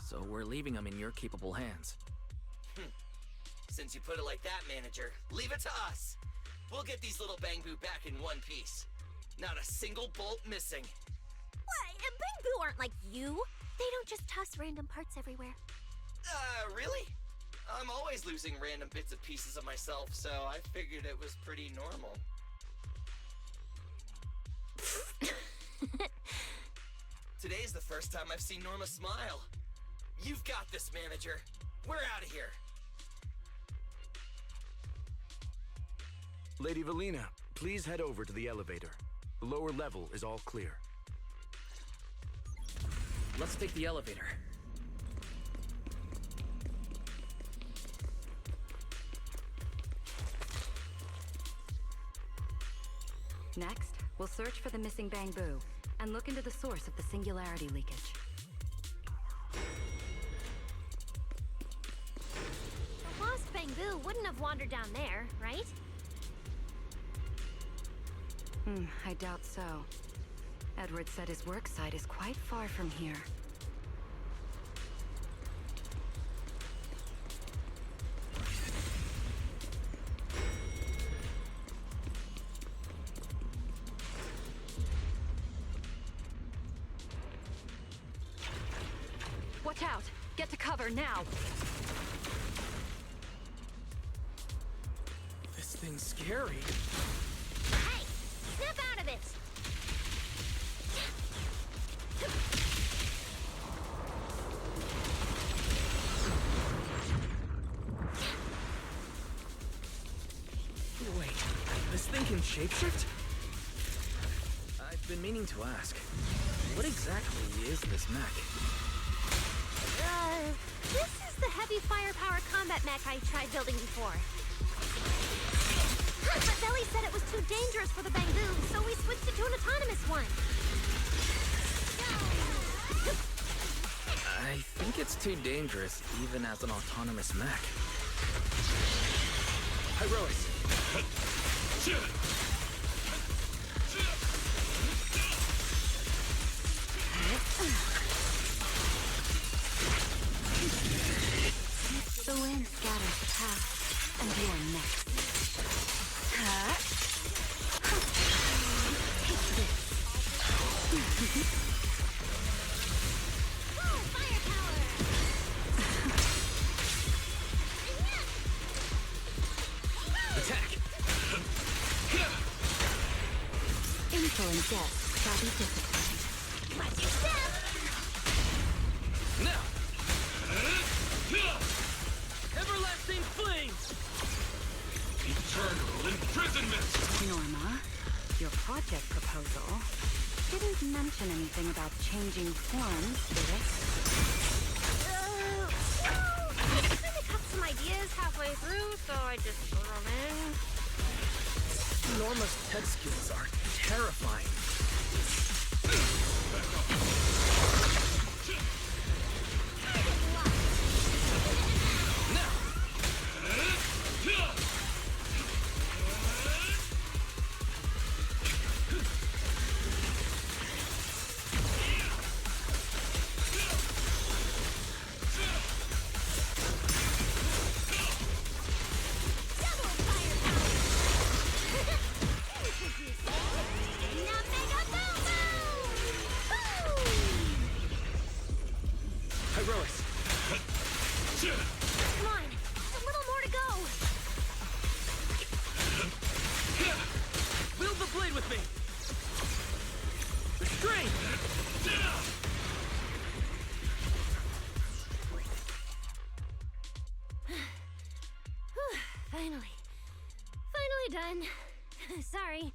so we're leaving them in your capable hands. Since you put it like that, Manager, leave it to us. We'll get these little Bang-Boo back in one piece. Not a single bolt missing. What? Bang Boo aren't like you. They don't just toss random parts everywhere. Really? I'm always losing random bits and pieces of myself, so I figured it was pretty normal. Today's the first time I've seen Norma smile. You've got this, Manager. We're out of here. Lady Valina, please head over to the elevator. The lower level is all clear. Let's take the elevator. Next, we'll search for the missing Bang-Boo and look into the source of the singularity leakage. The lost Bang Boo wouldn't have wandered down there, right? I doubt so. Edward said his work site is quite far from here. Watch out! Get to cover now! This thing's scary. Hey! Snap out of it! Wait, this thing can shapeshift? I've been meaning to ask, what exactly is this mech? This is the heavy firepower combat mech I tried building before. But Belly said it was too dangerous for the Bang-Boo, so we switched it to an autonomous one. I think it's too dangerous even as an autonomous mech. Heroics! The wind scatters the past, and you are next. Attack! Info and death shall be disciplined. Watch your step! Now! Everlasting flames! Eternal imprisonment! Norma, your project proposal didn't mention anything about changing forms, did it? Well, I kinda got some ideas halfway through, so I just threw them in. Norma's tech skills are terrifying. Heroics! Come on, a little more to go. Wield the blade with me! Restrain! Finally done. Sorry,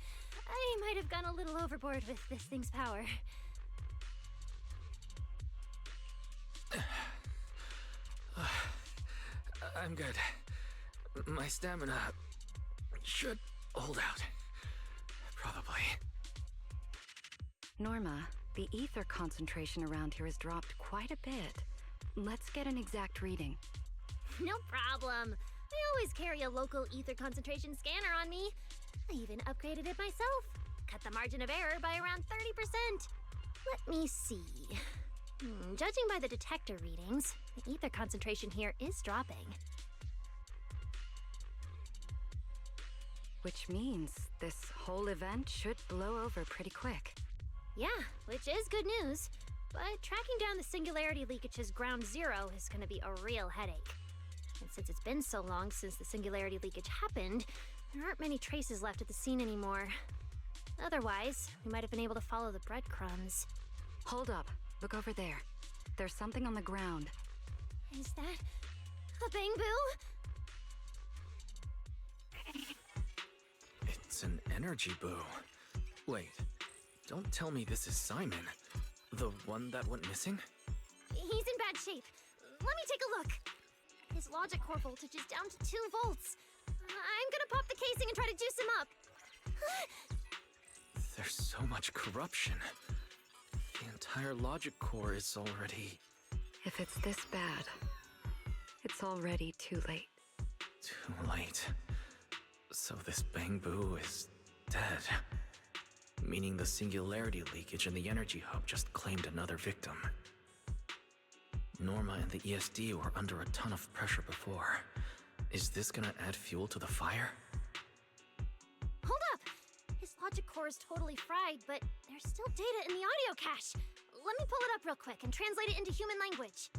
I might have gone a little overboard with this thing's power. I'm good. My stamina should hold out. Probably. Norma, the ether concentration around here has dropped quite a bit. Let's get an exact reading. No problem. I always carry a local ether concentration scanner on me. I even upgraded it myself. Cut the margin of error by around 30%. Let me see. Judging by the detector readings, the ether concentration here is dropping. Which means this whole event should blow over pretty quick. Yeah, which is good news. But tracking down the singularity leakage's ground zero is going to be a real headache. And since it's been so long since the singularity leakage happened, there aren't many traces left at the scene anymore. Otherwise, we might have been able to follow the breadcrumbs. Hold up. Look over there. There's something on the ground. Is that a bamboo? It's an energy boo. Wait, don't tell me this is Simon. The one that went missing? He's in bad shape. Let me take a look. His logic core voltage is down to 2 volts. I'm gonna pop the casing and try to juice him up. There's so much corruption. The entire logic core is already... If it's this bad, it's already too late. Too late. So this bamboo is dead. Meaning the singularity leakage in the energy hub just claimed another victim. Norma and the ESD were under a ton of pressure before. Is this gonna add fuel to the fire? Hold up! His logic core is totally fried, but there's still data in the audio cache. Let me pull it up real quick and translate it into human language.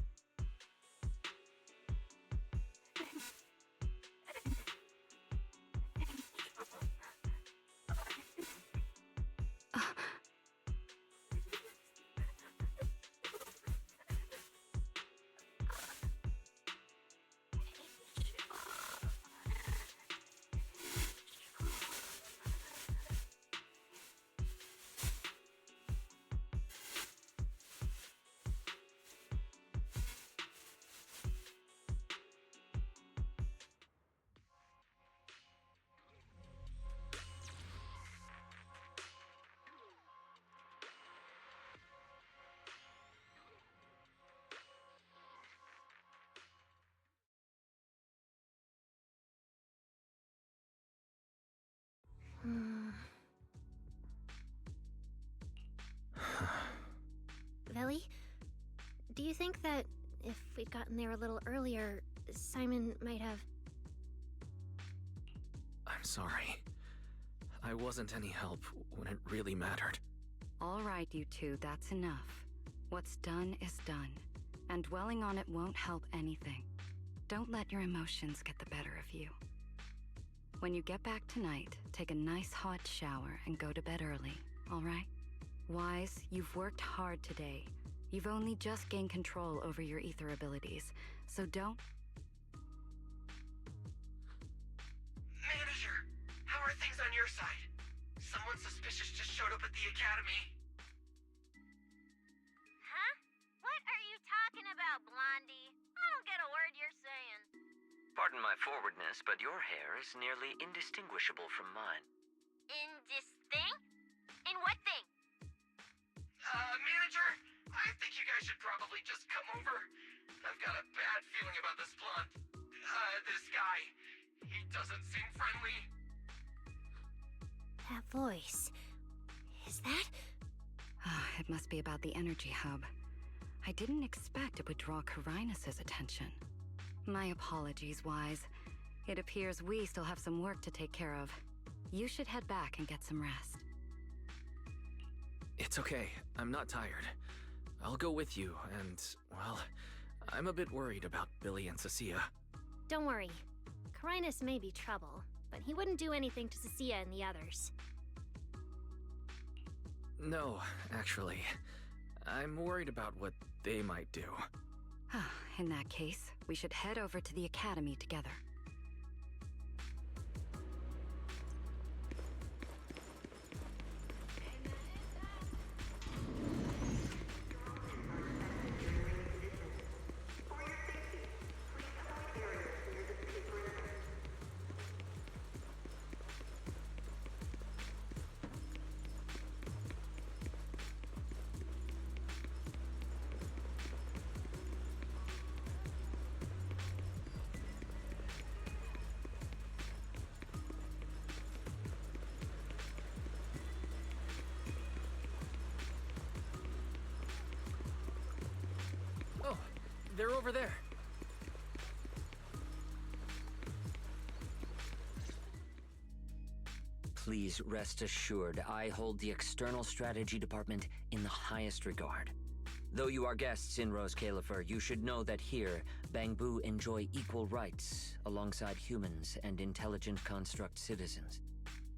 Velly, do you think that if we'd gotten there a little earlier, Simon might have... I'm sorry. I wasn't any help when it really mattered. All right, you two, that's enough. What's done is done, and dwelling on it won't help anything. Don't let your emotions get the better of you. When you get back tonight, take a nice hot shower and go to bed early, all right? Wise, you've worked hard today. You've only just gained control over your ether abilities, so don't... Manager, how are things on your side? Someone suspicious just showed up at the academy. Huh? What are you talking about, Blondie? I don't get a word you're saying. Pardon my forwardness, but your hair is nearly indistinguishable from mine. In this thing? In what thing? Manager, I think you guys should probably just come over. I've got a bad feeling about this blonde. This guy. He doesn't seem friendly. That voice. Is that? It must be about the energy hub. I didn't expect it would draw Carinus' attention. My apologies, Wise. It appears we still have some work to take care of. You should head back and get some rest. It's okay. I'm not tired. I'll go with you, and, well, I'm a bit worried about Billy and Cecilia. Don't worry. Carinus may be trouble, but he wouldn't do anything to Cecilia and the others. No, actually. I'm worried about what they might do. In that case, we should head over to the academy together. they're over there. Please rest assured, I hold the External Strategy Department in the highest regard. Though you are guests in Roscaelifer, you should know that here, Bangbu enjoy equal rights alongside humans and intelligent construct citizens.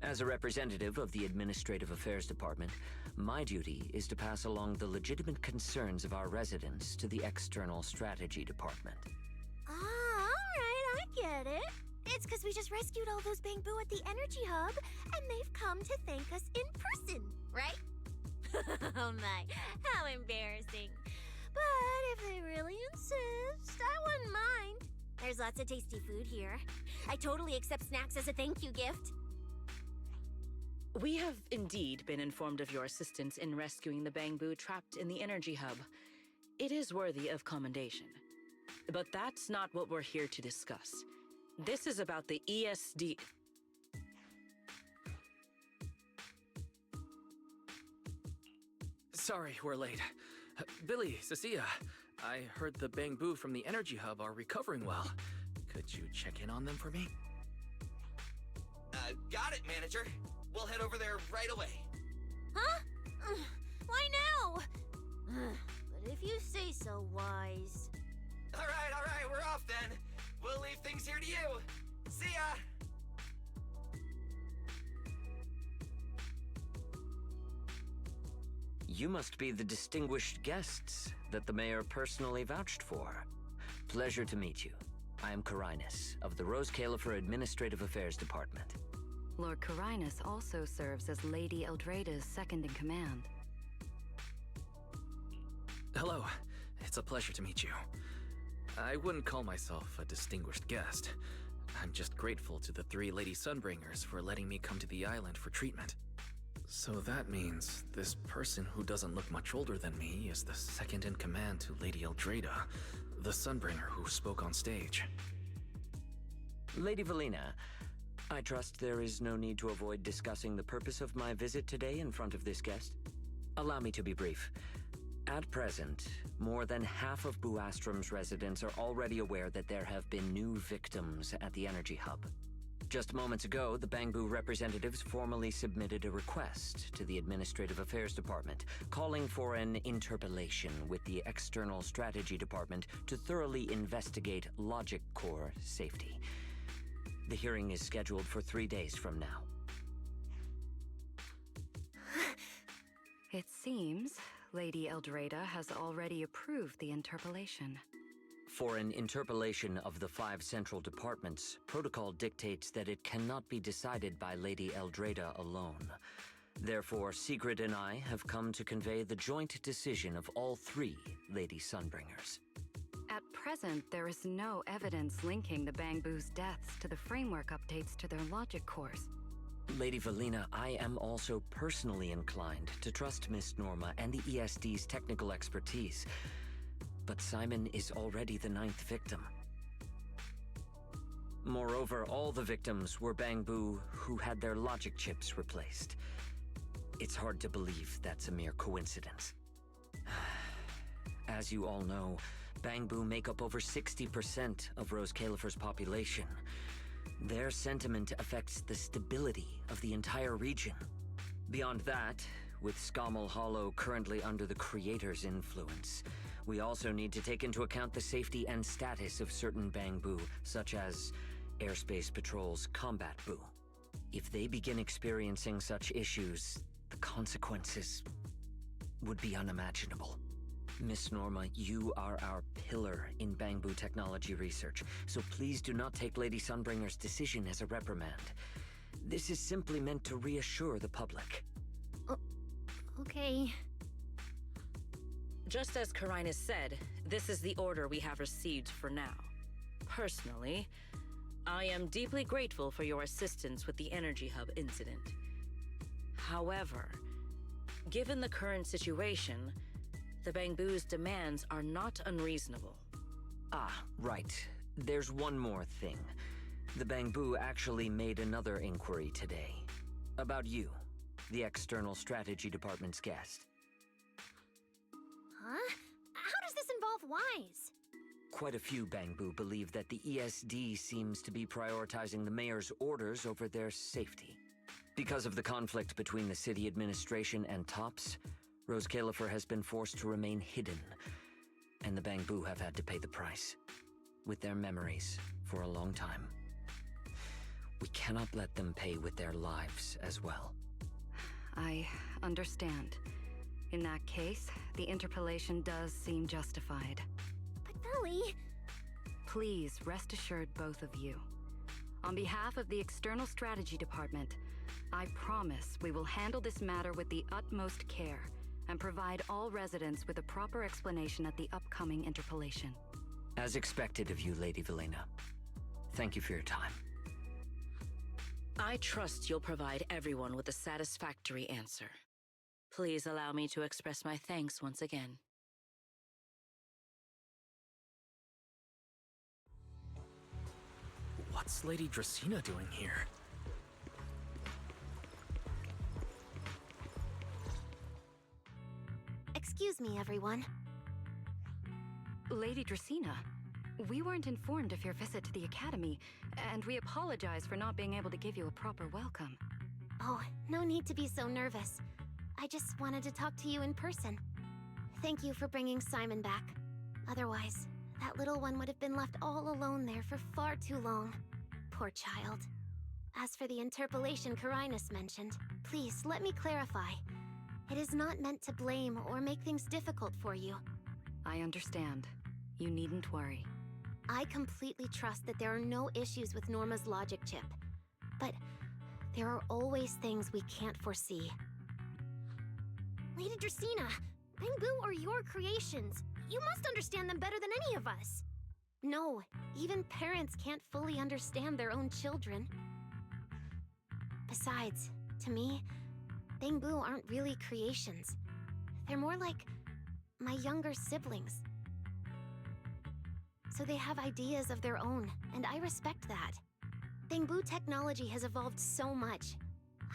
As a representative of the Administrative Affairs Department, my duty is to pass along the legitimate concerns of our residents to the External Strategy Department. Ah, alright, I get it. It's because we just rescued all those Bangbu at the Energy Hub, and they've come to thank us in person, right? Oh my, how embarrassing. But if they really insist, I wouldn't mind. There's lots of tasty food here. I totally accept snacks as a thank you gift. We have indeed been informed of your assistance in rescuing the Bangbu trapped in the Energy Hub. It is worthy of commendation. But that's not what we're here to discuss. This is about the ESD... Sorry, we're late. Billy, Cecilia, I heard the Bangbu from the Energy Hub are recovering well. Could you check in on them for me? Got it, manager. We'll head over there right away. Huh? Why now? But if you say so, Wise. All right, we're off then. We'll leave things here to you. See ya! You must be the distinguished guests that the mayor personally vouched for. Pleasure to meet you. I am Carinus, of the Roscaelifer Administrative Affairs Department. Lord Carinus also serves as Lady Eldreda's second-in-command. Hello. It's a pleasure to meet you. I wouldn't call myself a distinguished guest. I'm just grateful to the 3 Lady Sunbringers for letting me come to the island for treatment. So that means this person who doesn't look much older than me is the second-in-command to Lady Eldreda, the Sunbringer who spoke on stage. Lady Valina, I trust there is no need to avoid discussing the purpose of my visit today in front of this guest. Allow me to be brief. At present, more than half of Buastrom's residents are already aware that there have been new victims at the Energy Hub. Just moments ago, the Bangbu representatives formally submitted a request to the Administrative Affairs Department, calling for an interpellation with the External Strategy Department to thoroughly investigate Logic Core safety. The hearing is scheduled for 3 days from now. It seems Lady Eldreda has already approved the interpellation. For an interpellation of the 5 central departments, protocol dictates that it cannot be decided by Lady Eldreda alone. Therefore, Sigrid and I have come to convey the joint decision of all 3 Lady Sunbringers. At present, there is no evidence linking the Bangbu's deaths to the framework updates to their logic cores. Lady Valina, I am also personally inclined to trust Miss Norma and the ESD's technical expertise. But Simon is already the 9th victim. Moreover, all the victims were Bangbu who had their logic chips replaced. It's hard to believe that's a mere coincidence. As you all know, Bangbu make up over 60% of Roscaelifer's population. Their sentiment affects the stability of the entire region. Beyond that, with Scommel Hollow currently under the Creator's influence, we also need to take into account the safety and status of certain Bangbu, such as Airspace Patrol's Combat Bu. If they begin experiencing such issues, the consequences would be unimaginable. Miss Norma, you are our pillar in Bangbu technology research, so please do not take Lady Sunbringer's decision as a reprimand. This is simply meant to reassure the public. Okay. Just as Carinus said, this is the order we have received for now. Personally, I am deeply grateful for your assistance with the Energy Hub incident. However, given the current situation, the Bangbu's demands are not unreasonable. Ah, right. There's one more thing. The Bangbu actually made another inquiry today. About you, the External Strategy Department's guest. Huh? How does this involve Wise? Quite a few Bangbu believe that the ESD seems to be prioritizing the mayor's orders over their safety. Because of the conflict between the city administration and TOPS, Roscaelifer has been forced to remain hidden, and the Bangbu have had to pay the price, with their memories, for a long time. We cannot let them pay with their lives as well. I understand. In that case, the interpolation does seem justified. But Valley... Please rest assured, both of you. On behalf of the External Strategy Department, I promise we will handle this matter with the utmost care and provide all residents with a proper explanation at the upcoming interpolation. As expected of you, Lady Valina. Thank you for your time. I trust you'll provide everyone with a satisfactory answer. Please allow me to express my thanks once again. What's Lady Dracena doing here? Excuse me, everyone. Lady Dracena, we weren't informed of your visit to the Academy, and we apologize for not being able to give you a proper welcome. Oh, no need to be so nervous. I just wanted to talk to you in person. Thank you for bringing Simon back. Otherwise, that little one would have been left all alone there for far too long. Poor child. As for the interpolation Carinus mentioned, please let me clarify. It is not meant to blame or make things difficult for you. I understand. You needn't worry. I completely trust that there are no issues with Norma's logic chip. But there are always things we can't foresee. Lady Dracena, Bangbu are your creations. You must understand them better than any of us. No, even parents can't fully understand their own children. Besides, to me, Bangbu aren't really creations. They're more like my younger siblings. So they have ideas of their own, and I respect that. Bangbu technology has evolved so much.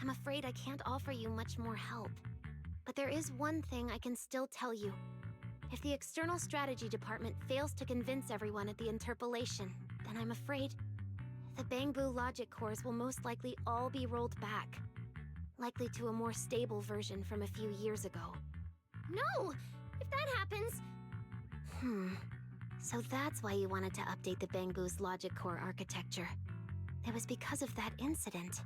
I'm afraid I can't offer you much more help. But there is one thing I can still tell you. If the External Strategy Department fails to convince everyone at the interpolation, then I'm afraid the Bangbu logic cores will most likely all be rolled back. Likely to a more stable version from a few years ago. No! If that happens... So that's why you wanted to update the Bangbu's logic core architecture. It was because of that incident.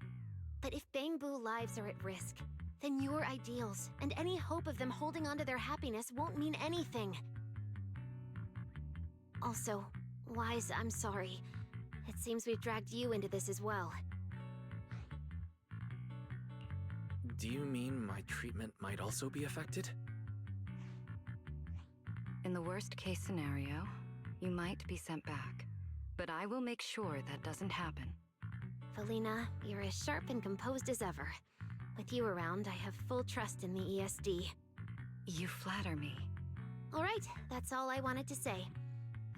But if Bangbu lives are at risk, then your ideals and any hope of them holding onto their happiness won't mean anything. Also, Wise, I'm sorry. It seems we've dragged you into this as well. Do you mean my treatment might also be affected? In the worst-case scenario, you might be sent back. But I will make sure that doesn't happen. Valina, you're as sharp and composed as ever. With you around, I have full trust in the ESD. You flatter me. All right, that's all I wanted to say.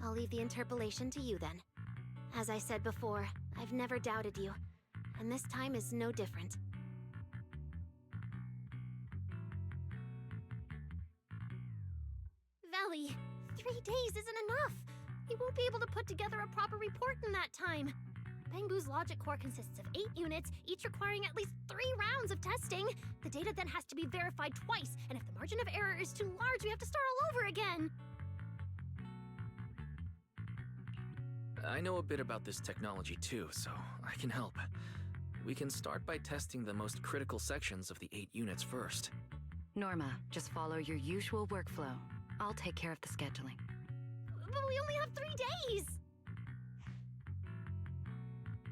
I'll leave the interpolation to you then. As I said before, I've never doubted you, and this time is no different. Valley, 3 days isn't enough. You won't be able to put together a proper report in that time. Bangbu's logic core consists of 8 units, each requiring at least 3 rounds of testing. The data then has to be verified twice, and if the margin of error is too large, we have to start all over again. I know a bit about this technology too, so I can help. We can start by testing the most critical sections of the 8 units first. Norma, just follow your usual workflow. I'll take care of the scheduling. But we only have 3 days!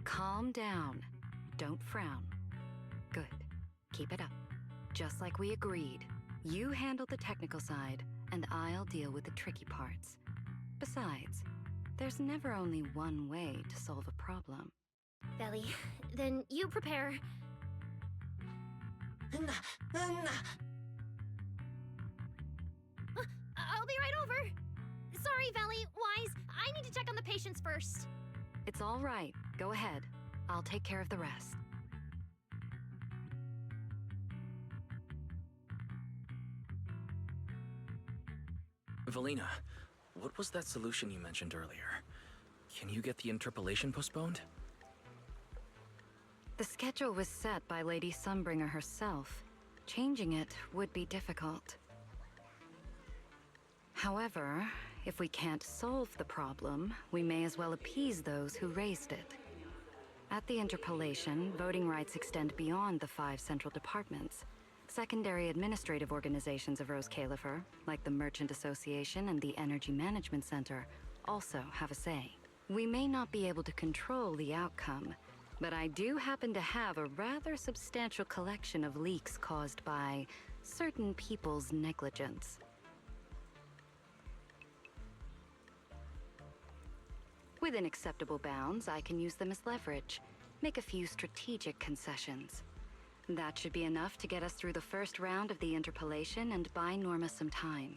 Calm down. Don't frown. Good. Keep it up. Just like we agreed. You handle the technical side, and I'll deal with the tricky parts. Besides, there's never only one way to solve a problem. Valley, then you prepare. I'll be right over. Sorry, Valley, Wise, I need to check on the patients first. It's all right. Go ahead. I'll take care of the rest. Valina, what was that solution you mentioned earlier? Can you get the interpolation postponed? The schedule was set by Lady Sunbringer herself. Changing it would be difficult. However, if we can't solve the problem, we may as well appease those who raised it. At the interpolation, voting rights extend beyond the 5 central departments. Secondary administrative organizations of Roscaelifer, like the Merchant Association and the Energy Management Center, also have a say. We may not be able to control the outcome, but I do happen to have a rather substantial collection of leaks caused by certain people's negligence. Within acceptable bounds, I can use them as leverage, make a few strategic concessions. That should be enough to get us through the first round of the interpolation and buy Norma some time.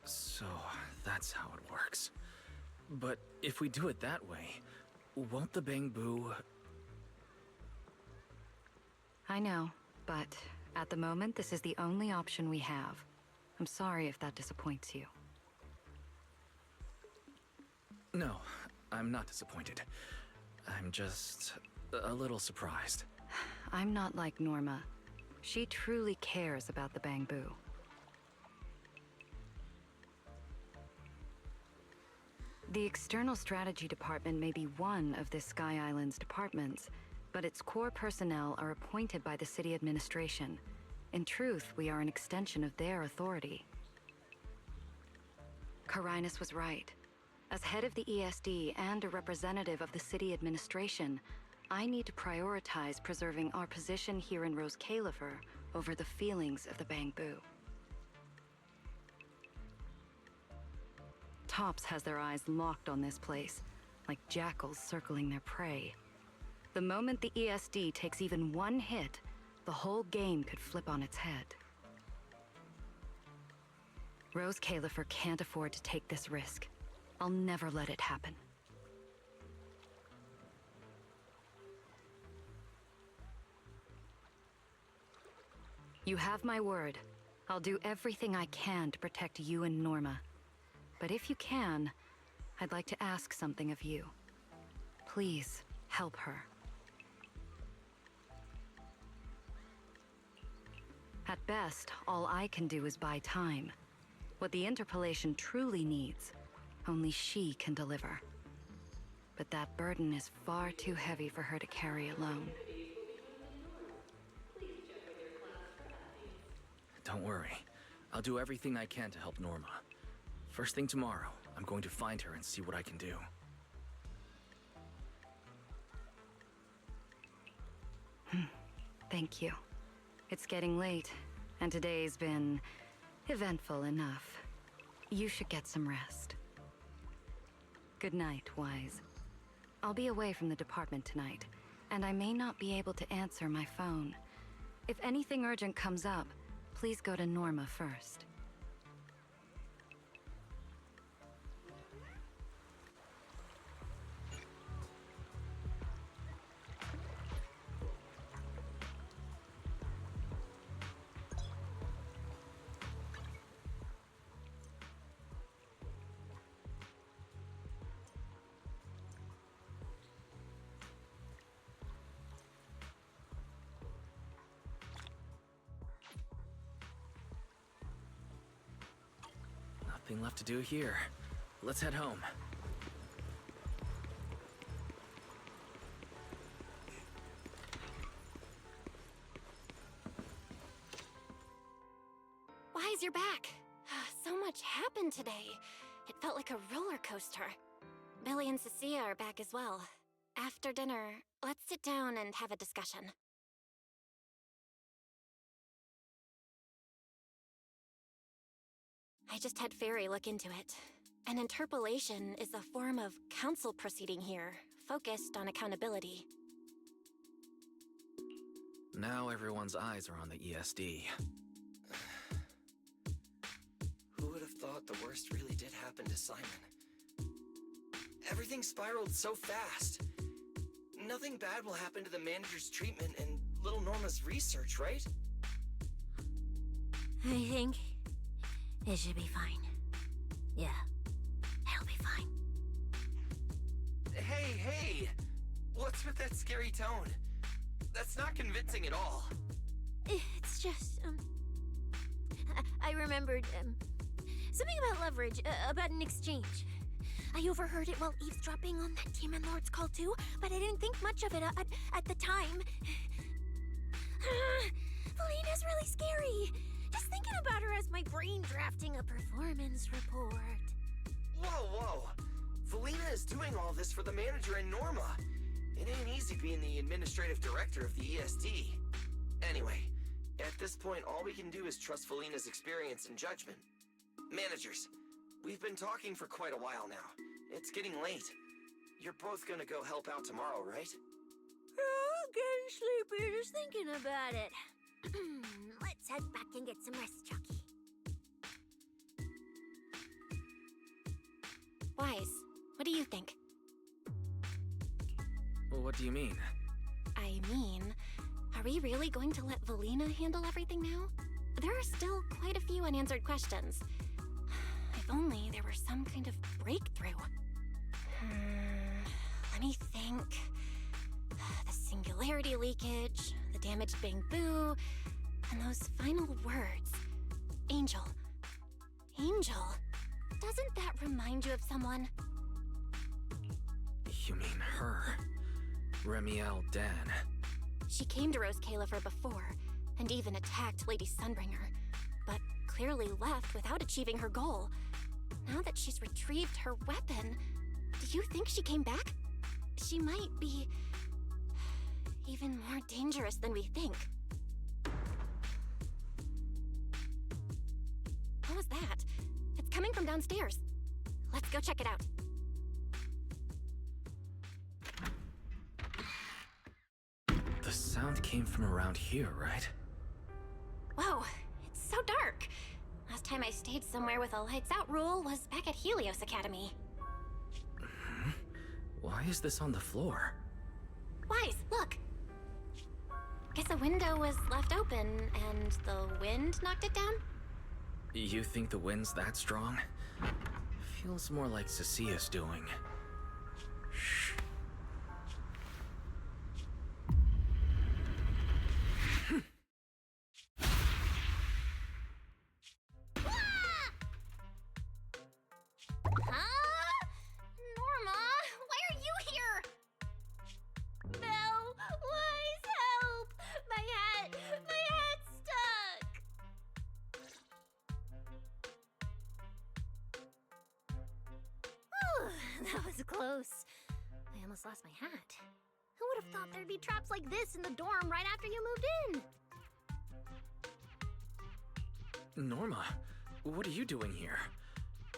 So, that's how it works. But if we do it that way, won't the Bangbu... I know, but at the moment, this is the only option we have. I'm sorry if that disappoints you. No, I'm not disappointed. I'm just a little surprised. I'm not like Norma. She truly cares about the Bangbu. The External Strategy Department may be one of this Sky Island's departments, but its core personnel are appointed by the city administration. In truth, we are an extension of their authority. Carinus was right. As head of the ESD and a representative of the city administration, I need to prioritize preserving our position here in Roscaelifer over the feelings of the Bangbu. Tops has their eyes locked on this place, like jackals circling their prey. The moment the ESD takes even one hit, the whole game could flip on its head. Roscaelifer can't afford to take this risk. I'll never let it happen. You have my word. I'll do everything I can to protect you and Norma. But if you can, I'd like to ask something of you. Please, help her. At best, all I can do is buy time. What the interpolation truly needs, only she can deliver. But that burden is far too heavy for her to carry alone. Don't worry. I'll do everything I can to help Norma. First thing tomorrow, I'm going to find her and see what I can do. Thank you. It's getting late, and today's been eventful enough. You should get some rest. Good night, Wise. I'll be away from the department tonight, and I may not be able to answer my phone. If anything urgent comes up, please go to Norma first. Nothing left to do here. Let's head home. Wise, you're back. So much happened today. It felt like a roller coaster. Billy and Cecilia are back as well. After dinner, let's sit down and have a discussion. I just had Fairy look into it. An interpolation is a form of council proceeding here, focused on accountability. Now everyone's eyes are on the ESD. Who would have thought the worst really did happen to Simon? Everything spiraled so fast. Nothing bad will happen to the manager's treatment and little Norma's research, right? I think It should be fine. Yeah, it'll be fine. Hey! What's with that scary tone? That's not convincing at all. It's just, I remembered, something about leverage, about an exchange. I overheard it while eavesdropping on that Demon Lord's call too, but I didn't think much of it at the time. Felina's really scary. Just thinking about her as my brain drafting a performance report. Whoa! Felina is doing all this for the manager and Norma. It ain't easy being the administrative director of the ESD. Anyway, at this point, all we can do is trust Felina's experience and judgment. Managers, we've been talking for quite a while now. It's getting late. You're both gonna go help out tomorrow, right? Oh, getting sleepy just thinking about it. Let's head back and get some rest, Chucky. Wise, what do you think? What do you mean? I mean, are we really going to let Valina handle everything now? There are still quite a few unanswered questions. If only there were some kind of breakthrough. Let me think. The singularity leakage, the damaged bamboo, and those final words. Angel. Angel. Doesn't that remind you of someone? You mean her? Remiel Dan. She came to Roscaelifer before, and even attacked Lady Sunbringer, but clearly left without achieving her goal. Now that she's retrieved her weapon, do you think she came back? She might be even more dangerous than we think. What was that? It's coming from downstairs. Let's go check it out. The sound came from around here, right? Whoa, it's so dark. Last time I stayed somewhere with a lights out rule was back at Helios Academy. Why is this on the floor? Wise, look. Guess a window was left open and the wind knocked it down? You think the wind's that strong? Feels more like Cecia's doing. Shh. Huh? Norma, why are you here? Belle, Wise, help! My hat's stuck! Whew, that was close. I almost lost my hat. Who would have thought there'd be traps like this in the dorm right after you moved in? Norma, what are you doing here?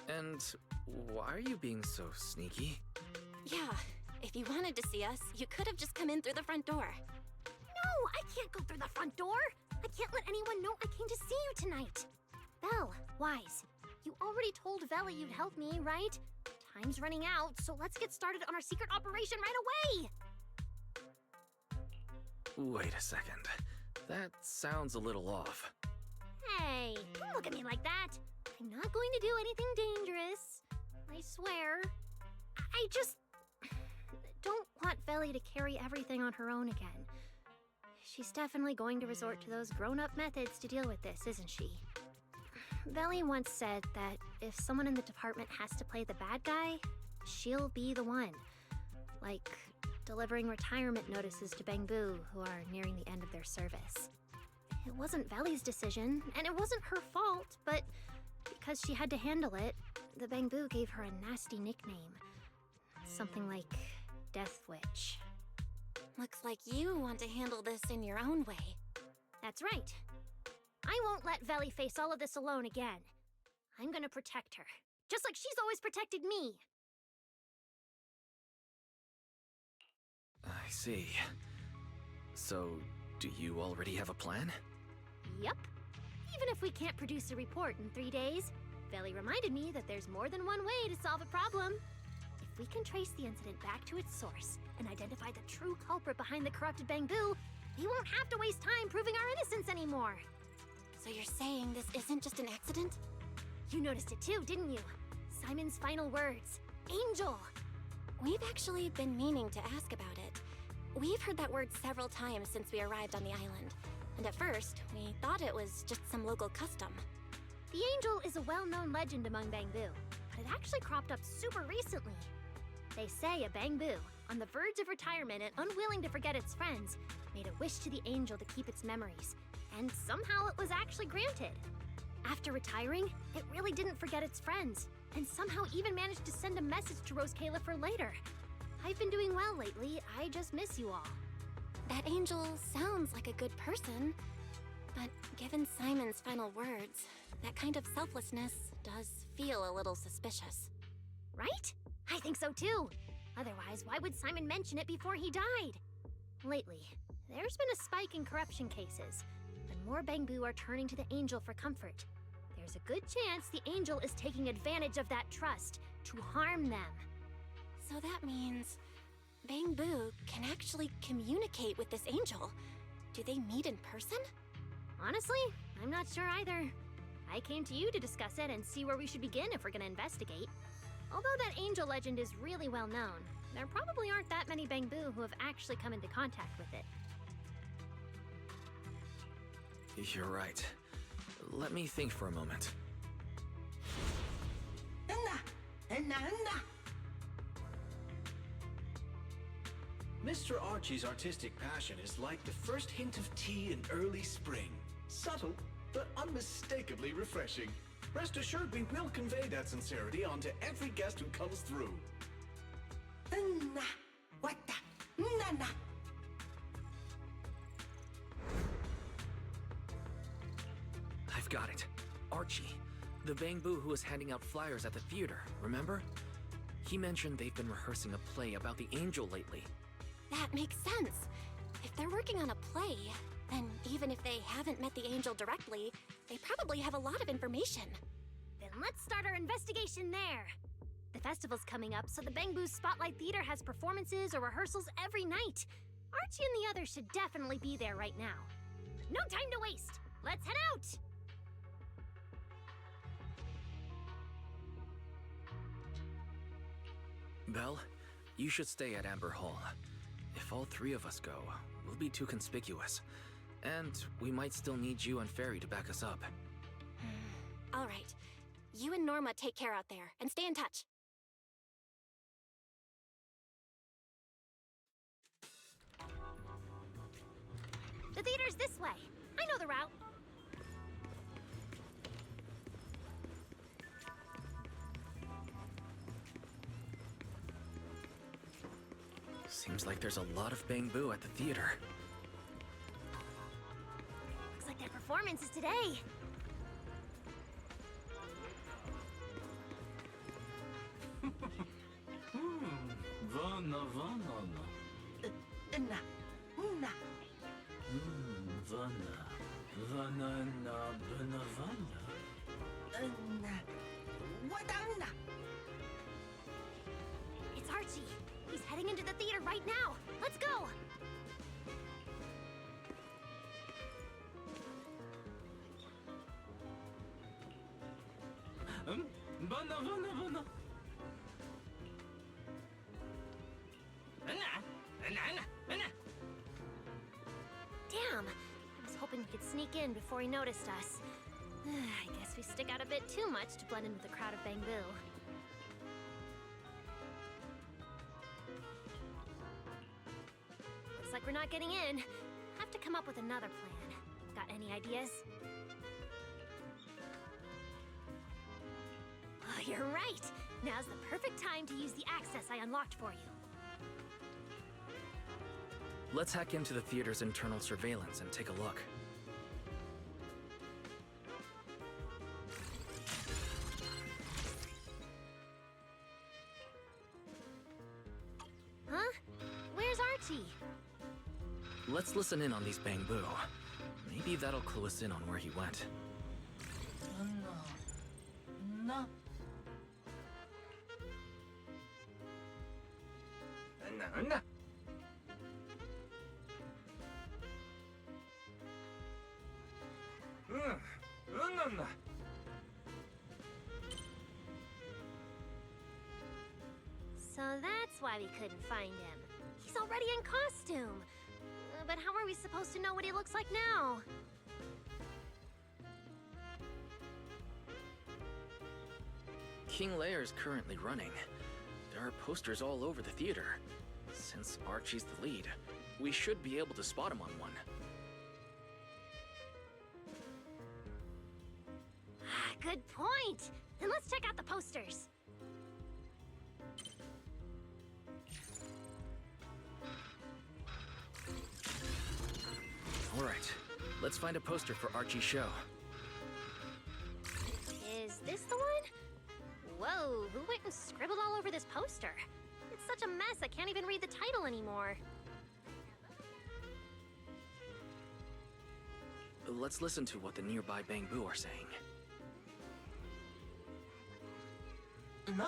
And why are you being so sneaky? Yeah, if you wanted to see us, you could have just come in through the front door. No, I can't go through the front door. I can't let anyone know I came to see you tonight. Belle, Wise, you already told Veli you'd help me, right? Time's running out, so let's get started on our secret operation right away! Wait a second. That sounds a little off. Hey, don't look at me like that. I'm not going to do anything dangerous. I swear. I just don't want Veli to carry everything on her own again. She's definitely going to resort to those grown-up methods to deal with this, isn't she? Veli once said that if someone in the department has to play the bad guy, she'll be the one. Like delivering retirement notices to Bangbu, who are nearing the end of their service. It wasn't Veli's decision, and it wasn't her fault, but because she had to handle it, the Bangbu gave her a nasty nickname. Something like Death Witch. Looks like you want to handle this in your own way. That's right. I won't let Veli face all of this alone again. I'm gonna protect her, just like she's always protected me. I see. So, do you already have a plan? Yup. Even if we can't produce a report in 3 days, Veli reminded me that there's more than one way to solve a problem. If we can trace the incident back to its source and identify the true culprit behind the corrupted Bangbu, we won't have to waste time proving our innocence anymore. So you're saying this isn't just an accident? You noticed it too, didn't you? Simon's final words. Angel! We've actually been meaning to ask about it. We've heard that word several times since we arrived on the island. And at first, we thought it was just some local custom. The angel is a well-known legend among Bangbu, but it actually cropped up super recently. They say a Bangbu, on the verge of retirement and unwilling to forget its friends, made a wish to the angel to keep its memories, and somehow it was actually granted. After retiring, it really didn't forget its friends, and somehow even managed to send a message to Roscaelifer later. I've been doing well lately, I just miss you all. That angel sounds like a good person, but given Simon's final words, that kind of selflessness does feel a little suspicious. Right? I think so too. Otherwise, why would Simon mention it before he died? Lately, there's been a spike in corruption cases, and more Bangbu are turning to the angel for comfort. There's a good chance the angel is taking advantage of that trust to harm them. So that means Bangbu can actually communicate with this angel. Do they meet in person? Honestly, I'm not sure either. I came to you to discuss it and see where we should begin if we're gonna investigate. Although that angel legend is really well known, there probably aren't that many Bangbu who have actually come into contact with it. You're right. Let me think for a moment. Mr. Archie's artistic passion is like the first hint of tea in early spring. Subtle, but unmistakably refreshing. Rest assured we will convey that sincerity onto every guest who comes through. I've got it. Archie, the Bangbu who was handing out flyers at the theater, remember? He mentioned they've been rehearsing a play about the angel lately. That makes sense. If they're working on a play, then even if they haven't met the angel directly, they probably have a lot of information. Then let's start our investigation there. The festival's coming up, so the Bangbu Spotlight Theater has performances or rehearsals every night. Archie and the others should definitely be there right now. No time to waste! Let's head out! Belle, you should stay at Amber Hall. If all three of us go, we'll be too conspicuous. And we might still need you and Fairy to back us up. All right. You and Norma take care out there, and stay in touch. The theater's this way. I know the route. Seems like there's a lot of Bangbu at the theater. Looks like their performance is today. Vana. It's Archie. He's heading into the theater right now. Let's go. Vana. Damn. I was hoping we could sneak in before he noticed us. I guess we stick out a bit too much to blend in with the crowd of Bangbu. Looks like we're not getting in. Have to come up with another plan. Got any ideas? Oh, you're right. Now's the perfect time to use the access I unlocked for you. Let's hack into the theater's internal surveillance and take a look. Huh? Where's Archie? Let's listen in on these Bangbu. Maybe that'll clue us in on where he went. No. So that's why we couldn't find him. He's already in costume. But how are we supposed to know what he looks like now? King Lear is currently running. There are posters all over the theater. Since Archie's the lead, we should be able to spot him on one. Good point. Then let's check out the posters. All right, let's find a poster for Archie's show. Is this the one? Whoa, who went and scribbled all over this poster? It's such a mess, I can't even read the title anymore. Let's listen to what the nearby Bangbu are saying. No?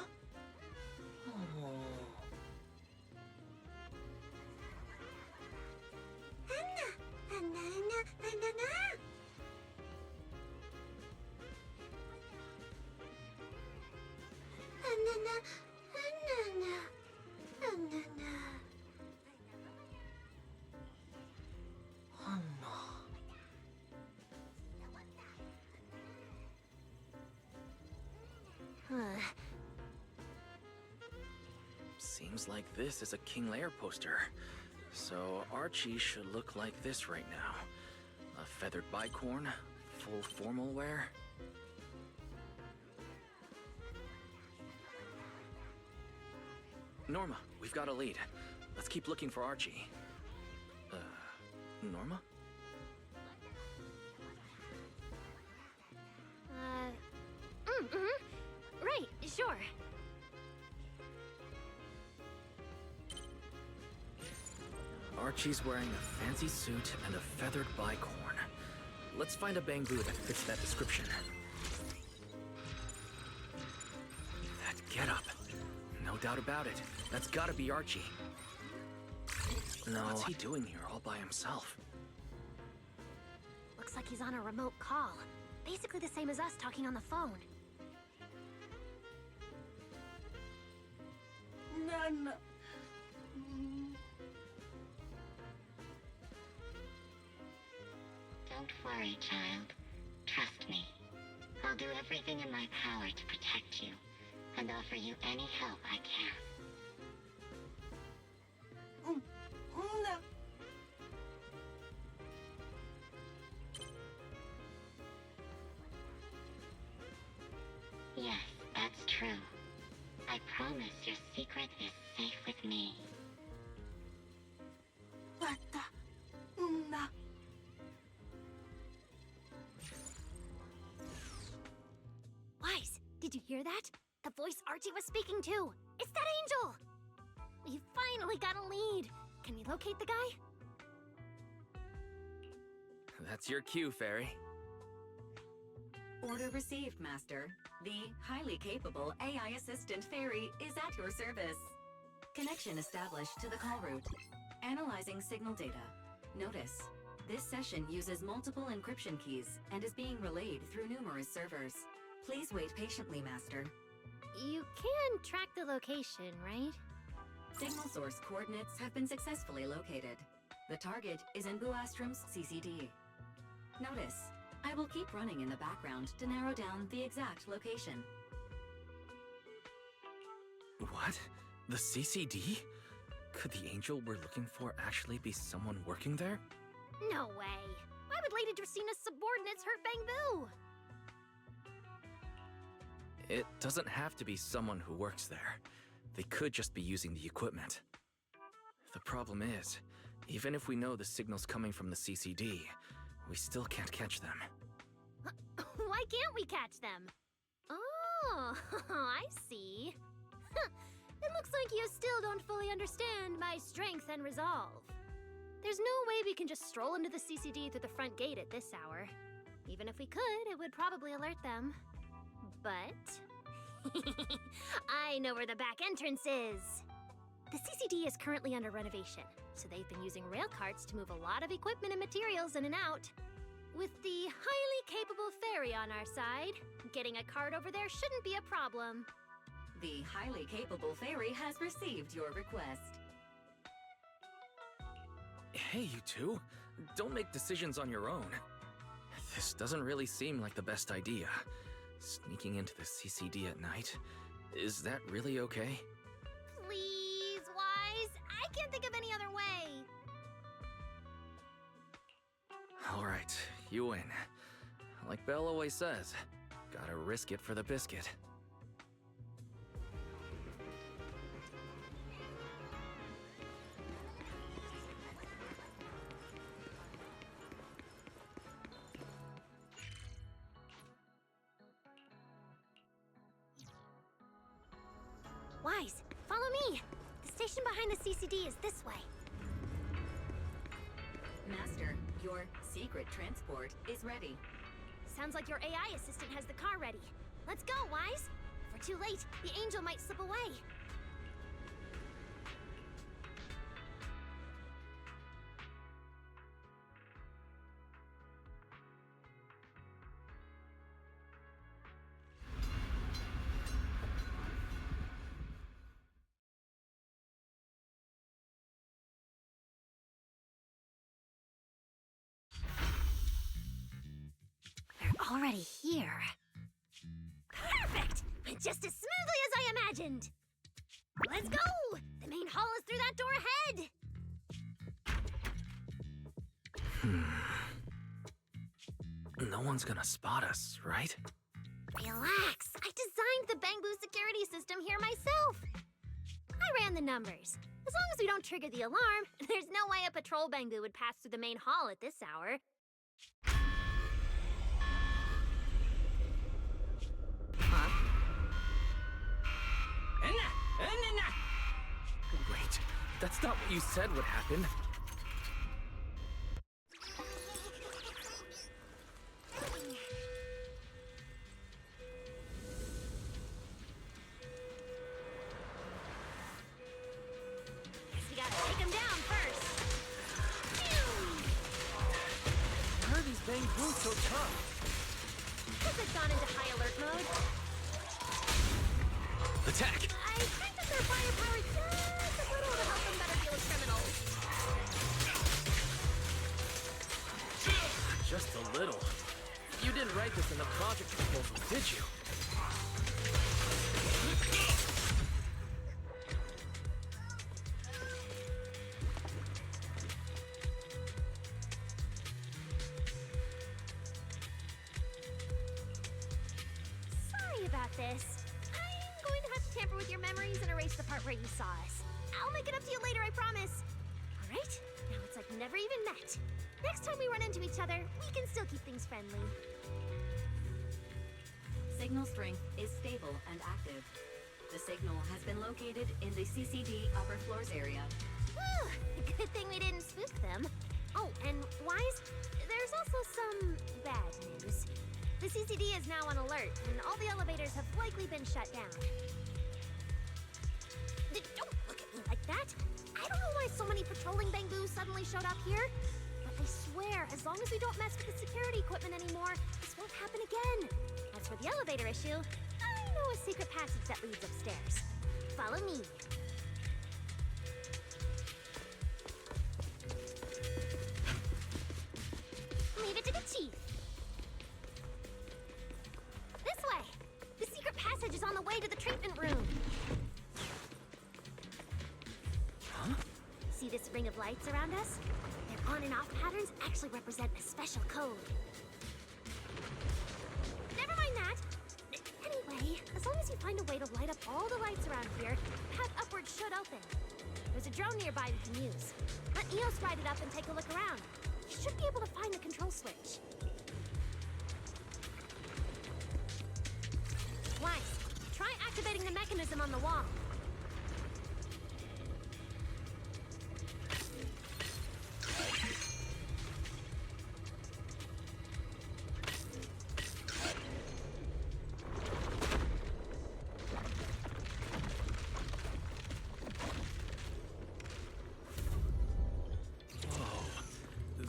Seems like this is a King Lear poster. So Archie should look like this right now. A feathered bicorn, full formal wear. Norma, we've got a lead. Let's keep looking for Archie. Norma? Right, sure. Archie's wearing a fancy suit and a feathered bicorn. Let's find a Bangbu that fits that description. That getup. No doubt about it. That's gotta be Archie. No. What's he doing here all by himself? Looks like he's on a remote call. Basically the same as us talking on the phone. None. Don't worry, child. Trust me. I'll do everything in my power to protect you, and offer you any help I can. No. Yes, that's true. I promise your secret is safe with me. What the? No. Wise, did you hear that? The voice Archie was speaking to. It's that angel! We finally got a lead. Can we locate the guy? That's your cue, Fairy. Order received, Master. The highly capable AI assistant Fairy is at your service. Connection established to the call route. Analyzing signal data. Notice, this session uses multiple encryption keys and is being relayed through numerous servers. Please wait patiently, Master. You can track the location, right? Signal source coordinates have been successfully located. The target is in Buastrom's CCD. Notice, I will keep running in the background to narrow down the exact location. What? The CCD? Could the angel we're looking for actually be someone working there? No way. Why would Lady Dracina's subordinates hurt Bangbu? It doesn't have to be someone who works there. They could just be using the equipment. The problem is, even if we know the signal's coming from the CCD, we still can't catch them. Why can't we catch them? Oh, I see. It looks like you still don't fully understand my strength and resolve. There's no way we can just stroll into the CCD through the front gate at this hour. Even if we could, it would probably alert them. But... I know where the back entrance is! The CCD is currently under renovation, so they've been using rail carts to move a lot of equipment and materials in and out. With the highly capable Fairy on our side, getting a cart over there shouldn't be a problem. The highly capable fairy has received your request. Hey, you two. Don't make decisions on your own. This doesn't really seem like the best idea. Sneaking into the CCD at night. Is that really okay? Please, Wise. I can't think of any other way. Alright, you win. Like Belle always says, gotta risk it for the biscuit. Wise, follow me. The station behind the CCD is this way. Master, your secret transport is ready. Sounds like your AI assistant has the car ready. Let's go, Wise. If we're too late, the angel might slip away. They're already here. Perfect! Went just as smoothly as I imagined. Let's go! The main hall is through that door ahead. No one's gonna spot us, right? Relax. I designed the Bangbu security system here myself. I ran the numbers. As long as we don't trigger the alarm, there's no way a patrol Bangbu would pass through the main hall at this hour. Wait, that's not what you said would happen. Guess we gotta take him down first. Why are these Bangboos so tough? Guess they've gone into high alert mode. Attack! I think that their firepower just a little to help them better deal with criminals. Just a little. You didn't write this in the project proposal, did you? Sorry about this. I'm going to have to tamper with your memories and erase the part where you saw us. I'll make it up to you later, I promise. All right? Now it's like we never even met. Next time we run into each other, we can still keep things friendly. Signal strength is stable and active. The signal has been located in the CCD upper floors area. Whew, good thing we didn't spook them. Oh, and Wise, there's also some bad news. The CCD is now on alert, and all the elevators have likely been shut down. Don't look at me like that. I don't know why so many patrolling Bangboos suddenly showed up here. But I swear, as long as we don't mess with the security equipment anymore, this won't happen again. As for the elevator issue, I know a secret passage that leads upstairs. Follow me. Leave it to the chief. This way. The secret passage is on the way to the treatment room. Huh? See this ring of lights around us? Their on and off patterns actually represent a special code. Never mind that. Anyway, as long as you find a way to light up all the lights around here, the path upwards should open. There's a drone nearby we can use. Let Eos ride it up and take a look around. You should be able to find the control switch. Wise, try activating the mechanism on the wall.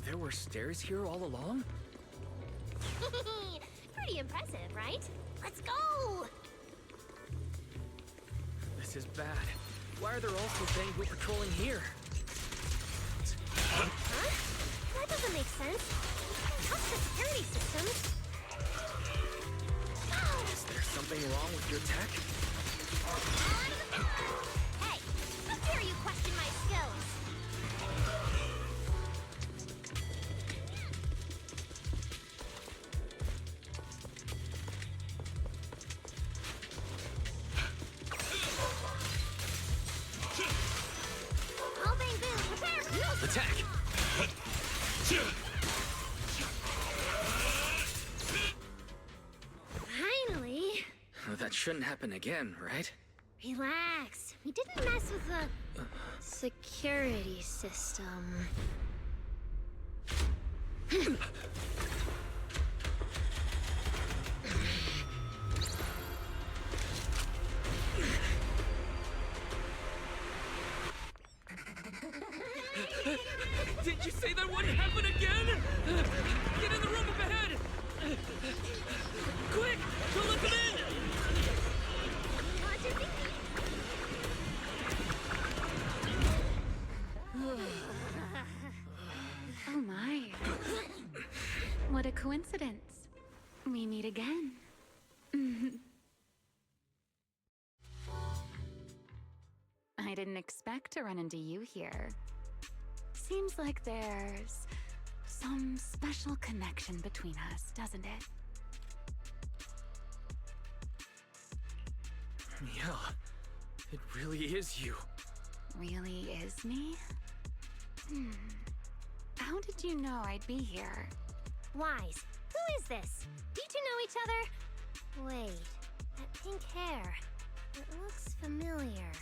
There were stairs here all along? Pretty impressive, right? Let's go! This is bad. Why are there also Bangbu patrolling here? Huh? That doesn't make sense. Touch the security systems. Is there something wrong with your tech? Hey, how dare you question my skills? All Bangbu, prepare for move! Attack! Finally. That shouldn't happen again, right? Relax. We didn't mess with the security system. Did you say that wouldn't happen again? Get in the room up ahead! Quick! Don't let them in! Oh my. What a coincidence. We meet again. I didn't expect to run into you here. Seems like there's some special connection between us, doesn't it? Yeah, it really is you. Really is me? How did you know I'd be here? Wise, who is this? Do you two know each other? Wait, that pink hair. It looks familiar.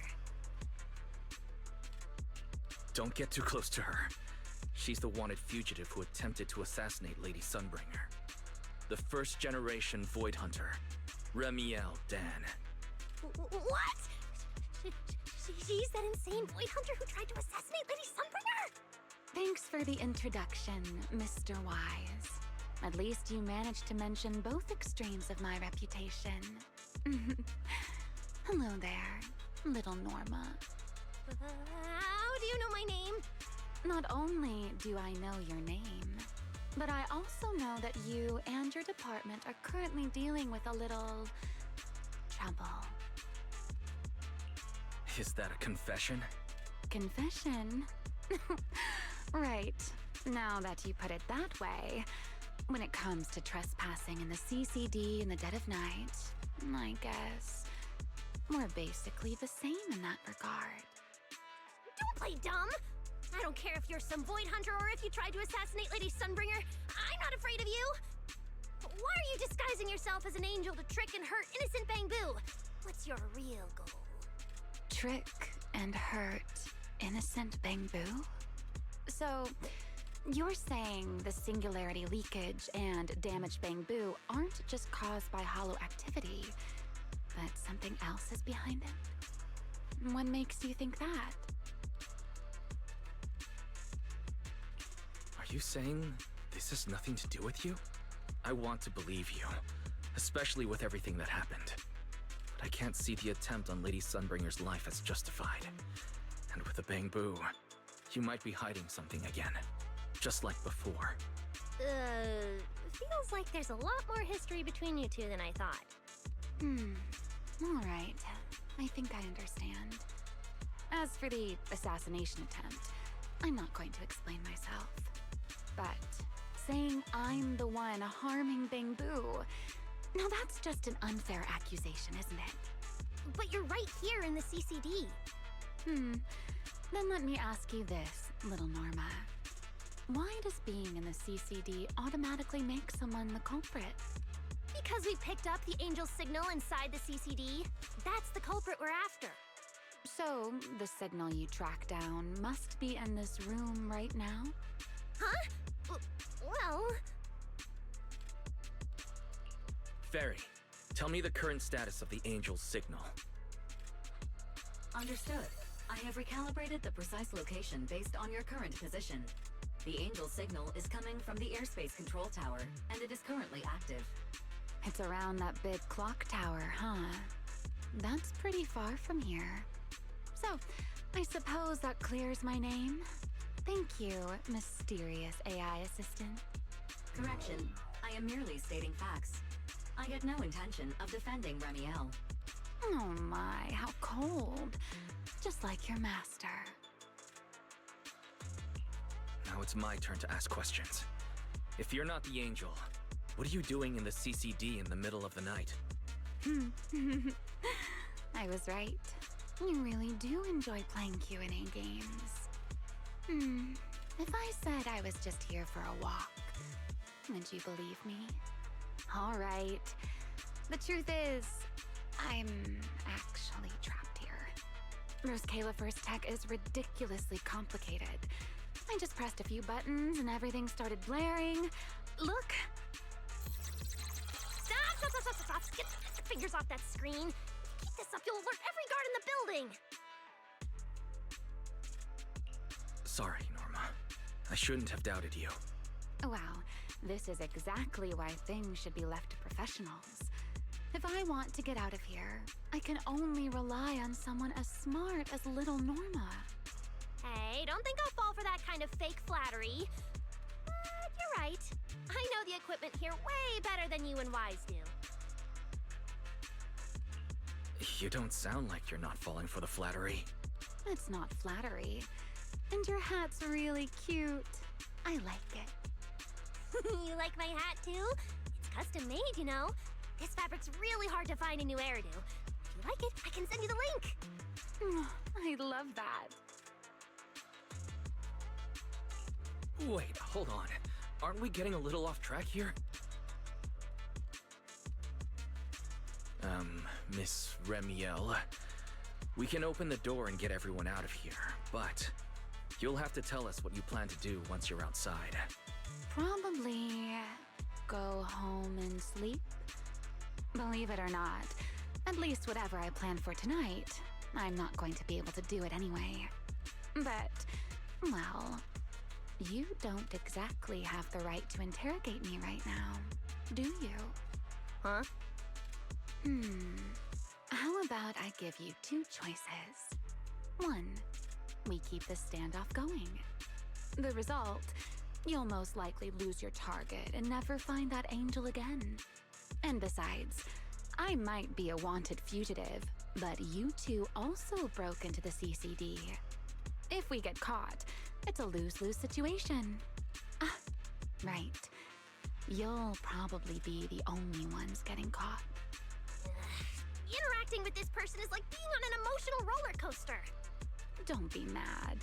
Don't get too close to her. She's the wanted fugitive who attempted to assassinate Lady Sunbringer. The first generation Void Hunter, Remiel Dan. What? She's that insane Void Hunter who tried to assassinate Lady Sunbringer? Thanks for the introduction, Mr. Wise. At least you managed to mention both extremes of my reputation. Hello there, little Norma. How do you know my name? Not only do I know your name, but I also know that you and your department are currently dealing with a little trouble. Is that a confession? Confession? Right. Now that you put it that way, when it comes to trespassing in the CCD in the dead of night, I guess we're basically the same in that regard. Don't play dumb! I don't care if you're some Void Hunter or if you tried to assassinate Lady Sunbringer. I'm not afraid of you! Why are you disguising yourself as an angel to trick and hurt innocent Bangbu? What's your real goal? Trick and hurt innocent Bangbu? So, you're saying the singularity leakage and damaged Bangbu aren't just caused by hollow activity, but something else is behind it? What makes you think that? Are you saying this has nothing to do with you? I want to believe you, especially with everything that happened. But I can't see the attempt on Lady Sunbringer's life as justified. And with the Bangbu, you might be hiding something again, just like before. Feels like there's a lot more history between you two than I thought. All right. I think I understand. As for the assassination attempt, I'm not going to explain myself. But saying I'm the one harming Bangbu, now that's just an unfair accusation, isn't it? But you're right here in the CCD. Then let me ask you this, little Norma. Why does being in the CCD automatically make someone the culprit? Because we picked up the angel signal inside the CCD. That's the culprit we're after. So, the signal you track down must be in this room right now? Huh? Well... Fairy, tell me the current status of the angel's signal. Understood. I have recalibrated the precise location based on your current position. The angel signal is coming from the airspace control tower, and it is currently active. It's around that big clock tower, huh? that's pretty far from here. So, I suppose that clears my name. Thank you, mysterious AI assistant. Correction. I am merely stating facts. I had no intention of defending Remiel. Oh my, how cold. Just like your master. Now it's my turn to ask questions. If you're not the angel, what are you doing in the CCD in the middle of the night? I was right. You really do enjoy playing Q&A games. If I said I was just here for a walk, would you believe me? All right. The truth is, I'm actually trapped here. Roscaelifer's tech is ridiculously complicated. I just pressed a few buttons and everything started blaring. Look! Stop! Get your fingers off that screen. Keep this up, you'll alert every guard in the building. Sorry, Norma. I shouldn't have doubted you. Wow, this is exactly why things should be left to professionals. If I want to get out of here, I can only rely on someone as smart as little Norma. Hey, don't think I'll fall for that kind of fake flattery. But you're right. I know the equipment here way better than you and Wise do. You don't sound like you're not falling for the flattery. It's not flattery. And your hat's really cute. I like it. You like my hat too? It's custom made, you know. This fabric's really hard to find in New Eridu. If you like it, I can send you the link. I love that. Wait, hold on. Aren't we getting a little off track here? Miss Remiel, we can open the door and get everyone out of here, but you'll have to tell us what you plan to do once you're outside. Probably go home and sleep. Believe it or not, at least whatever I plan for tonight, I'm not going to be able to do it anyway. But, well, you don't exactly have the right to interrogate me right now, do you? Huh? How about I give you two choices? One, we keep this standoff going. The result, you'll most likely lose your target and never find that angel again. And besides, I might be a wanted fugitive, but you two also broke into the CCD. If we get caught, it's a lose-lose situation. Ah, right. You'll probably be the only ones getting caught. Interacting with this person is like being on an emotional roller coaster. Don't be mad.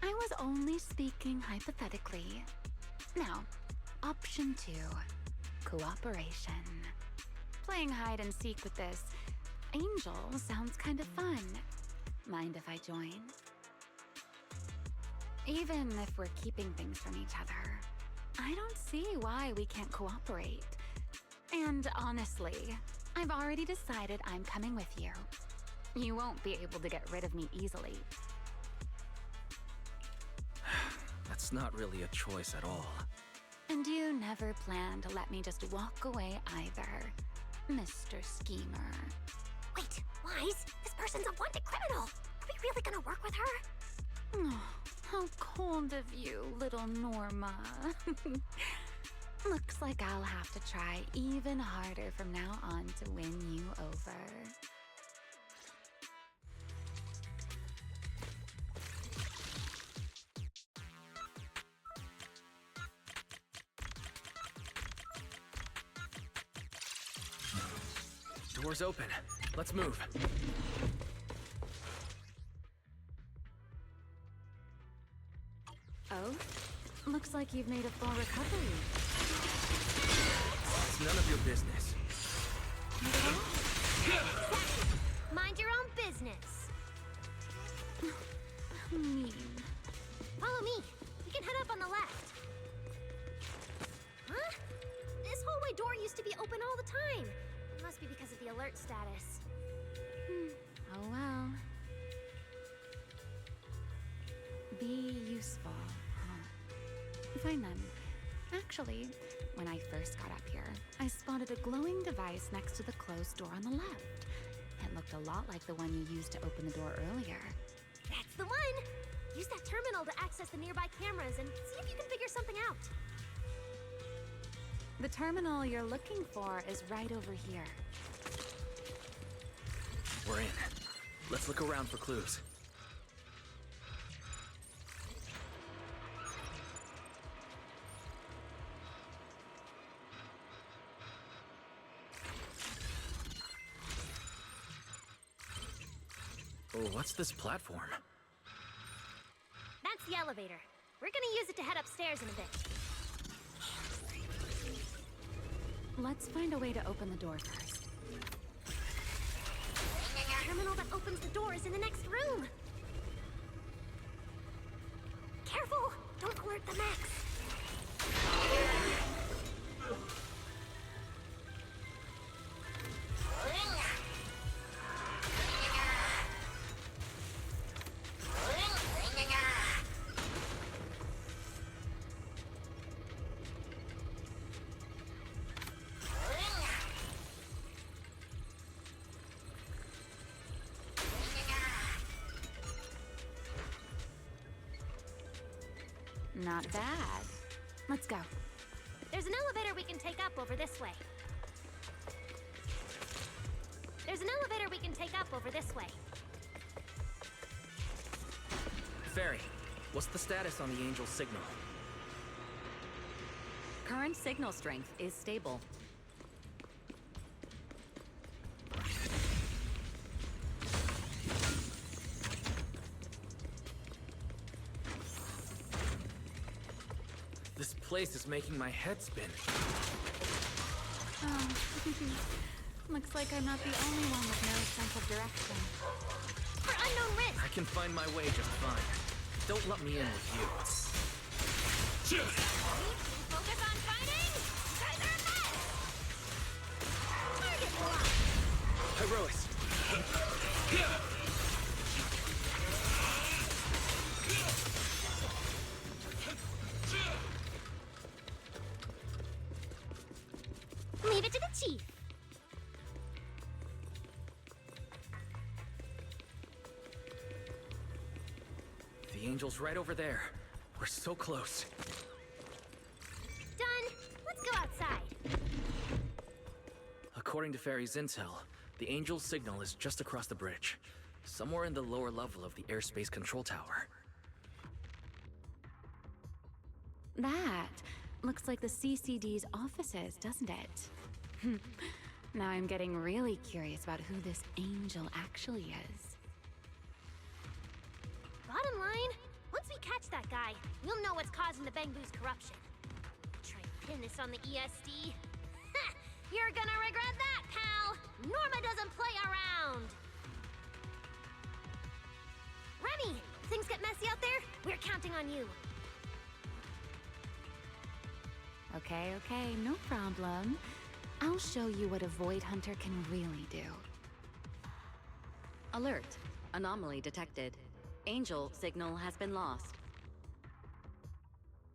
I was only speaking hypothetically. Now, option 2. Cooperation. Playing hide and seek with this angel sounds kind of fun. Mind if I join? Even if we're keeping things from each other, I don't see why we can't cooperate. And honestly, I've already decided I'm coming with you. You won't be able to get rid of me easily. That's not really a choice at all. And you never planned to let me just walk away either, Mr. Schemer. Wait, Wise, this person's a wanted criminal. Are we really gonna work with her? Oh, how cold of you, little Norma. Looks like I'll have to try even harder from now on to win you over. Door's open. Let's move. Oh? Looks like you've made a full recovery. It's none of your business. Mind your own business. Mean. Follow me. We can head up on the left. Huh? This hallway door used to be open all the time. It must be because of the alert status. Oh well. Be useful, huh? Fine then. Actually, when I first got up here, I spotted a glowing device next to the closed door on the left. It looked a lot like the one you used to open the door earlier. That's the one! Use that terminal to access the nearby cameras and see if you can figure something out. The terminal you're looking for is right over here. We're in. Let's look around for clues. Oh, what's this platform? That's the elevator. We're gonna use it to head upstairs in a bit. Let's find a way to open the door first. The terminal that opens the door is in the next room. Careful! Don't alert the Max. Not bad. Let's go. There's an elevator we can take up over this way. Fairy, what's the status on the Angel signal? Current signal strength is stable. This place is making my head spin. Oh, looks like I'm not the only one with no sense of direction. For unknown risk! I can find my way just fine. Don't let me in with you. Focus on fighting! You guys are a mess! Target locked! Herois! Leave it to the chief. The Angel's right over there. We're so close. Done. Let's go outside. According to Fairy's intel, the Angel's signal is just across the bridge, somewhere in the lower level of the airspace control tower. That looks like the CCD's offices, doesn't it? Now I'm getting really curious about who this Angel actually is. Bottom line, once we catch that guy, we'll know what's causing the Bangbu's corruption. Try and pin this on the ESD. Ha! You're gonna regret that, pal! Norma doesn't play around! Remy, things get messy out there? We're counting on you. Okay, no problem. I'll show you what a Void Hunter can really do. Alert. Anomaly detected. Angel signal has been lost.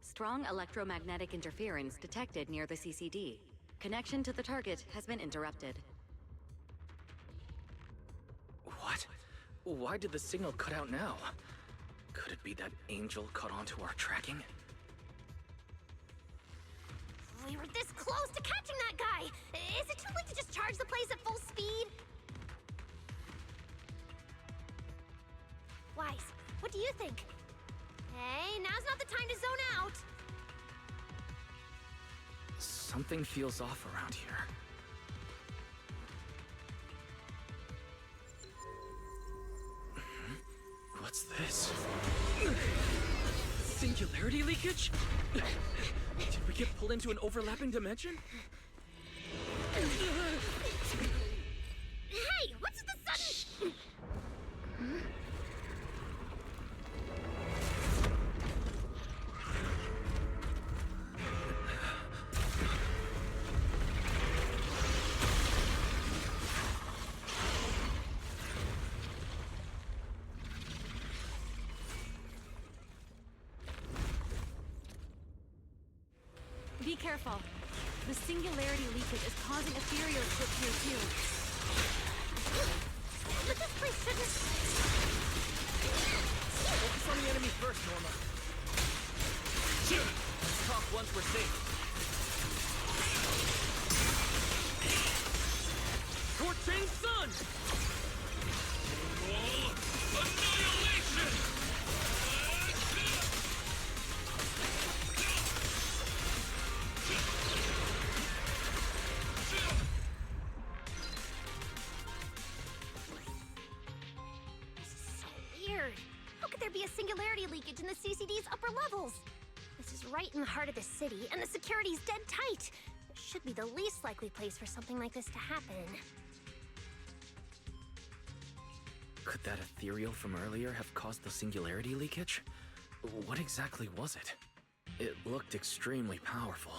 Strong electromagnetic interference detected near the CCD. Connection to the target has been interrupted. What? Why did the signal cut out now? Could it be that Angel caught onto our tracking? We were this close to catching that guy! Is it too late to just charge the place at full speed? Wise, what do you think? Hey, now's not the time to zone out! Something feels off around here. What's this? Singularity leakage? Did we get pulled into an overlapping dimension? Hey, what's the sudden... Be careful. The singularity leakage is causing ethereal to appear too. we're safe. Scorching sun! Annihilation! Weird. How could there be a singularity leakage in the CCD's upper levels? This is right in the heart of the city, and the security's dead tight. It should be the least likely place for something like this to happen. Could that ethereal from earlier have caused the singularity leakage? What exactly was it? It looked extremely powerful,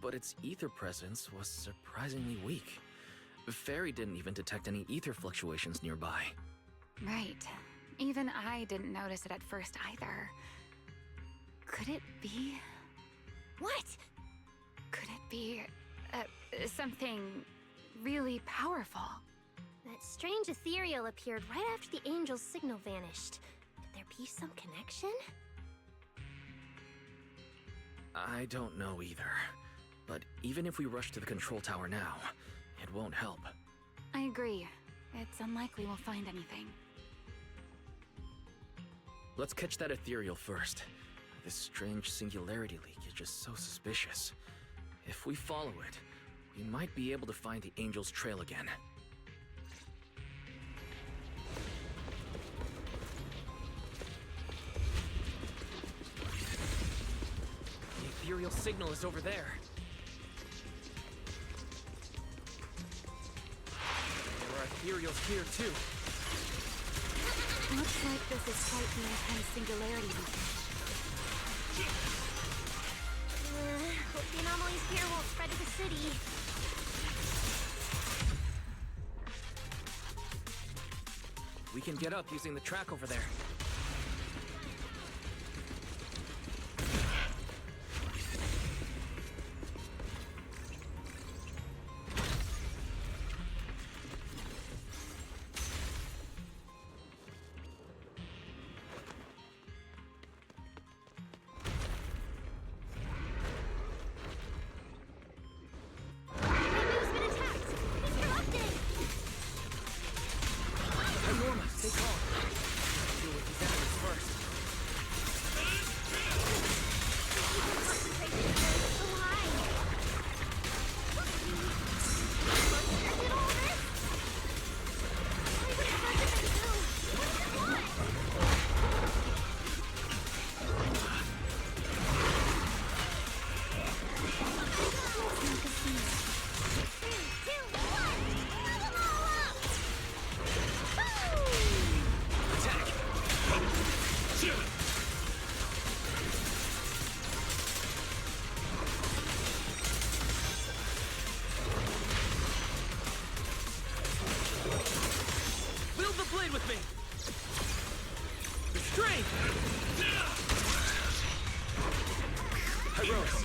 but its ether presence was surprisingly weak. Fairy didn't even detect any ether fluctuations nearby. Right. Even I didn't notice it at first either. Could it be? What? Could it be something really powerful? That strange ethereal appeared right after the angel's signal vanished. Could there be some connection? I don't know either. But even if we rush to the control tower now, it won't help. I agree. It's unlikely we'll find anything. Let's catch that ethereal first. This strange singularity leakage is so suspicious. If we follow it, we might be able to find the angel's trail again. The ethereal signal is over there. There are ethereals here too. Looks like this is quite the intense singularity leakage. Hope the anomalies here won't spread to the city. We can get up using the track over there. With me! Restrain! I rose.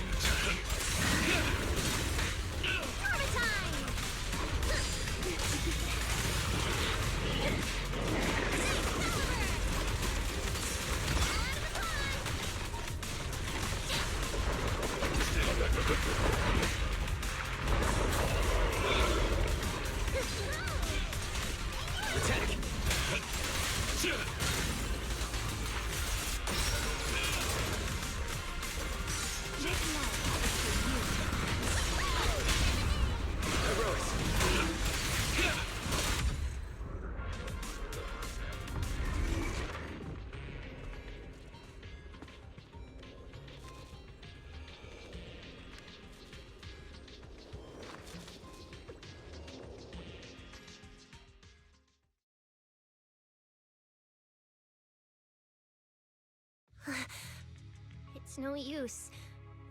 It's no use.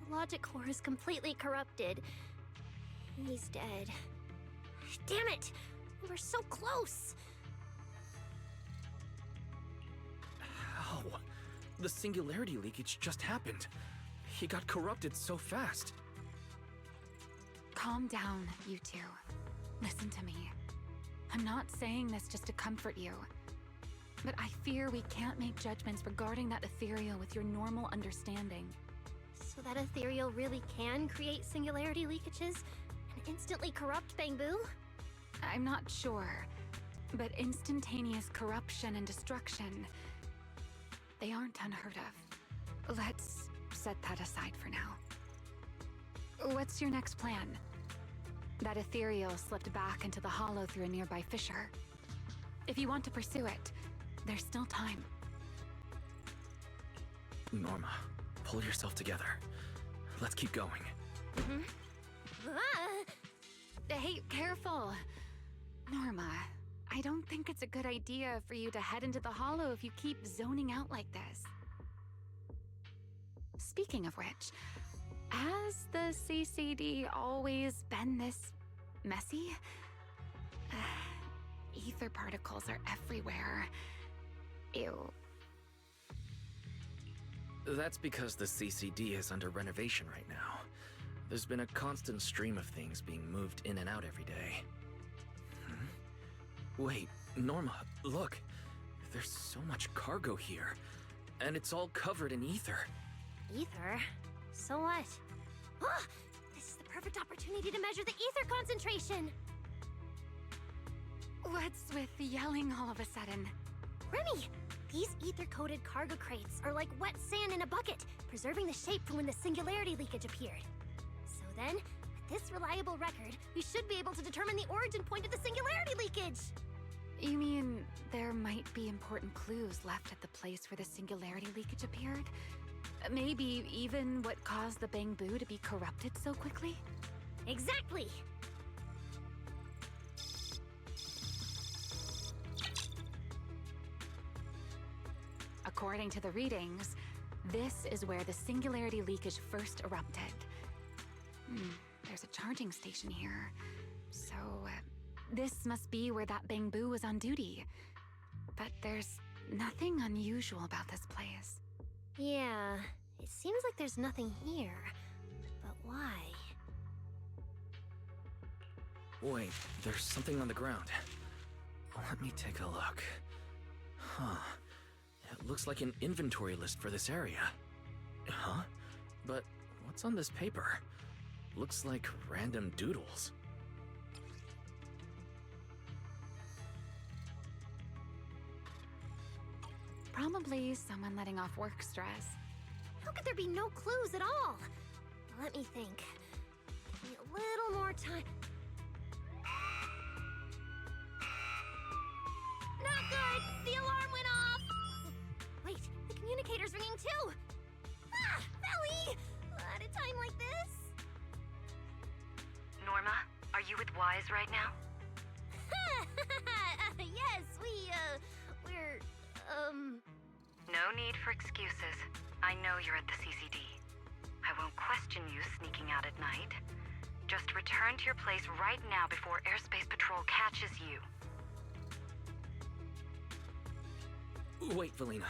The logic core is completely corrupted. He's dead. Damn it! We were so close! How? The singularity leakage just happened. He got corrupted so fast. Calm down, you two. Listen to me. I'm not saying this just to comfort you. But I fear we can't make judgments regarding that ethereal with your normal understanding. So So that ethereal really can create singularity leakages and instantly corrupt Bangbu? I'm not sure, but instantaneous corruption and destruction, they aren't unheard of. Let's set that aside for now. What's your next plan? That ethereal slipped back into the hollow through a nearby fissure. If you want to pursue it, there's still time. Norma, pull yourself together. Let's keep going. Hey, careful. Norma, I don't think it's a good idea for you to head into the hollow if you keep zoning out like this. Speaking of which, has the CCD always been this messy? Ether particles are everywhere. Ew. That's because the CCD is under renovation right now. There's been a constant stream of things being moved in and out every day. Wait, Norma, look. There's so much cargo here, and it's all covered in ether. Ether? So what? Ah, this is the perfect opportunity to measure the ether concentration! What's with yelling all of a sudden? Remy! These ether-coated cargo crates are like wet sand in a bucket, preserving the shape from when the singularity leakage appeared. So then, with this reliable record, we should be able to determine the origin point of the singularity leakage! You mean there might be important clues left at the place where the singularity leakage appeared? Maybe even what caused the Bangbu to be corrupted so quickly? Exactly! According to the readings, this is where the singularity leakage first erupted. There's a charging station here. So, this must be where that Bangbu was on duty. But there's nothing unusual about this place. Yeah, it seems like there's nothing here. But why? Wait, there's something on the ground. Let me take a look. Huh. It looks like an inventory list for this area. Huh? But what's on this paper? Looks like random doodles. Probably someone letting off work stress. How could there be no clues at all? Let me think. Give me a little more time. Not good! The alarm went off! Wait, the communicator's ringing too! Ah! Belly! At a time like this? Norma, are you with Wise right now? Yes, we're, No need for excuses. I know you're at the CCD. I won't question you sneaking out at night. Just return to your place right now before Airspace Patrol catches you. Wait, Valina.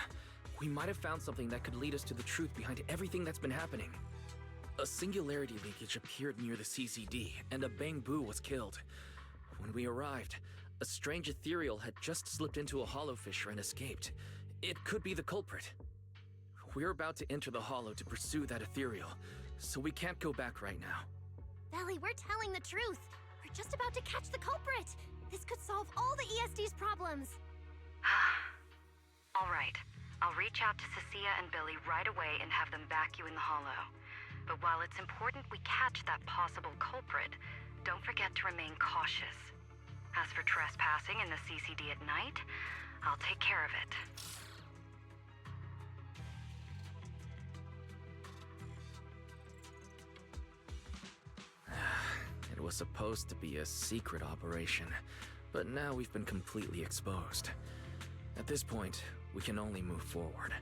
We might have found something that could lead us to the truth behind everything that's been happening. A singularity leakage appeared near the CCD, and a Bangbu was killed. When we arrived, a strange ethereal had just slipped into a hollow fissure and escaped. It could be the culprit. We're about to enter the hollow to pursue that ethereal, so we can't go back right now. Belly, we're telling the truth. We're just about to catch the culprit. This could solve all the ESD's problems. All right. I'll reach out to Cecilia and Billy right away and have them back you in the hollow. But while it's important we catch that possible culprit, don't forget to remain cautious. As for trespassing in the CCD at night, I'll take care of it. It was supposed to be a secret operation, but now we've been completely exposed. At this point, we can only move forward.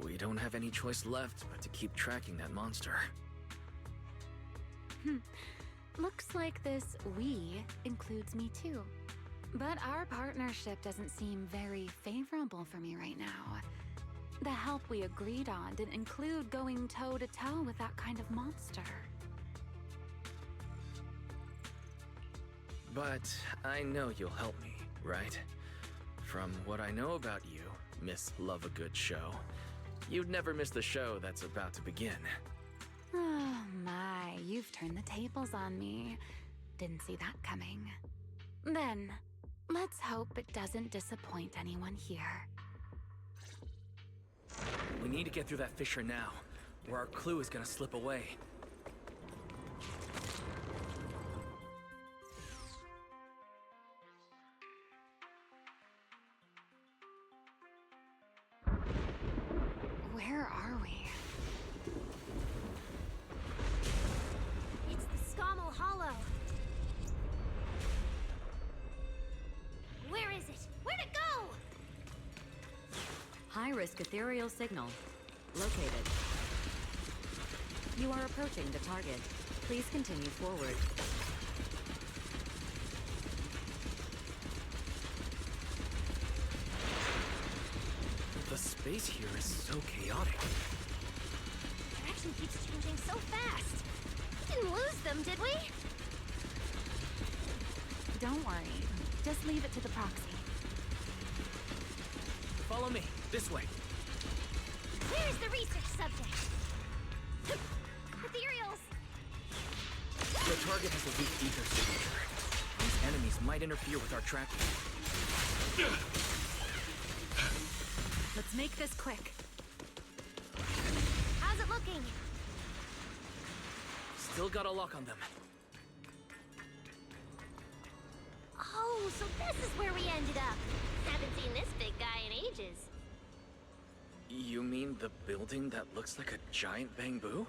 We don't have any choice left but to keep tracking that monster. Looks like this "we" includes me too. But our partnership doesn't seem very favorable for me right now. The help we agreed on didn't include going toe-to-toe with that kind of monster. But I know you'll help me, right? From what I know about you, Miss Love a Good Show, you'd never miss the show that's about to begin. Oh my, you've turned the tables on me. Didn't see that coming. Then, let's hope it doesn't disappoint anyone here. We need to get through that fissure now, or our clue is gonna slip away. Where are we? It's the Scommel Hollow. Where is it? Where'd it go? High-risk ethereal signal. Located. You are approaching the target. Please continue forward. The space here is so chaotic. Direction keeps changing so fast. We didn't lose them, did we? Don't worry. Just leave it to the proxy. Follow me, this way. Where's the research subject? Ethereals! The target has a weak ether signature. These enemies might interfere with our tracking. Let's make this quick. How's it looking? Still got a lock on them. Oh, so this is where we ended up. Haven't seen this big guy in ages. You mean the building that looks like a giant bamboo?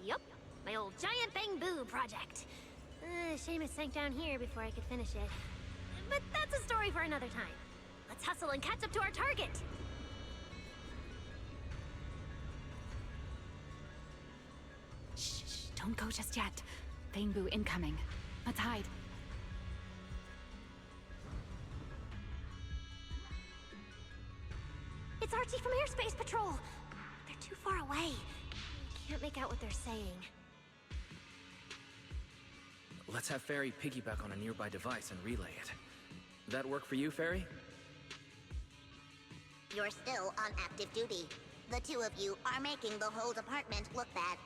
Yup, my old giant bamboo project. Shame it sank down here before I could finish it. But that's a story for another time. Let's hustle and catch up to our target. Shh, don't go just yet. Bamboo incoming. Let's hide. It's Archie from Airspace Patrol. They're too far away. Can't make out what they're saying. Let's have Fairy piggyback on a nearby device and relay it. That work for you, Fairy? You're still on active duty. The two of you are making the whole department look bad.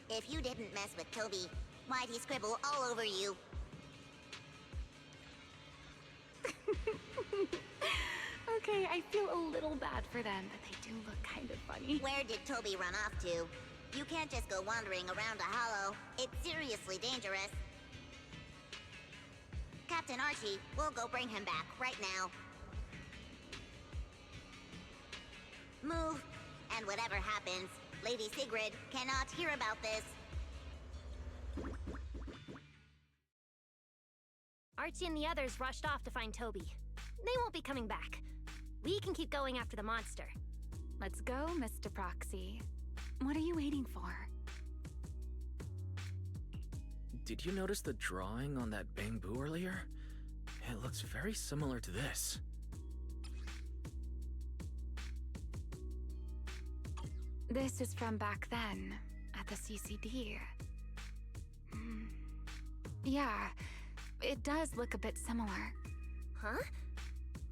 If you didn't mess with Toby, why'd he scribble all over you? Okay, I feel a little bad for them, but they do look kind of funny. Where did Toby run off to? You can't just go wandering around a hollow. It's seriously dangerous. Captain Archie, we'll go bring him back right now. Move, and whatever happens, Lady Sigrid cannot hear about this. Archie and the others rushed off to find Toby. They won't be coming back. We can keep going after the monster. Let's go, Mr. Proxy. What are you waiting for? Did you notice the drawing on that bamboo earlier? It looks very similar to this. This is from back then, at the CCD. Yeah, it does look a bit similar. Huh?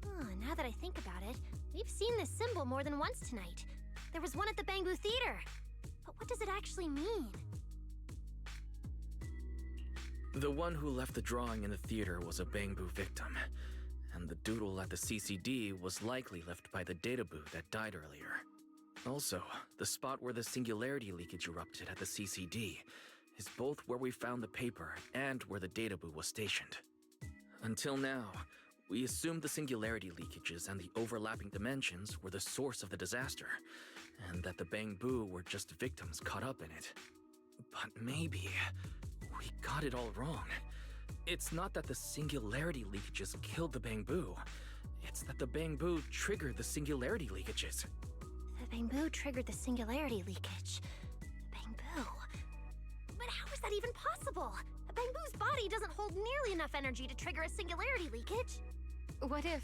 Oh, now that I think about it, we've seen this symbol more than once tonight. There was one at the Bamboo Theater. But what does it actually mean? The one who left the drawing in the theater was a bamboo victim, and the doodle at the CCD was likely left by the data boo that died earlier. Also, the spot where the singularity leakage erupted at the CCD is both where we found the paper and where the data boo was stationed. Until now, we assumed the singularity leakages and the overlapping dimensions were the source of the disaster, and that the bamboo were just victims caught up in it. But maybe we got it all wrong. It's not that the singularity leakages killed the bamboo. It's that the bamboo triggered the singularity leakages. The bamboo triggered the singularity leakage. The bamboo? But how is that even possible? A bamboo's body doesn't hold nearly enough energy to trigger a singularity leakage. What if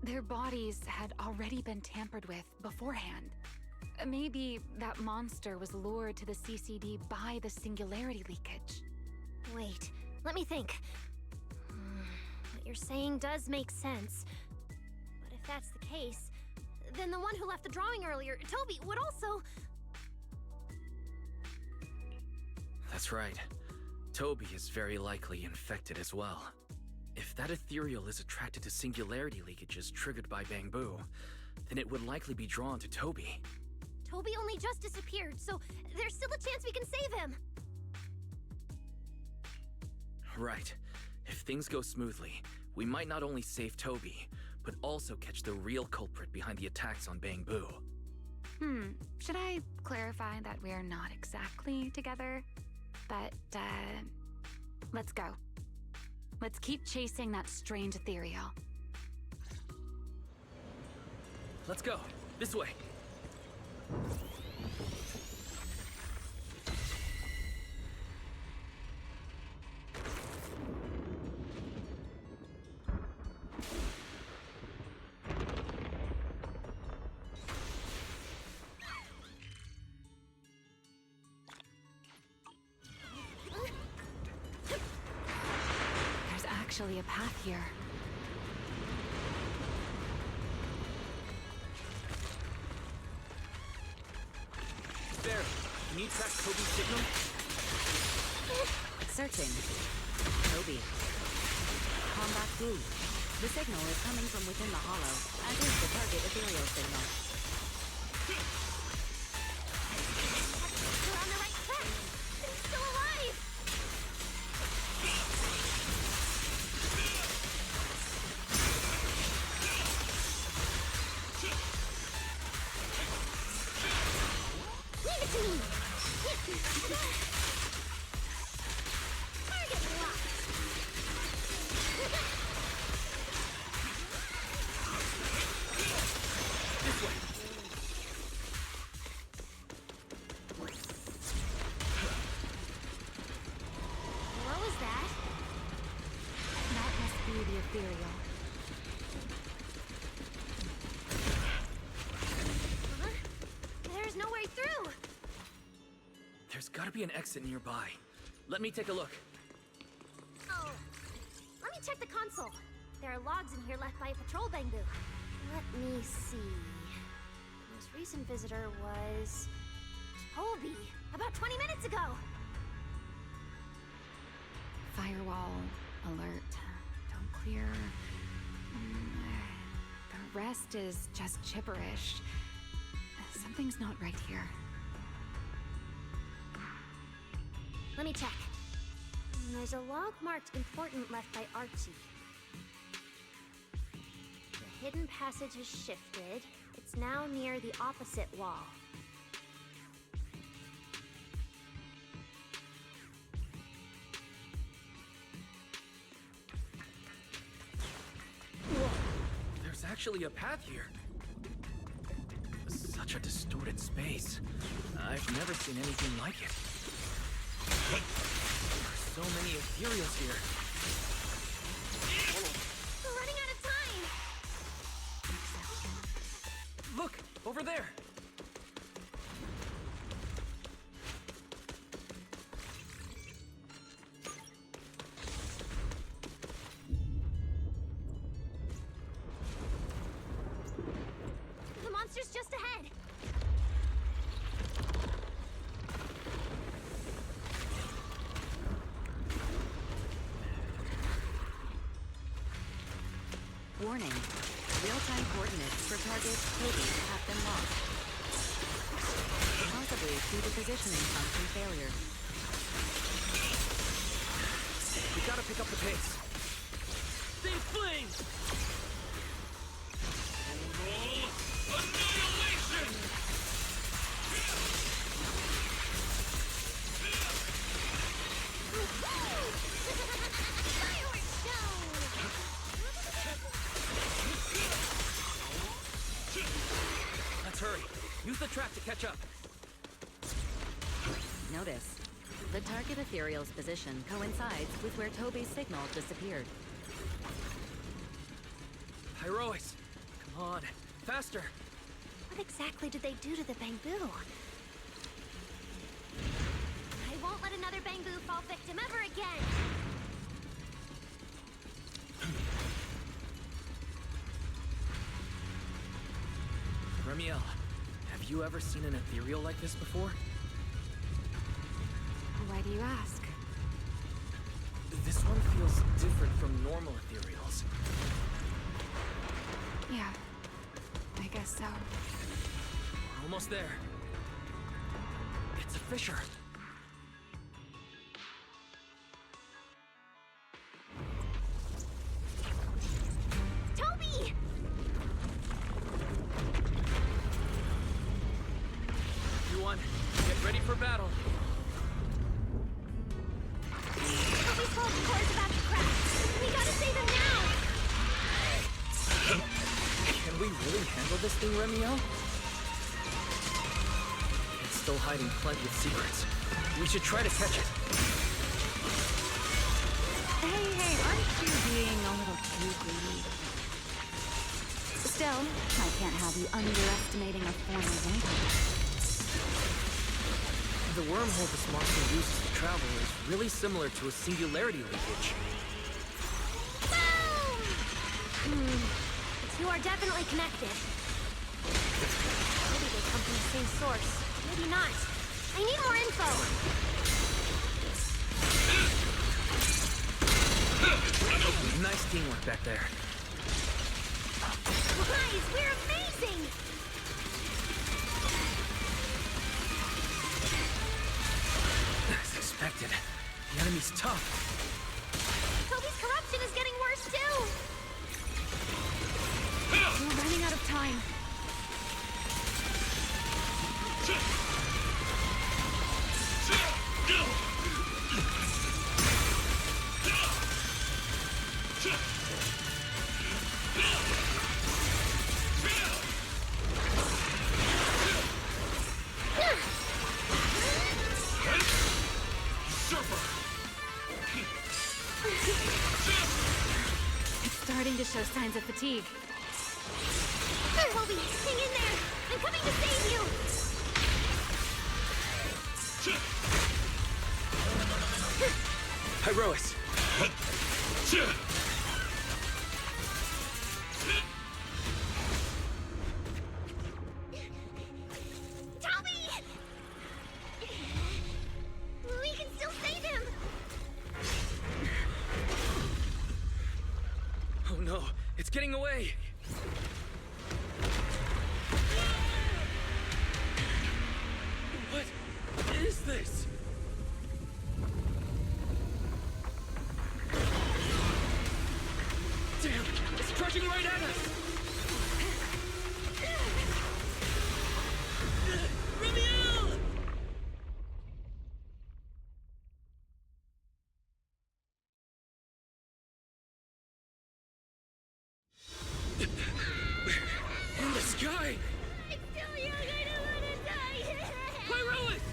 their bodies had already been tampered with beforehand? Maybe that monster was lured to the CCD by the singularity leakage. Wait, let me think. What you're saying does make sense. But if that's the case, then the one who left the drawing earlier, Toby, would also... That's right. Toby is very likely infected as well. If that ethereal is attracted to singularity leakages triggered by Bangbu, then it would likely be drawn to Toby. Toby only just disappeared, so there's still a chance we can save him. Right. If things go smoothly, we might not only save Toby, but also catch the real culprit behind the attacks on Bangbu. Should I clarify that we're not exactly together? But, let's go. Let's keep chasing that strange ethereal. Let's go. This way. There's actually a path here. There. Can you track Toby's signal? Searching. Toby. Combat blue. The signal is coming from within the hollow, as is the target ethereal signal. We're on the right track! He's still alive! Leave it to me! Target locked! This way. What was that? That must be the ethereal. Huh? There's no way through! There's gotta be an exit nearby. Let me take a look. Oh. Let me check the console. There are logs in here left by a patrol Bangbu. Let me see. The most recent visitor was... Toby! About 20 minutes ago! Firewall. Alert. Don't clear. The rest is just gibberish. Something's not right here. Let me check. There's a log marked important left by Archie. The hidden passage has shifted. It's now near the opposite wall. There's actually a path here. Such a distorted space. I've never seen anything like it. There are so many ethereals here. We're running out of time! Look! Over there! The monster's just ahead! Warning. Real-time coordinates for target Toby have been lost. Possibly due to positioning function failure. We gotta pick up the pace. Think flames! Annihilation! Fireworks show! Let's hurry. Use the track to catch up. Notice. The target ethereal's position coincides with where Toby's signal disappeared. Herois! Come on. Faster! What exactly did they do to the Bangbu? I won't let another Bangbu fall victim ever again! Remiel, have you ever seen an ethereal like this before? Why do you ask? This one feels different from normal ethereals. Yeah, I guess so. We're almost there. It's a fissure. Toby! Everyone, get ready for battle. Toby's fault core is about to crash. We gotta save him now! Can we really handle this thing, Remiel? It's still hiding plenty of secrets. We should try to catch it. Hey, aren't you being a little too greedy? Still, I can't have you underestimating a form of energy. The wormhole this monster uses to travel is really similar to a singularity leakage. Boom! The two are definitely connected. Maybe they come from the same source. Maybe not. I need more info. Nice teamwork back there. Guys, we're amazing! As expected, the enemy's tough. Toby's corruption is getting worse too! We're running out of time. It's starting to show signs of fatigue. Toby, hang in there! I'm coming to save you! Hyrois! Toby! We can still save him! Oh no, it's getting away! What is this? Damn, it's charging right at us! Remiel! In the sky! It's still young, I don't wanna die! Pyrolis!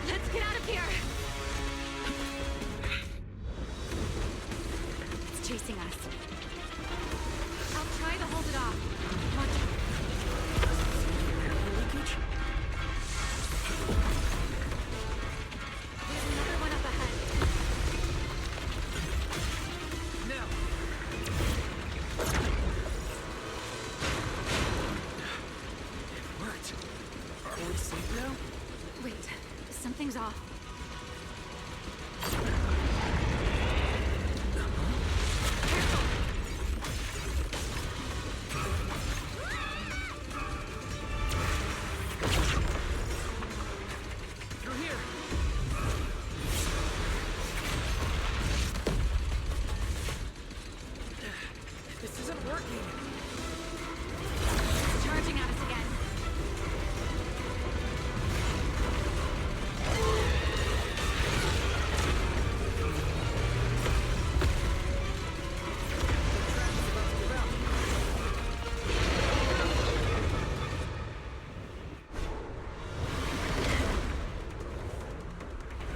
Let's get out of here! It's chasing us. I'll try to hold it off. Watch out. Leakage? There's another one up ahead. Now! It worked. Are we safe now? Wait, something's off. Through here! This isn't working! It's charging at us again.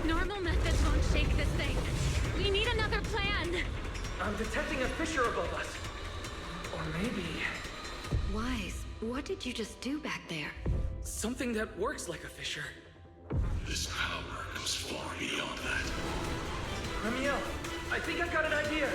Normal methods won't shake this thing. We need another plan. I'm detecting a fissure above us. Or maybe... Wise, what did you just do back there? Something that works like a fissure. This power goes far beyond that. Ramiel, I think I got an idea.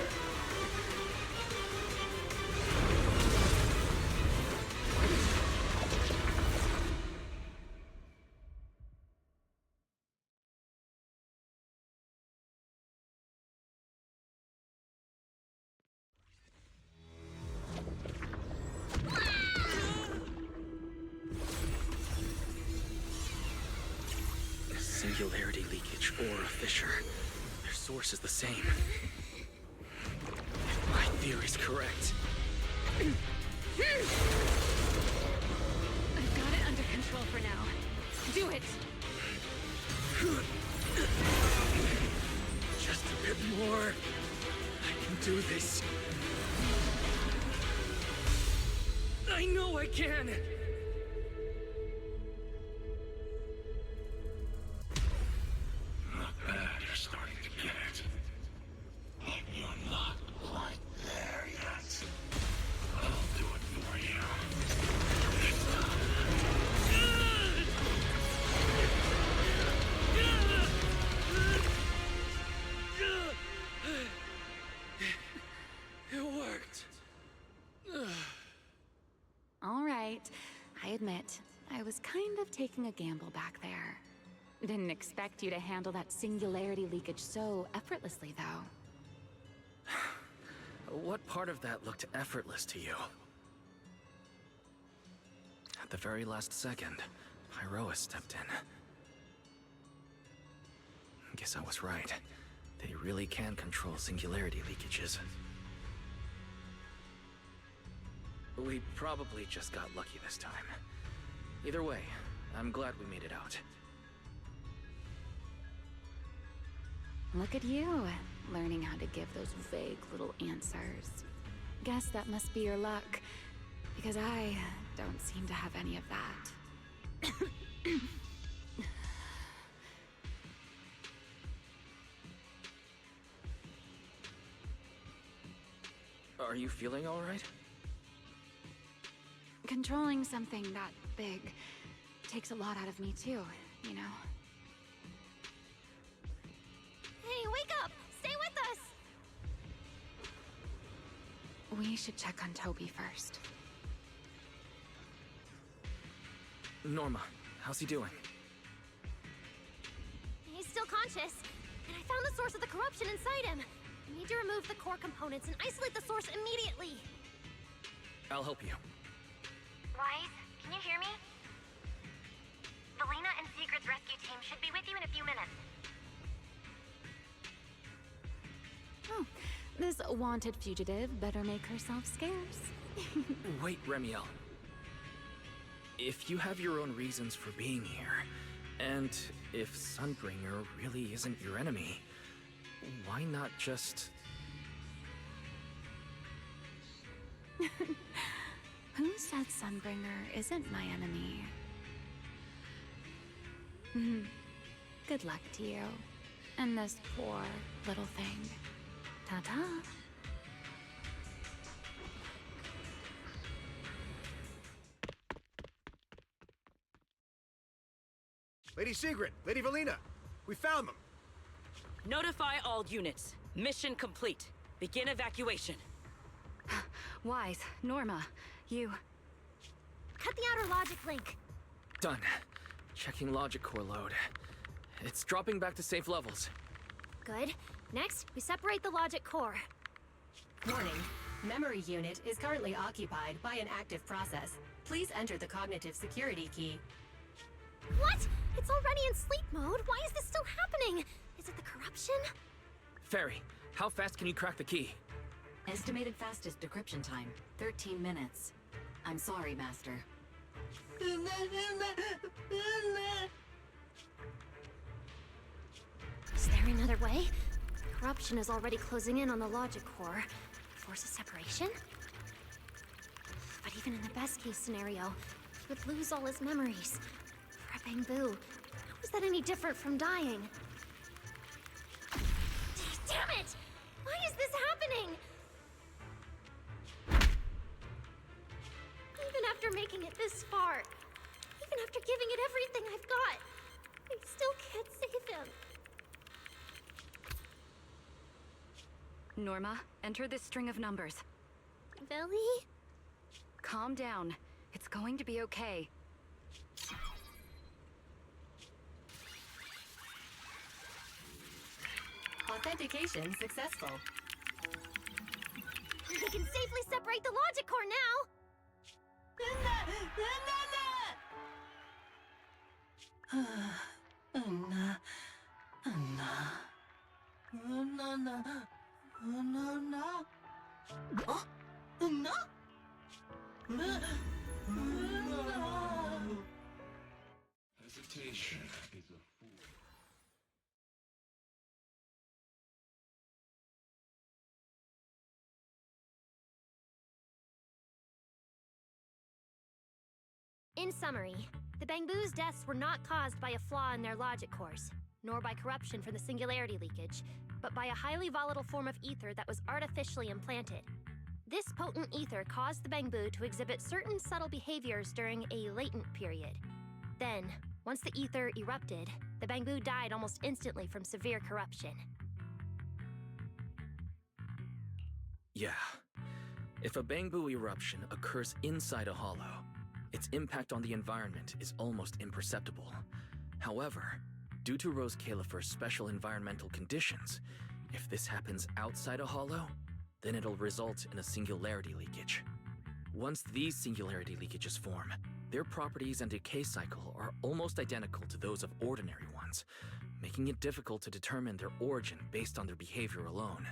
Singularity leakage or a fissure. Their source is the same. If my theory's correct. I've got it under control for now. Do it! Just a bit more. I can do this. I know I can! Not bad, you're starting to get it. But you're not quite there yet. I'll do it for you. This time. It worked. All right. I admit, I was kind of taking a gamble back there. Didn't expect you to handle that singularity leakage so effortlessly, though. What part of that looked effortless to you? At the very last second, Pyroa stepped in. Guess I was right. They really can control singularity leakages. We probably just got lucky this time. Either way, I'm glad we made it out. Look at you, learning how to give those vague little answers. Guess that must be your luck, because I don't seem to have any of that. Are you feeling all right? Controlling something that big takes a lot out of me too, you know? Hey, wake up! Stay with us! We should check on Toby first. Norma, how's he doing? He's still conscious, and I found the source of the corruption inside him. I need to remove the core components and isolate the source immediately. I'll help you. Wise, can you hear me? Valina and Sigrid's rescue team should be with you in a few minutes. Oh, this wanted fugitive better make herself scarce. Wait, Remiel. If you have your own reasons for being here, and if Sunbringer really isn't your enemy, why not just... Who said Sunbringer isn't my enemy? Good luck to you. And this poor little thing. Ta-ta. Lady Sigrid, Lady Valina, we found them. Notify all units. Mission complete. Begin evacuation. Wise, Norma, you... Cut the outer logic link. Done. Checking logic core load. It's dropping back to safe levels. Good. Next, we separate the logic core. Warning. Memory unit is currently occupied by an active process. Please enter the cognitive security key. What? It's already in sleep mode. Why is this still happening? Is it the corruption? Ferry, how fast can you crack the key? Estimated fastest decryption time, 13 minutes. I'm sorry, Master. Is there another way? Corruption is already closing in on the logic core. Force a separation? But even in the best case scenario, he would lose all his memories. For a Bangbu, how is that any different from dying? Damn it! Why is this happening? after making it this far, even after giving it everything I've got, I still can't save him. Norma, enter this string of numbers. Billy? Calm down. It's going to be okay. Authentication successful. We can safely separate the logic core now! Hesitation is a fool. In summary, the Bangbu's deaths were not caused by a flaw in their logic cores, nor by corruption from the singularity leakage, but by a highly volatile form of ether that was artificially implanted. This potent ether caused the Bangbu to exhibit certain subtle behaviors during a latent period. Then, once the ether erupted, the Bangbu died almost instantly from severe corruption. Yeah. If a Bangbu eruption occurs inside a hollow, its impact on the environment is almost imperceptible. However, due to Roscaelifer's special environmental conditions, if this happens outside a hollow, then it'll result in a singularity leakage. Once these singularity leakages form, their properties and decay cycle are almost identical to those of ordinary ones, making it difficult to determine their origin based on their behavior alone.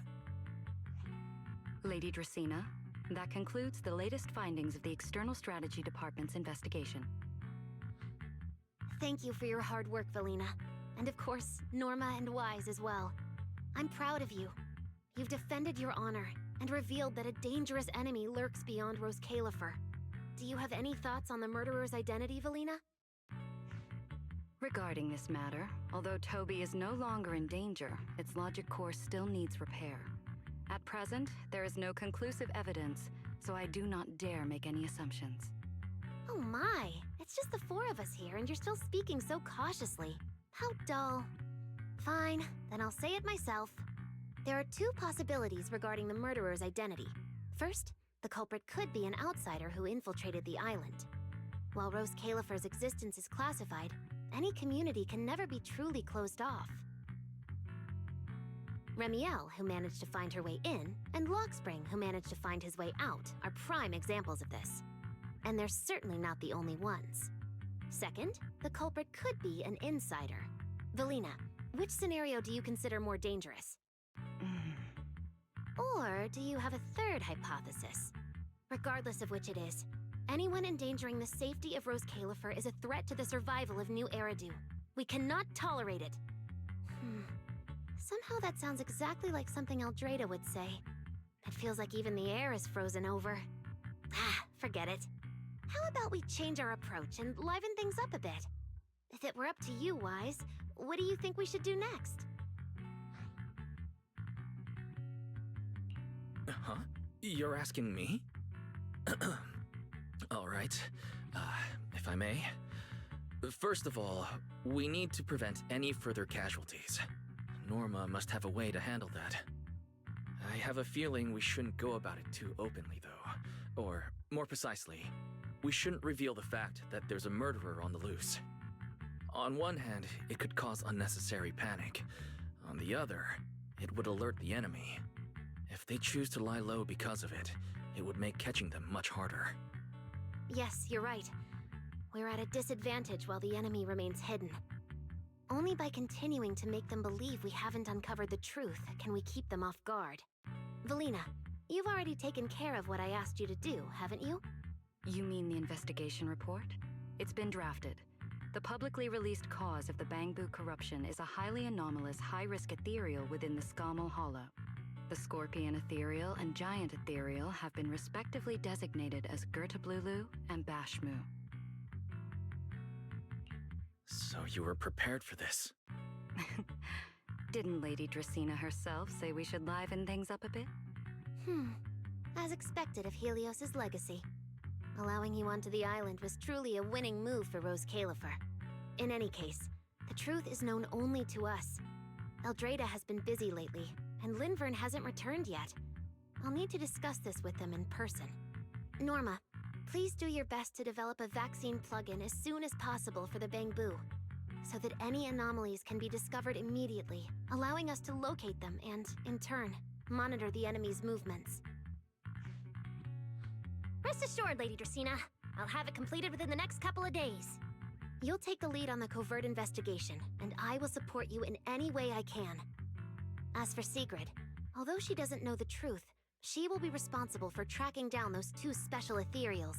Lady Dracena, that concludes the latest findings of the External Strategy Department's investigation. Thank you for your hard work, Valina. And of course, Norma and Wise as well. I'm proud of you. You've defended your honor and revealed that a dangerous enemy lurks beyond Roscaelifer. Do you have any thoughts on the murderer's identity, Valina? Regarding this matter, although Toby is no longer in danger, its logic core still needs repair. At present, there is no conclusive evidence, so I do not dare make any assumptions. Oh my, it's just the four of us here and you're still speaking so cautiously. How dull. Fine, then I'll say it myself. There are two possibilities regarding the murderer's identity. First, the culprit could be an outsider who infiltrated the island. While Roscaelifer's existence is classified, any community can never be truly closed off. Remiel, who managed to find her way in, and Lockspring, who managed to find his way out, are prime examples of this. And they're certainly not the only ones. Second, the culprit could be an insider. Valina, which scenario do you consider more dangerous? Or do you have a third hypothesis? Regardless of which it is, anyone endangering the safety of Roscaelifer is a threat to the survival of New Eridu. We cannot tolerate it. Somehow that sounds exactly like something Eldrada would say. It feels like even the air is frozen over. Forget it. How about we change our approach and liven things up a bit? If it were up to you, Wise, what do you think we should do next? Huh? You're asking me? All right. If I may. First of all, we need to prevent any further casualties. Norma must have a way to handle that. I have a feeling we shouldn't go about it too openly, though. Or, more precisely, we shouldn't reveal the fact that there's a murderer on the loose. On one hand, it could cause unnecessary panic. On the other, it would alert the enemy. If they choose to lie low because of it, it would make catching them much harder. Yes, you're right. We're at a disadvantage while the enemy remains hidden. Only by continuing to make them believe we haven't uncovered the truth can we keep them off guard. Valina, you've already taken care of what I asked you to do, haven't you? You mean the investigation report? It's been drafted. The publicly released cause of the Bangbu corruption is a highly anomalous, high-risk ethereal within the Skamo Hollow. The Scorpion Ethereal and Giant Ethereal have been respectively designated as Gertablulu and Bashmu. So you were prepared for this? Didn't Lady Dracena herself say we should liven things up a bit? As expected of Helios's legacy. Allowing you onto the island was truly a winning move for Roscaelifer. In any case, the truth is known only to us. Eldrada has been busy lately, and Linvern hasn't returned yet. I'll need to discuss this with them in person. Norma, please do your best to develop a vaccine plugin as soon as possible for the Bangbu, so that any anomalies can be discovered immediately, allowing us to locate them and, in turn, monitor the enemy's movements. Rest assured, Lady Dracaena, I'll have it completed within the next couple of days. You'll take the lead on the covert investigation, and I will support you in any way I can. As for Sigrid, although she doesn't know the truth, she will be responsible for tracking down those two special ethereals.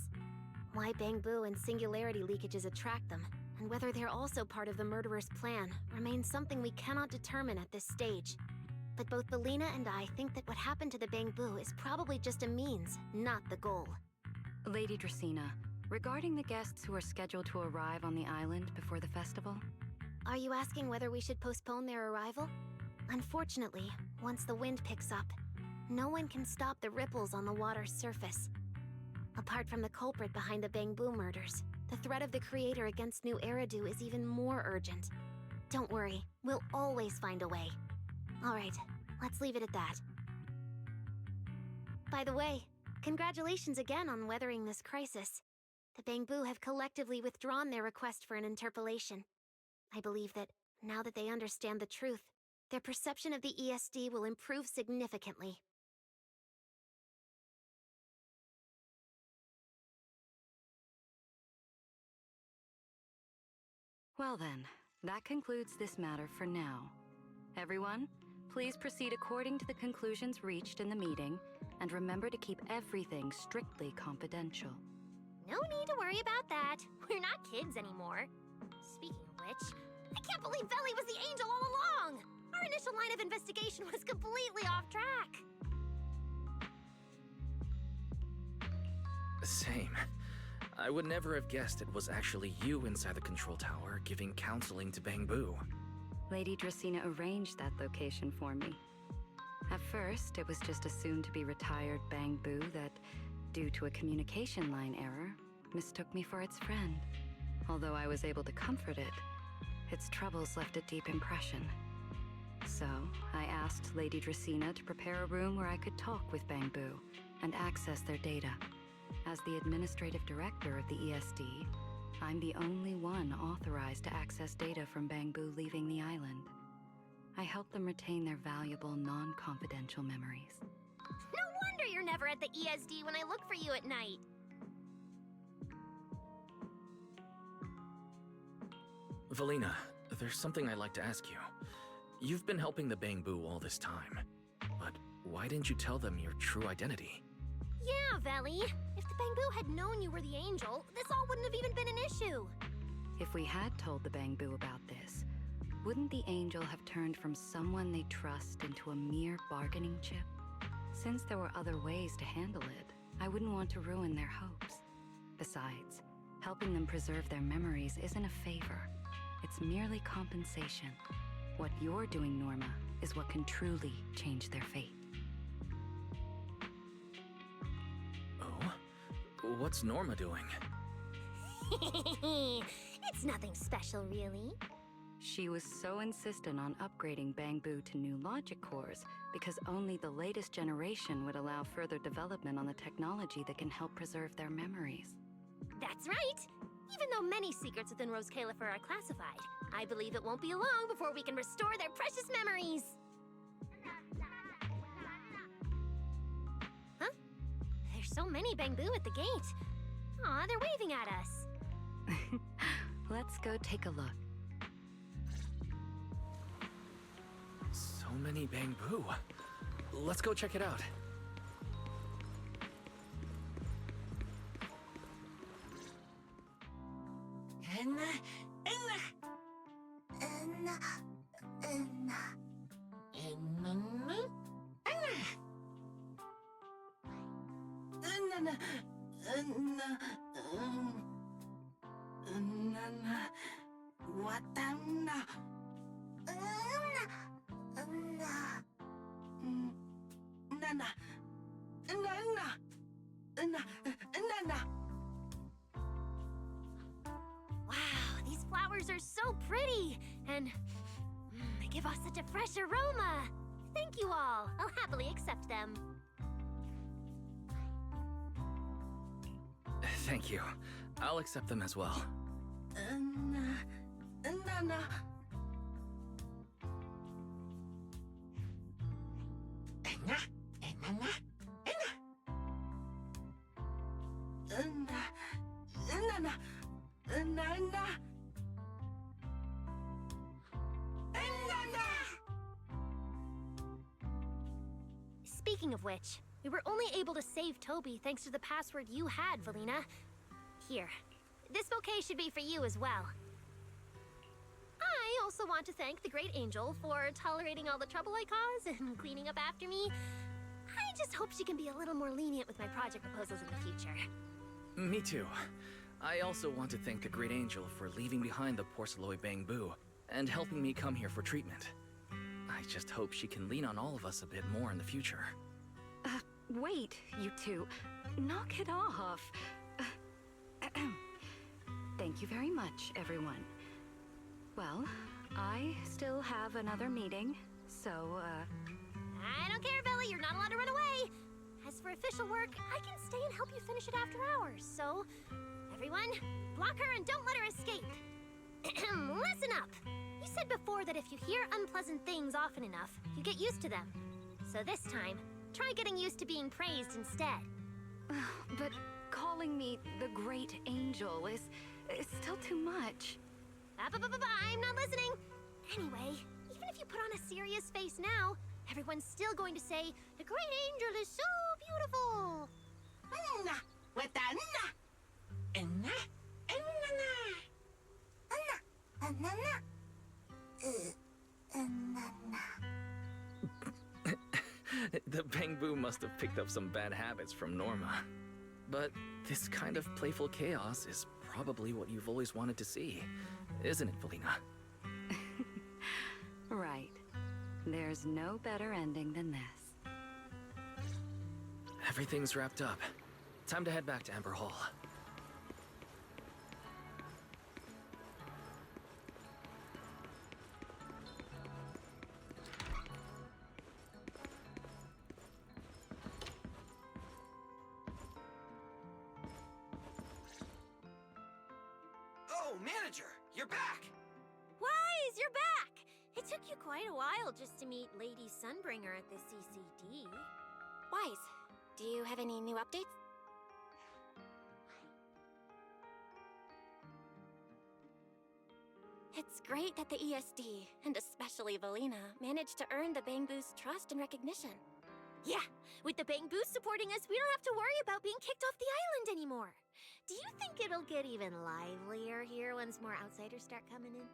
Why Bangbu and singularity leakages attract them, and whether they're also part of the murderer's plan, remains something we cannot determine at this stage. But both Belina and I think that what happened to the Bangbu is probably just a means, not the goal. Lady Dracaena, regarding the guests who are scheduled to arrive on the island before the festival? Are you asking whether we should postpone their arrival? Unfortunately, once the wind picks up, no one can stop the ripples on the water's surface. Apart from the culprit behind the Bangbu murders, the threat of the Creator against New Eridu is even more urgent. Don't worry, we'll always find a way. Alright, let's leave it at that. By the way, congratulations again on weathering this crisis. The Bangbu have collectively withdrawn their request for an interpolation. I believe that, now that they understand the truth, their perception of the ESD will improve significantly. Well then, that concludes this matter for now. Everyone, please proceed according to the conclusions reached in the meeting, and remember to keep everything strictly confidential. No need to worry about that. We're not kids anymore. Speaking of which, I can't believe Veli was the angel all along! Our initial line of investigation was completely off track. Same. I would never have guessed it was actually you inside the control tower giving counseling to Bangbu. Lady Dracaena arranged that location for me. At first, it was just a soon-to-be-retired Bangbu that, due to a communication line error, mistook me for its friend. Although I was able to comfort it, its troubles left a deep impression. So, I asked Lady Dracaena to prepare a room where I could talk with Bangbu and access their data. As the administrative director of the ESD, I'm the only one authorized to access data from Bangbu leaving the island. I help them retain their valuable, non-confidential memories. No wonder you're never at the ESD when I look for you at night. Valina, there's something I'd like to ask you. You've been helping the Bangbu all this time, but why didn't you tell them your true identity? Yeah, Veli. If the Bangbu had known you were the angel, this all wouldn't have even been an issue. If we had told the Bangbu about this, wouldn't the angel have turned from someone they trust into a mere bargaining chip? Since there were other ways to handle it, I wouldn't want to ruin their hopes. Besides, helping them preserve their memories isn't a favor. It's merely compensation. What you're doing, Norma, is what can truly change their fate. Oh? What's Norma doing? It's nothing special, really. She was so insistent on upgrading Bangbu to new logic cores because only the latest generation would allow further development on the technology that can help preserve their memories. That's right! Even though many secrets within Roscaelifer are classified, I believe it won't be long before we can restore their precious memories! Huh? There's so many Bangbu at the gate. Aw, they're waving at us. Let's go take a look. So many Bangbu. Let's go check it out. so pretty, and they give off such a fresh aroma. Thank you all. I'll happily accept them. Thank you. I'll accept them as well. Speaking of which, we were only able to save Toby thanks to the password you had, Valina. Here, this bouquet should be for you as well. I also want to thank the Great Angel for tolerating all the trouble I cause and cleaning up after me. I just hope she can be a little more lenient with my project proposals in the future. Me too. I also want to thank the Great Angel for leaving behind the porcelain bamboo and helping me come here for treatment. I just hope she can lean on all of us a bit more in the future. Wait, you two. Knock it off. Thank you very much, everyone. Well, I still have another meeting, so, I don't care, Billy. You're not allowed to run away. As for official work, I can stay and help you finish it after hours, so... Everyone, block her and don't let her escape. Listen up. You said before that if you hear unpleasant things often enough, you get used to them. So this time, try getting used to being praised instead. But calling me the Great Angel is still too much. I'm not listening. Anyway, even if you put on a serious face now, everyone's still going to say, the Great Angel is so beautiful. With the The bamboo must have picked up some bad habits from Norma. But this kind of playful chaos is probably what you've always wanted to see, isn't it, Valina? Right. There's no better ending than this. Everything's wrapped up. Time to head back to Amber Hall. Oh, Manager, you're back! Wise, you're back! It took you quite a while just to meet Lady Sunbringer at the CCD. Wise, do you have any new updates? It's great that the ESD, and especially Valina, managed to earn the Bamboo's trust and recognition. Yeah, with the Bangboo supporting us, we don't have to worry about being kicked off the island anymore. Do you think it'll get even livelier here once more outsiders start coming in?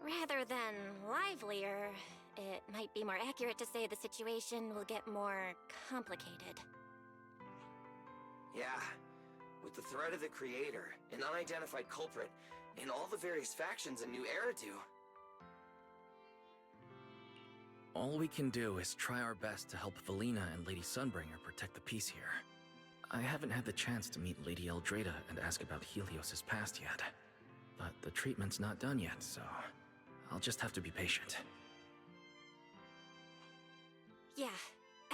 Rather than livelier, it might be more accurate to say the situation will get more complicated. Yeah, with the threat of the Creator, an unidentified culprit, and all the various factions in New Eridu. All we can do is try our best to help Valina and Lady Sunbringer protect the peace here. I haven't had the chance to meet Lady Eldrada and ask about Helios's past yet. But the treatment's not done yet, so I'll just have to be patient. Yeah,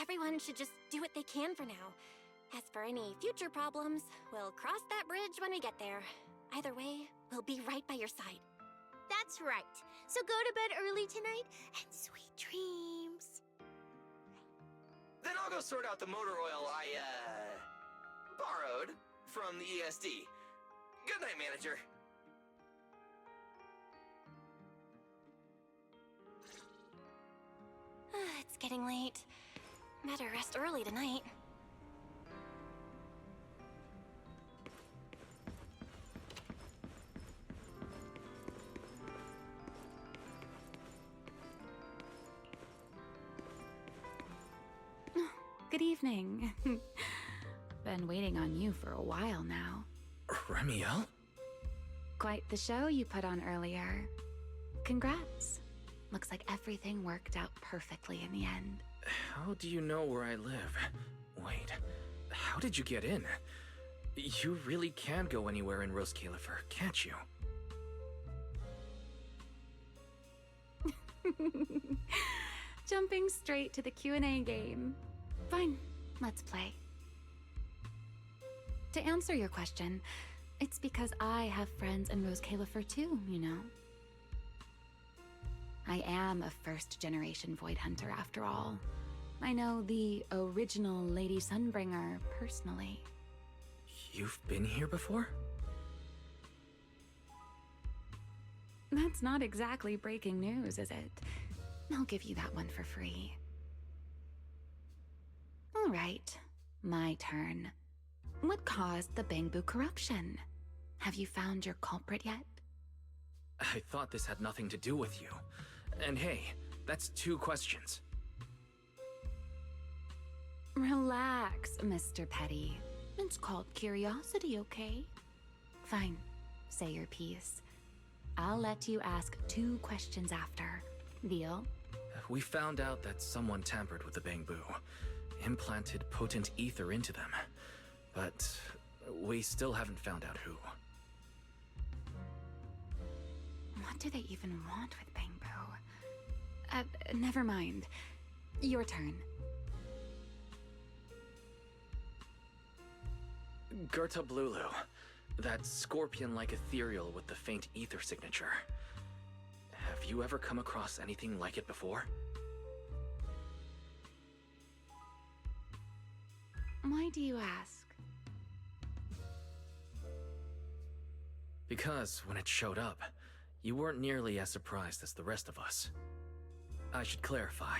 everyone should just do what they can for now. As for any future problems, we'll cross that bridge when we get there. Either way, we'll be right by your side. That's right. So go to bed early tonight, and sweet dreams. Then I'll go sort out the motor oil I, borrowed from the ESD. Good night, Manager. It's getting late. Better rest early tonight. Good evening. Been waiting on you for a while now. Remiel? Quite the show you put on earlier. Congrats. Looks like everything worked out perfectly in the end. How do you know where I live? Wait, how did you get in? You really can go anywhere in Roscaelifer, can't you? Jumping straight to the Q&A game. Fine, let's play. To answer your question, it's because I have friends in Roscaelifer too, you know. I am a first-generation Void Hunter after all. I know the original Lady Sunbringer personally. You've been here before? That's not exactly breaking news, is it? I'll give you that one for free. All right, my turn. What caused the Bangbu corruption? Have you found your culprit yet? I thought this had nothing to do with you. And hey, that's 2 questions. Relax, Mr. Petty. It's called curiosity, okay? Fine, say your piece. I'll let you ask 2 questions after. Deal? We found out that someone tampered with the Bangbu, implanted potent ether into them. But we still haven't found out who. What do they even want with Bangbu? Never mind. Your turn. Gerta Blulu, that scorpion-like ethereal with the faint ether signature. Have you ever come across anything like it before? Why do you ask? Because when it showed up, you weren't nearly as surprised as the rest of us. I should clarify.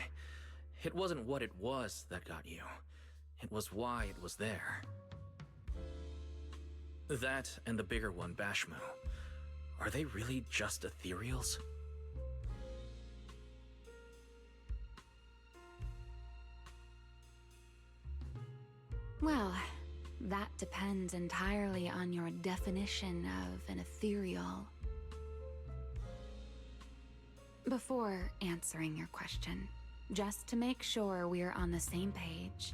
It wasn't what it was that got you. It was why it was there. That and the bigger one, Bashmu. Are they really just ethereals? Well, that depends entirely on your definition of an ethereal. Before answering your question, just to make sure we're on the same page,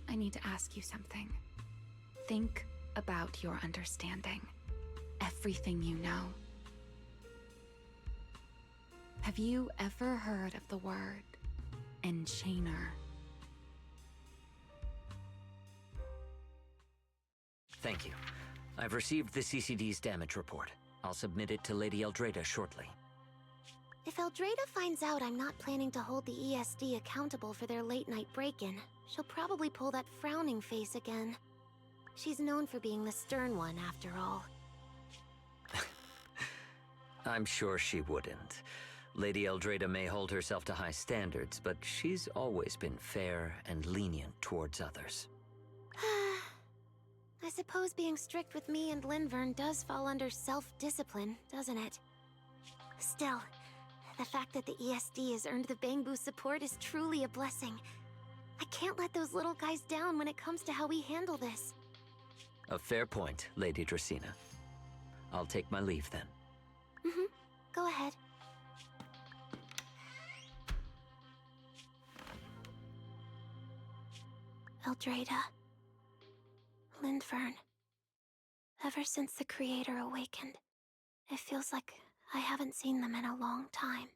I need to ask you something. Think about your understanding. Everything you know. Have you ever heard of the word enchainer? Thank you. I've received the CCD's damage report. I'll submit it to Lady Eldrada shortly. If Eldrada finds out I'm not planning to hold the ESD accountable for their late-night break-in, she'll probably pull that frowning face again. She's known for being the stern one, after all. I'm sure she wouldn't. Lady Eldrada may hold herself to high standards, but she's always been fair and lenient towards others. I suppose being strict with me and Linvern does fall under self-discipline, doesn't it? Still, the fact that the ESD has earned the Bangbu support is truly a blessing. I can't let those little guys down when it comes to how we handle this. A fair point, Lady Dracena. I'll take my leave then. Go ahead. Eldrada. Linvern. Ever since the Creator awakened, it feels like I haven't seen them in a long time.